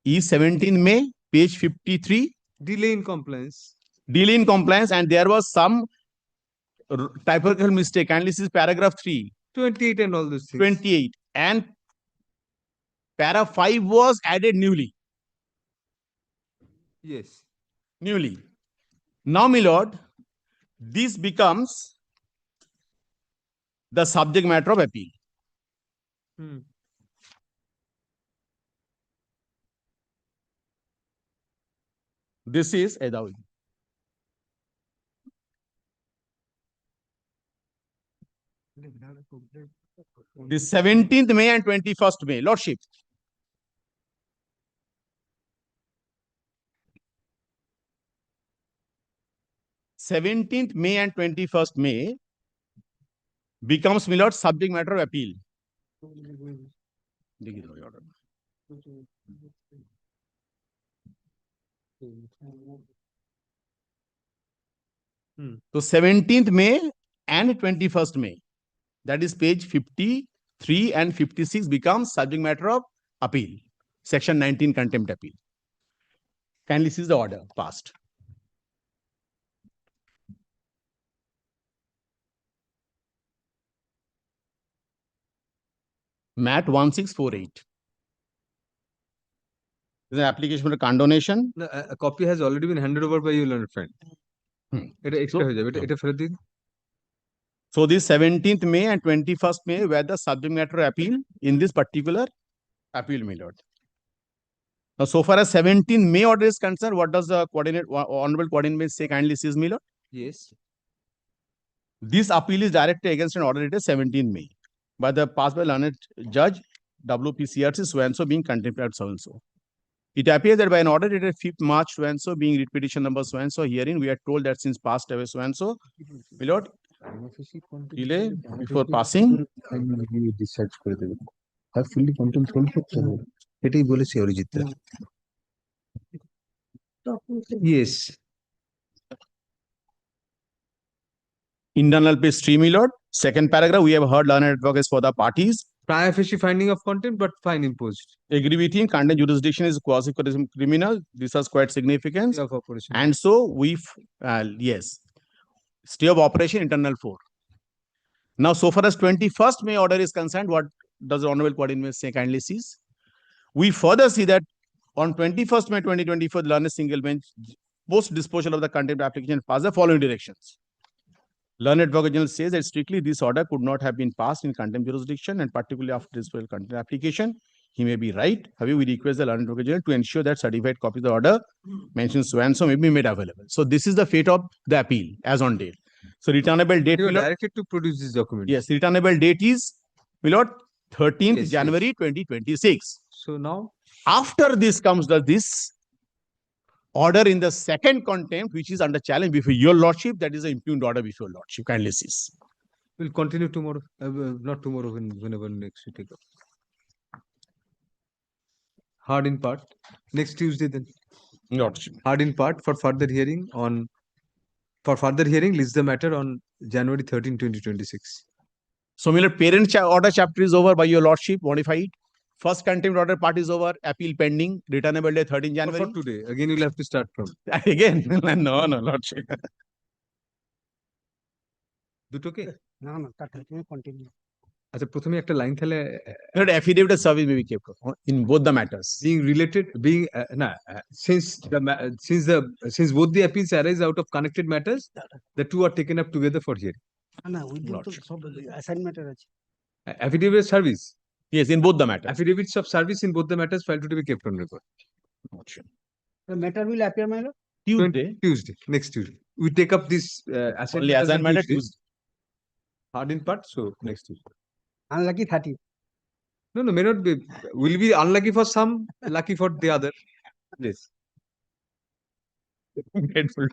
is 17 May, page 53. Delay in compliance. Delay in compliance, and there was some typographical mistake. Kindly see paragraph 3. 28 and all those things. 28. And para 5 was added newly. Yes. Newly. Now, my lord, this becomes the subject matter of appeal. This is Edawi. The 17th May and 21st May, lordship. May and 21st May becomes, my lord, subject matter of appeal. So 17th May and 21st May, that is page 53 and 56 becomes subject matter of appeal. Section 19 contempt appeal. Kindly see the order passed. MAT 1648. This is an application for condonation. No, a copy has already been handed over by your learned friend. So this 17th May and 21st May were the subject matter appeal in this particular appeal, my lord. Now, so far as 17th May order is concerned, what does the honorable coordinate say? Kindly sees, my lord. Yes. This appeal is directed against an order dated 17th May by the passed by learned judge WPCRC so and so being contemplated so and so. It appears that by an order dated 5th March so and so being writ petition number so and so, herein we are told that since passed away so and so, my lord, delay before passing. Discharge করে দেবে আর fully control করতে হবে এটাই বলেছে অরিজিৎ দা yes Internal page 3, my lord. Second paragraph, we have heard learned advocates for the parties. Prima facie finding of content but fine imposed Agree with him, content jurisdiction is quasi-criminal. This has quite significance. Of operation And so we, yes, stay of operation internal 4. Now, so far as 21st May order is concerned, what does the Honorable Court may say kindly sees? We further see that on 21st May 2024, the learned single bench post disposal of the contempt application pass the following directions. Learned Advocate General says that strictly this order could not have been passed in contempt jurisdiction and particularly after disposal contempt application. He may be right. However, we request the Learned Advocate General to ensure that certified copy of the order mentioned so and so may be made available. So this is the fate of the appeal as on date. So returnable date. You are directed to produce this document. Yes, returnable date is, my lord, 13th Yes, January 2026. So now After this comes this order in the second contempt, which is under challenge before your lordship, that is the impugned order before your lordship. Kindly cease. we'll continue tomorrow. Not tomorrow, whenever next we take up. Hard in part. Next Tuesday then. Lordship. Hard in part for further hearing on. For further hearing, list the matter on January 13, 2026. So, my lord, parent order chapter is over by your lordship, modified. First contempt order part is over, appeal pending, returnable day 13 January. For today, again you'll have to start from. Again, no, lordship. দুটোকে না না তার তুমি continue আচ্ছা প্রথমে একটা line তাহলে Lord, affidavit of service may be kept in both the matters. being related being since both the appeals arise out of connected matters, the two are taken up together for hearing. না ওই দিন তো সব অ্যাসাইনমেন্টের আছে Affidavit of service. Yes, in both the matters. Affidavits of service in both the matters filed to be kept on record. Matter will appear my lord Tuesday, next Tuesday. We take up this Only matters on assignment at Tuesday. Tuesday. Hard in part, so next Tuesday. Unlucky 30 No, may not be. Will be unlucky for some, lucky for the other. Yes. Grateful.